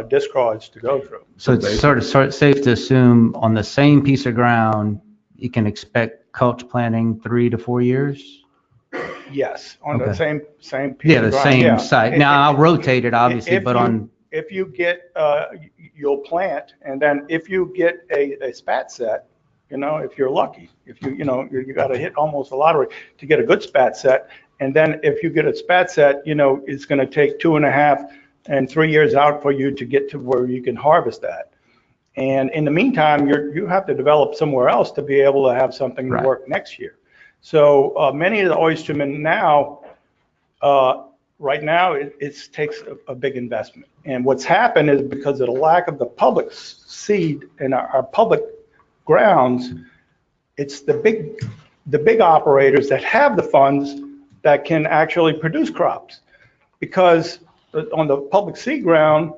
discards to go through.
So it's sort of safe to assume on the same piece of ground you can expect mulch planting 3 to 4 years.
Yes, on the same piece
Yeah,
of
the
ground.
same site. Now I'll rotate it obviously, but
if you get you'll plant, and then if you get a spat set, if you're lucky, if you got to hit almost a lottery to get a good spat set, and then if you get a spat set, it's going to take 2.5 and 3 years out for you to get to where you can harvest that. And in the meantime, you have to develop somewhere else to be able to have something to work next year. So many of the oystermen now, right now, it takes a big investment. And what's happened is because of the lack of the public seed in our public grounds, it's the big operators that have the funds that can actually produce crops. Because on the public seed ground,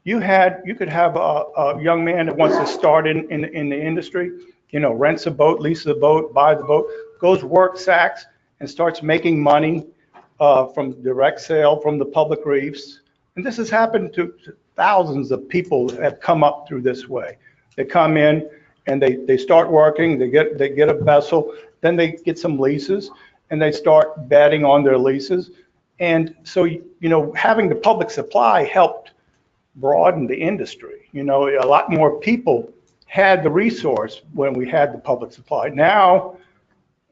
you could have a young man that wants to start in the industry, rents a boat, leases a boat, buys a boat, goes work sacks and starts making money from direct sale from the public reefs. And this has happened to thousands of people that have come up through this way. They come in and they start working, they get a vessel, then they get some leases and they start betting on their leases. And so, having the public supply helped broaden the industry. A lot more people had the resource when we had the public supply. Now,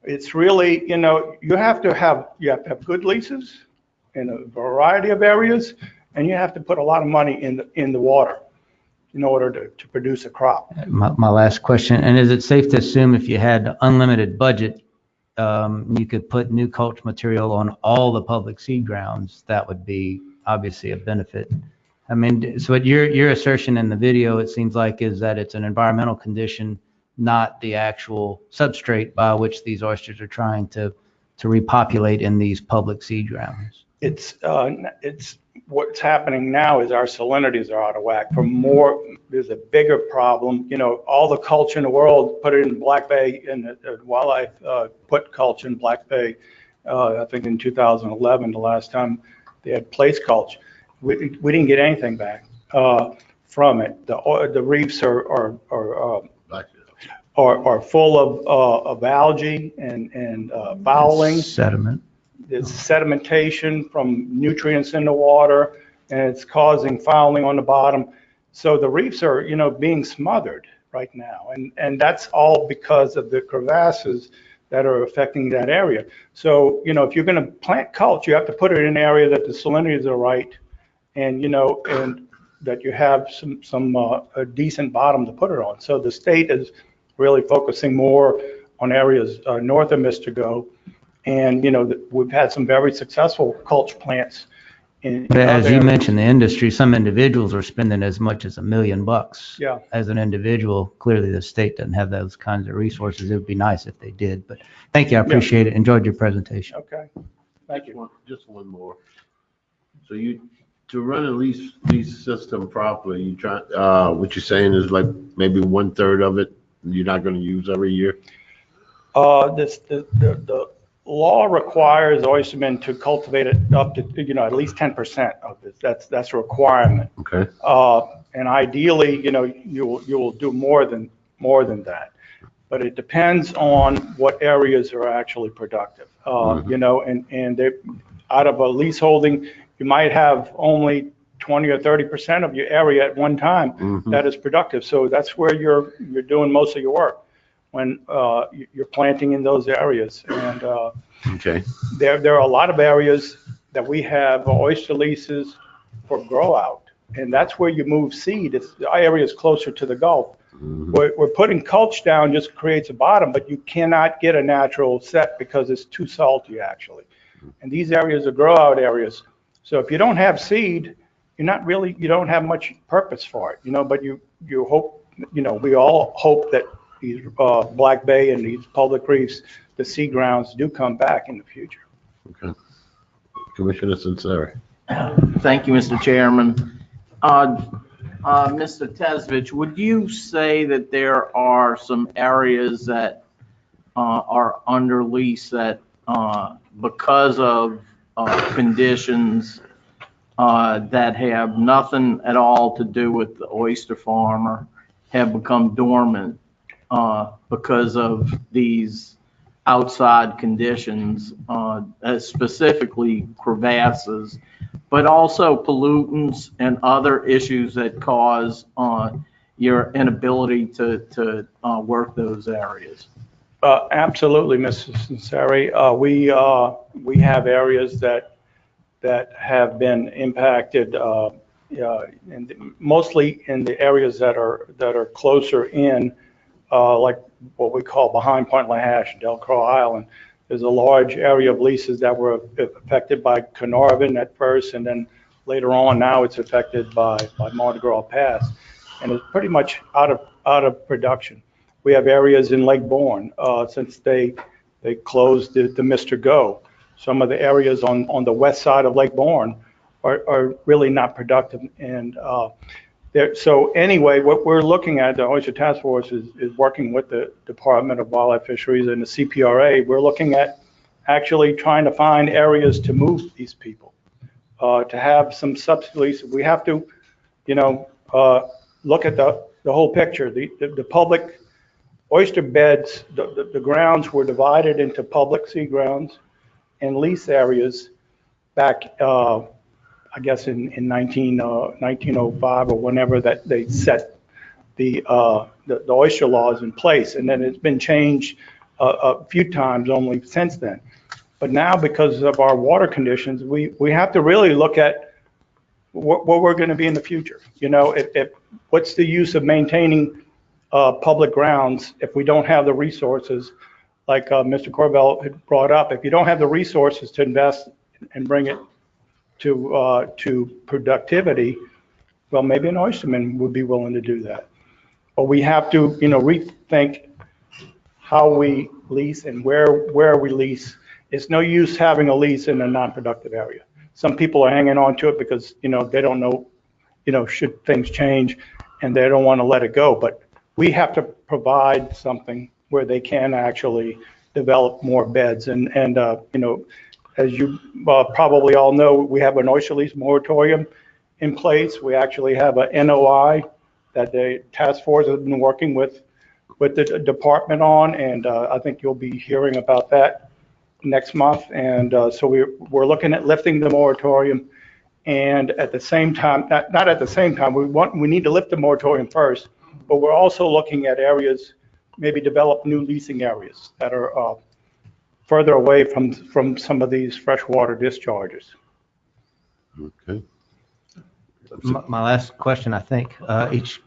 it's really, you have to have good leases in a variety of areas, and you have to put a lot of money in the water in order to produce a crop.
My last question, and is it safe to assume if you had unlimited budget, you could put new mulch material on all the public seed grounds? That would be obviously a benefit. I mean, so what your assertion in the video, it seems like, is that it's an environmental condition, not the actual substrate by which these oysters are trying to repopulate in these public seed grounds.
It's what's happening now is our salinities are out of whack. There's a bigger problem. All the culture in the world, put it in Black Bay, and Wildlife put culture in Black Bay, I think in 2011, the last time they had place culture. We didn't get anything back from it. The reefs are full of algae and fouling.
Sediment.
There's sedimentation from nutrients in the water, and it's causing fouling on the bottom. So the reefs are, being smothered right now. And that's all because of the crevasses that are affecting that area. So, if you're going to plant mulch, you have to put it in an area that the salinities are right and, and that you have a decent bottom to put it on. So the state is really focusing more on areas north of Mr. Go. And, we've had some very successful mulch plants
But as you mentioned, the industry, some individuals are spending as much as $1 million.
Yeah.
As an individual, clearly the state doesn't have those kinds of resources. It would be nice if they did, but thank you. I appreciate it. Enjoyed your presentation.
Okay. Thank you.
Just one more. So to run a lease system properly, what you're saying is like maybe 1/3 of it you're not going to use every year?
The law requires oystermen to cultivate it up to, at least 10% of it. That's a requirement.
Okay.
And ideally, you will do more than that. But it depends on what areas are actually productive. And out of a leaseholding, you might have only 20 or 30% of your area at one time that is productive. So that's where you're doing most of your work when you're planting in those areas. And
okay.
There are a lot of areas that we have oyster leases for grow out, and that's where you move seed. Our area is closer to the Gulf. We're putting mulch down just creates a bottom, but you cannot get a natural set because it's too salty actually. And these areas are grow out areas. So if you don't have seed, you don't have much purpose for it, but you hope, we all hope that these Black Bay and these public reefs, the sea grounds do come back in the future.
Okay. Commissioner Sinceri.
Thank you, Mr. Chairman. Mr. Tesvich, would you say that there are some areas that are under lease that because of conditions that have nothing at all to do with the oyster farmer have become dormant because of these outside conditions, specifically crevasses, but also pollutants and other issues that cause your inability to work those areas?
Absolutely, Mr. Sinceri. We have areas that have been impacted, and mostly in the areas that are closer in, like what we call behind Point Lahash, Del Crow Island. There's a large area of leases that were affected by Carnarvon at first, and then later on, now it's affected by Mardi Gras Pass, and it's pretty much out of production. We have areas in Lake Bourne since they closed the Mr. Go. Some of the areas on the west side of Lake Bourne are really not productive. And so anyway, what we're looking at, the Oyster Task Force is working with the Department of Wildlife Fisheries and the CPRA. We're looking at actually trying to find areas to move these people, to have some subsidies. We have to, look at the whole picture. The public oyster beds, the grounds were divided into public sea grounds and lease areas back, I guess in 1905 or whenever that they set the oyster laws in place. And then it's been changed a few times only since then. But now, because of our water conditions, we have to really look at what we're going to be in the future. What's the use of maintaining public grounds if we don't have the resources, like Mr. Corbell had brought up. If you don't have the resources to invest and bring it to productivity, well, maybe an oysterman would be willing to do that. But we have to, rethink how we lease and where we lease. It's no use having a lease in a non-productive area. Some people are hanging on to it because, they don't know, should things change, and they don't want to let it go. But we have to provide something where they can actually develop more beds. And as you probably all know, we have an oyster lease moratorium in place. We actually have a NOI that the task force has been working with the department on, and I think you'll be hearing about that next month. And so we're looking at lifting the moratorium And at the same time, not at the same time, we need to lift the moratorium first, but we're also looking at areas, maybe develop new leasing areas that are further away from some of these freshwater discharges.
Okay.
My last question, I think, each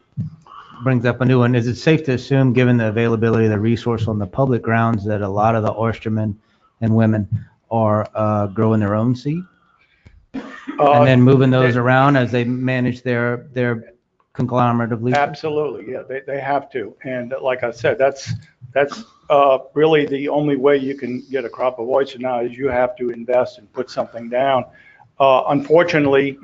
brings up a new one. Is it safe to assume, given the availability of the resource on the public grounds, that a lot of the oystermen and women are growing their own seed? And then moving those around as they manage their conglomerate of leases?
Absolutely, yeah, they have to. And like I said, that's really the only way you can get a crop of oyster now is you have to invest and put something down. Unfortunately,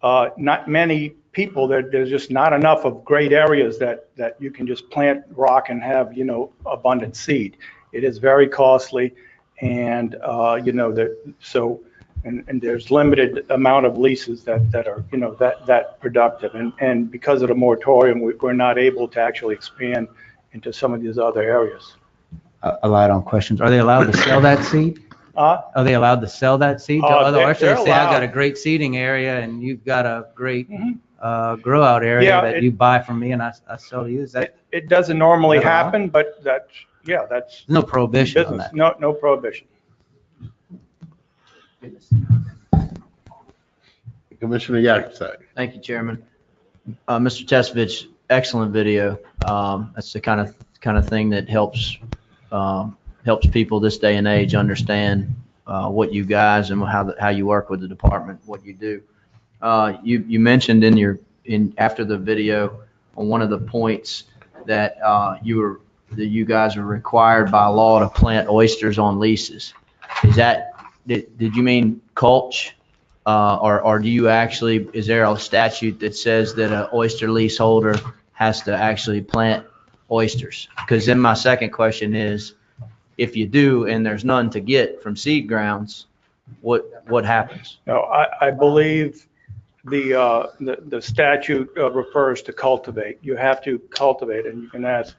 not many people, there's just not enough of great areas that you can just plant rock and have, abundant seed. It is very costly, and, and there's limited amount of leases that are, that productive. And because of the moratorium, we're not able to actually expand into some of these other areas.
A lot on questions. Are they allowed to sell that seed? Are they allowed to sell that seed to other oysters? Say, I've got a great seeding area and you've got a great grow out area that you buy from me and I sell to you. Is that?
It doesn't normally happen, but that's
no prohibition on
business.
that.
No prohibition.
Commissioner Yakusak.
Thank you, Chairman. Mr. Testovich, excellent video. That's the kind of thing that helps people this day and age understand what you guys and how you work with the department, what you do. You mentioned after the video on one of the points that you guys are required by law to plant oysters on leases. Did you mean culch? Or do you actually, is there a statute that says that an oyster leaseholder has to actually plant oysters? Because then my second question is, if you do and there's none to get from seed grounds, what happens?
No, I believe the statute refers to cultivate. You have to cultivate, and you can ask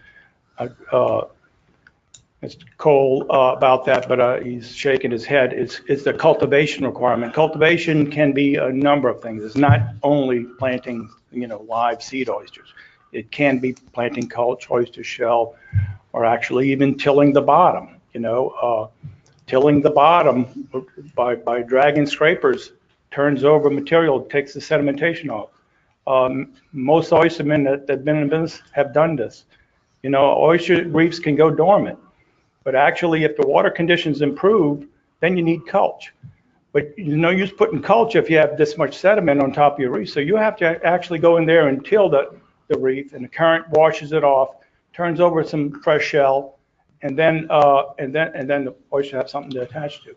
Mr. Cole about that, but he's shaking his head. It's the cultivation requirement. Cultivation can be a number of things. It's not only planting, live seed oysters. It can be planting culch, oyster shell, or actually even tilling the bottom. Tilling the bottom by dragging scrapers turns over material, takes the sedimentation off. Most oystermen that have been in business have done this. Oyster reefs can go dormant. But actually, if the water conditions improve, then you need culch. But no use putting culch if you have this much sediment on top of your reef. So you have to actually go in there and till the reef, and the current washes it off, turns over some fresh shell, and then the oyster have something to attach to.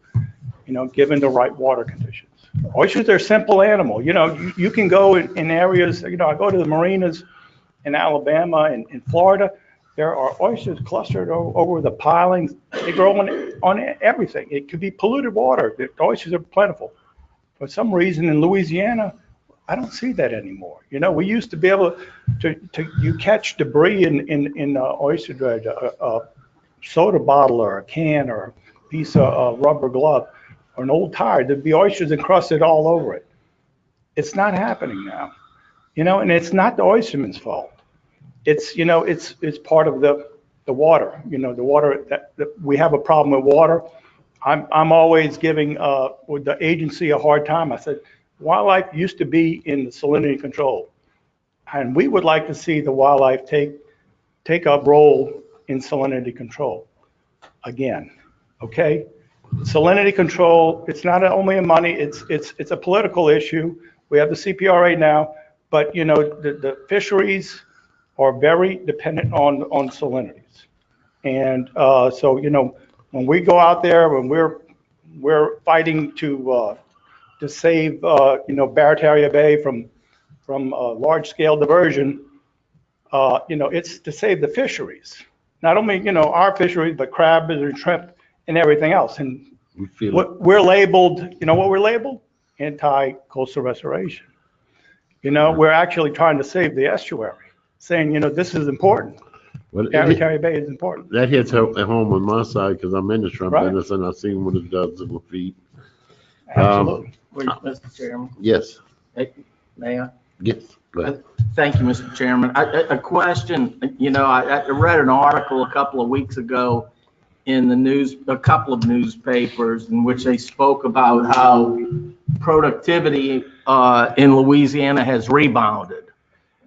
Given the right water conditions. Oysters are a simple animal. You can go in areas. I go to the marinas in Alabama and in Florida. There are oysters clustered over the pilings. They grow on everything. It could be polluted water. The oysters are plentiful. For some reason in Louisiana, I don't see that anymore. We used to be able to catch debris in oyster dredge, a soda bottle or a can or a piece of rubber glove or an old tire. There'd be oysters encrusted all over it. It's not happening now. And it's not the oysterman's fault. It's part of the water. The water that we have a problem with water. I'm always giving with the agency a hard time. I said, wildlife used to be in the salinity control, and we would like to see the wildlife take a role in salinity control again. Okay, salinity control. It's not only a money. It's a political issue. We have the CPRA now, but the fisheries are very dependent on salinities. And so, when we go out there, when we're fighting to save, Barataria Bay from large-scale diversion, it's to save the fisheries. Not only, our fisheries, but crab and shrimp and everything else. And we're labeled, what we're labeled? Anti-coastal restoration. We're actually trying to save the estuary, saying, this is important. Barataria Bay is important.
That hits at home on my side because I'm in the shrimp business and I've seen what it does to the feed.
Absolutely.
Wait, Mr. Chairman,
Yes,
may I?
yes, go ahead.
Thank you, Mr. Chairman. A question, I read an article a couple of weeks ago in the news, a couple of newspapers in which they spoke about how productivity in Louisiana has rebounded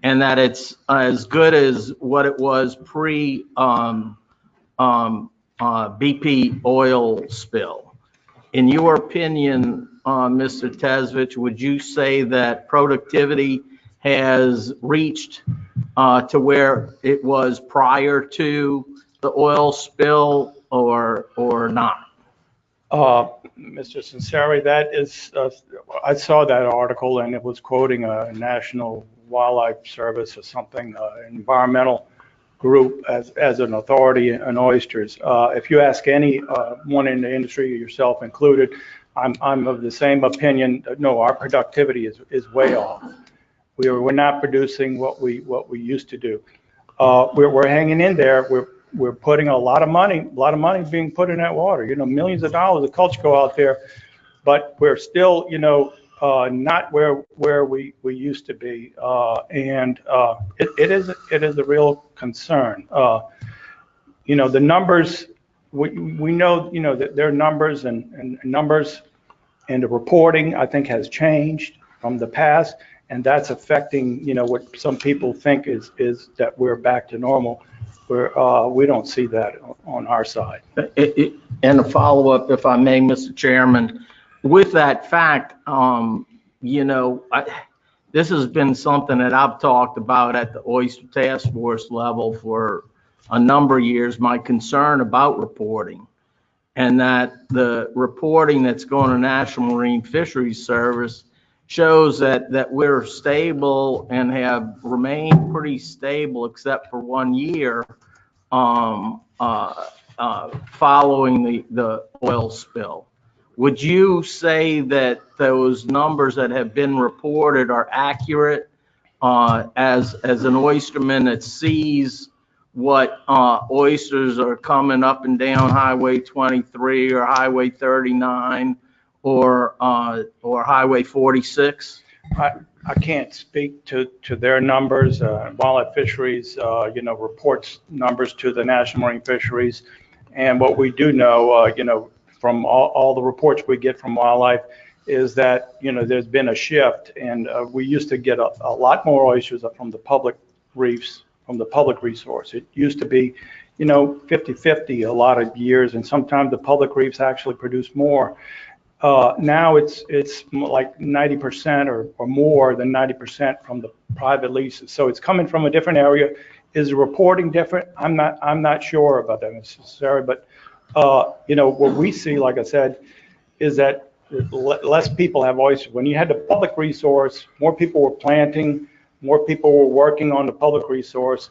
and that it's as good as what it was pre BP oil spill. In your opinion, Mr. Tesvich, would you say that productivity has reached to where it was prior to the oil spill or not?
Mr. Sinceri, that is, I saw that article and it was quoting a National Wildlife Service or something, environmental group as an authority on oysters. If you ask anyone in the industry, yourself included, I'm of the same opinion. No, our productivity is way off. We're not producing what we used to do. We're hanging in there. We're putting a lot of money being put in that water. Millions of dollars of culture go out there, but we're still, not where we used to be, and it is a real concern. The numbers we know, that their numbers and numbers and the reporting I think has changed from the past, and that's affecting what some people think is that we're back to normal. We don't see that on our side.
And a follow-up, if I may, Mr. Chairman, with that fact, this has been something that I've talked about at the Oyster Task Force level for a number of years, my concern about reporting, and that the reporting that's going to National Marine Fisheries Service shows that we're stable and have remained pretty stable except for 1 year following the oil spill. Would you say that those numbers that have been reported are accurate as an oysterman that sees what oysters are coming up and down Highway 23 or Highway 39 or Highway 46?
I can't speak to their numbers. Wildlife Fisheries, reports numbers to the National Marine Fisheries. And what we do know, from all the reports we get from wildlife is that, there's been a shift, and we used to get a lot more oysters from the public reefs, from the public resource. It used to be, 50-50 a lot of years, and sometimes the public reefs actually produce more. Now it's like 90% or more than 90% from the private leases. So it's coming from a different area. Is the reporting different? I'm not sure about that necessarily, but what we see, like I said, is that less people have oysters. When you had the public resource, more people were planting, more people were working on the public resource,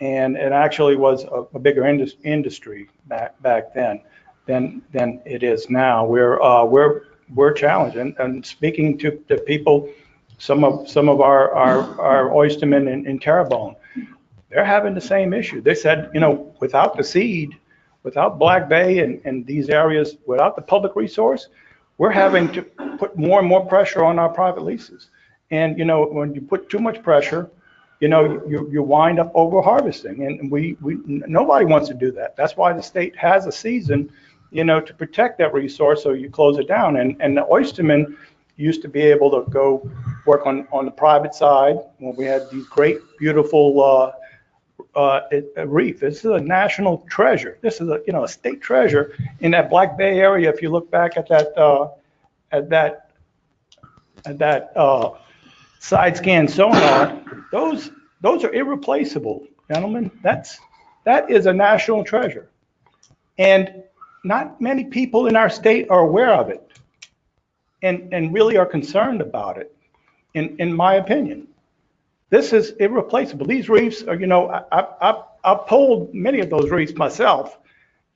and it actually was a bigger industry back then than it is now. We're challenged, and speaking to the people, some of our oystermen in Terrebonne, they're having the same issue. They said, without the seed, without Black Bay and these areas, without the public resource, we're having to put more and more pressure on our private leases. And when you put too much pressure, you wind up over harvesting, and we nobody wants to do that. That's why the state has a season, to protect that resource, so you close it down. And the oystermen used to be able to go work on the private side when we had these great, beautiful reef. This is a national treasure. This is a state treasure in that Black Bay area. If you look back at that side scan sonar, those are irreplaceable, gentlemen. That is a national treasure, and not many people in our state are aware of it, and really are concerned about it. In my opinion, this is irreplaceable. These reefs are, I've pulled many of those reefs myself,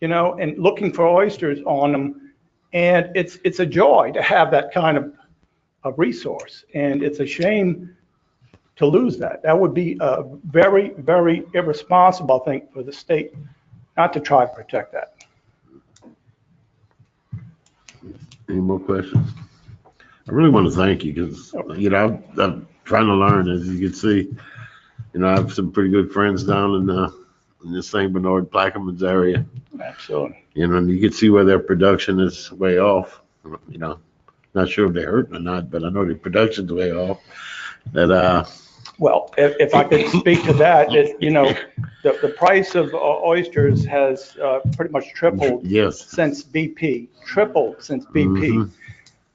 and looking for oysters on them, and it's a joy to have that kind of a resource, and it's a shame to lose that. That would be very, very irresponsible, I think, for the state not to try to protect that.
Any more questions? I really want to thank you because, I'm trying to learn, as you can see. I have some pretty good friends down in the St. Bernard, Plaquemines area.
Absolutely.
And you can see where their production is way off. Not sure if they're hurting or not, but I know the production's way off. That,
Well, if I could speak to that, the price of oysters has pretty much tripled
yes.
since BP, tripled since BP.
Mhm.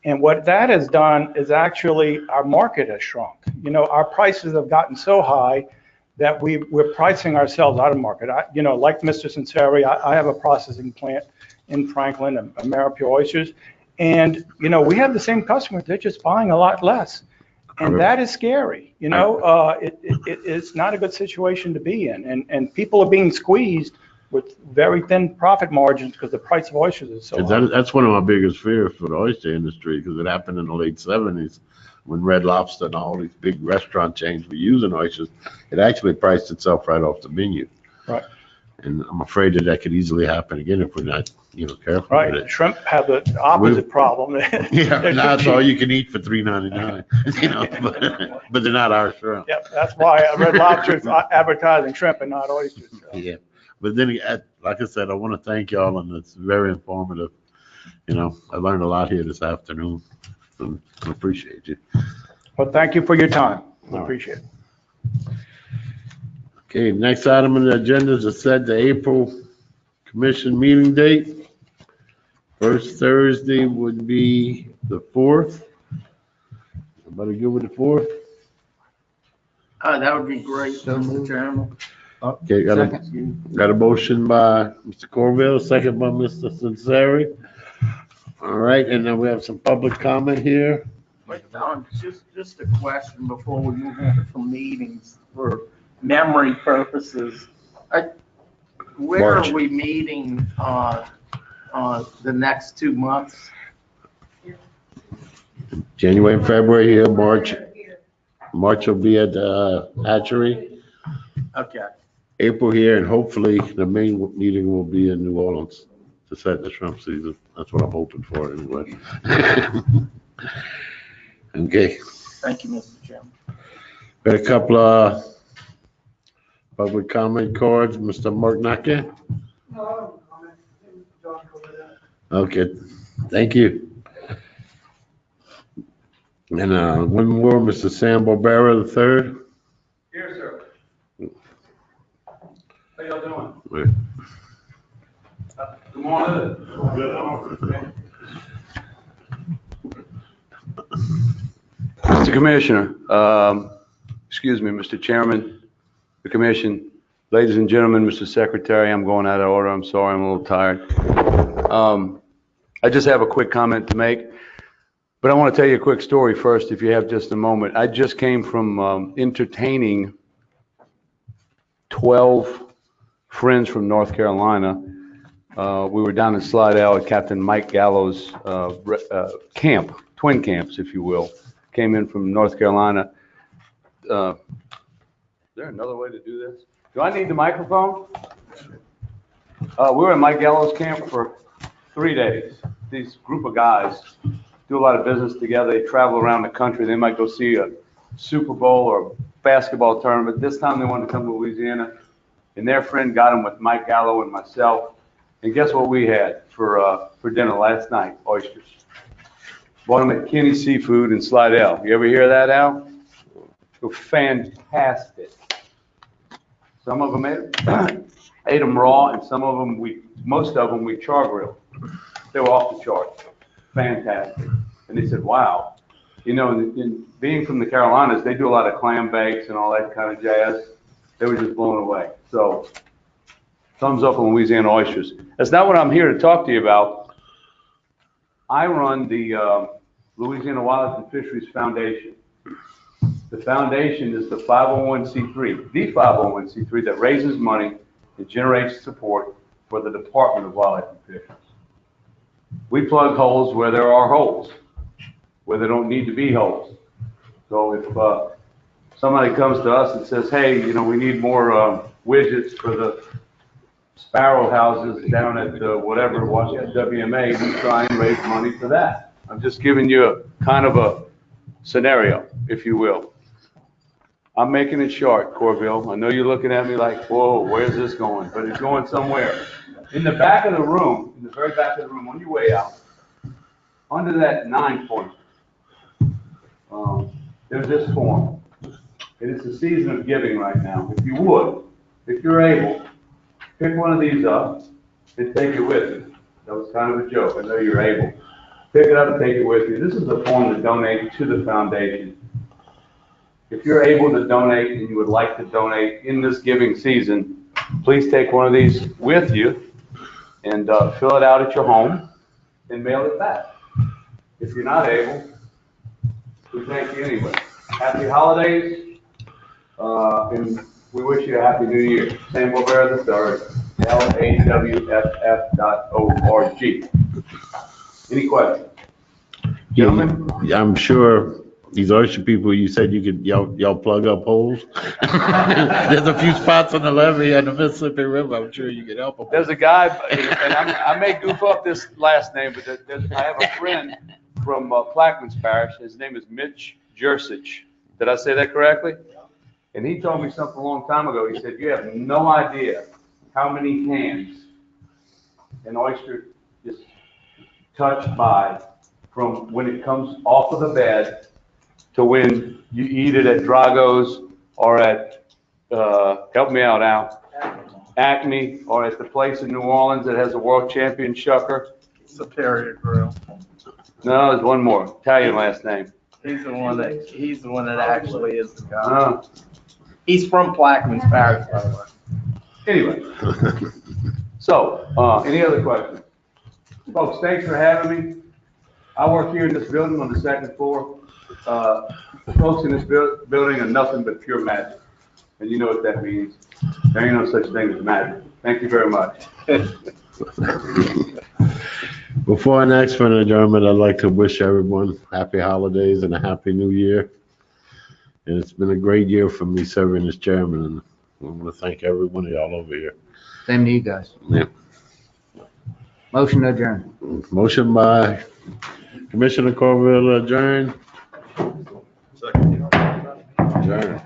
And what that has done is actually our market has shrunk. Our prices have gotten so high that we're pricing ourselves out of market. Like Mr. Sinceri, I have a processing plant in Franklin, Ameripure Oysters, and we have the same customers. They're just buying a lot less, and that is scary. It's not a good situation to be in, and people are being squeezed with very thin profit margins because the price of oysters is so high.
That's one of my biggest fears for the oyster industry because it happened in the late 70s when Red Lobster and all these big restaurant chains were using oysters. It actually priced itself right off the menu.
Right.
And I'm afraid that could easily happen again if we're not, careful
Right.
with it.
Shrimp have the opposite problem.
Yeah, now it's all you can eat for $3.99. But they're not our shrimp.
Yep, that's why Red Lobster is advertising shrimp and not oysters. So.
Yeah. But then, like I said, I want to thank y'all, and it's very informative. I learned a lot here this afternoon, and I appreciate you.
Well, thank you for your time. I appreciate it.
Okay, next item on the agenda is to set the April commission meeting date. First Thursday would be the 4th. Everybody good with the 4th?
That would be great, Mr. Chairman.
Okay, got a motion by Mr. Corville, second by Mr. Sinceri. All right, and then we have some public comment here.
Wait, Don, just a question before we move on from meetings for memory purposes. Where
March.
are we meeting the next 2 months?
January and February here, March will be at the hatchery.
Okay.
April here, and hopefully the main meeting will be in New Orleans to set the shrimp season. That's what I'm hoping for anyway. Okay.
Thank you, Mr. Chairman.
Got a couple of public comment cards. Mr. Mark Naka? Okay, thank you. And one more, Mr. Sam Barbera III.
Here, sir. How y'all doing? Good morning. Mr. Commissioner, excuse me, Mr. Chairman, the Commission, ladies and gentlemen, Mr. Secretary, I'm going out of order. I'm sorry, I'm a little tired. I just have a quick comment to make, but I want to tell you a quick story first, if you have just a moment. I just came from entertaining 12 friends from North Carolina. We were down in Slidell at Captain Mike Gallo's camp, twin camps, if you will. Came in from North Carolina. Is there another way to do this? Do I need the microphone? We were at Mike Gallo's camp for 3 days. These group of guys do a lot of business together. They travel around the country. They might go see a Super Bowl or basketball tournament. This time they wanted to come to Louisiana, and their friend got them with Mike Gallo and myself. And guess what we had for dinner last night? Oysters. Bought them at Kenny Seafood in Slidell. You ever hear that, Al? They were fantastic. Some of them ate them raw, and some of them most of them we char grilled. They were off the chart. Fantastic. And they said, wow. In being from the Carolinas, they do a lot of clam bakes and all that kind of jazz. They were just blown away. So thumbs up on Louisiana oysters. That's not what I'm here to talk to you about. I run the Louisiana Wildlife and Fisheries Foundation. The foundation is the 501c3, the 501c3 that raises money and generates support for the Department of Wildlife and Fisheries. We plug holes where there are holes, where there don't need to be holes. So if somebody comes to us and says, hey, we need more widgets for the sparrow houses down at whatever, Washington WMA, we try and raise money for that. I'm just giving you a kind of a scenario, if you will. I'm making it short, Corville. I know you're looking at me like, whoa, where's this going? But it's going somewhere. In the back of the room, in the very back of the room, on your way out, under that 9-point, there's this form. And it's the season of giving right now. If you would, if you're able, pick one of these up and take it with you. That was kind of a joke. I know you're able. Pick it up and take it with you. This is a form to donate to the foundation. If you're able to donate and you would like to donate in this giving season, please take one of these with you and fill it out at your home and mail it back. If you're not able, we thank you anyway. Happy holidays, and we wish you a happy new year. Sam Wilbur III, LAWFF.org. Any questions? Gentlemen?
Yeah, I'm sure these oyster people, you said you could, y'all plug up holes? There's a few spots on the levee and the Mississippi River, I'm sure you could help them.
There's a guy, and I may goof up this last name, but I have a friend from Plaquemines Parish. His name is Mitch Jersich. Did I say that correctly? And he told me something a long time ago. He said, you have no idea how many hands an oyster is touched by from when it comes off of the bed to when you eat it at Drago's or at, help me out, Al, Acme, or at the place in New Orleans that has a world champion shucker.
Superior Grill.
No, there's one more. Italian last name.
He's the one that actually is the guy. He's from Plaquemines Parish, by the way.
Anyway, so, any other questions? Folks, thanks for having me. I work here in this building on the second floor. The folks in this building are nothing but pure magic. And you know what that means. There ain't no such thing as magic. Thank you very much.
Before our next one adjournment, I'd like to wish everyone happy holidays and a happy new year. And it's been a great year for me serving as chairman, and I want to thank every one of y'all over here.
Same to you guys.
Yeah.
Motion to adjourn.
Motion by Commissioner Corville adjourn.
Second.
Adjourn.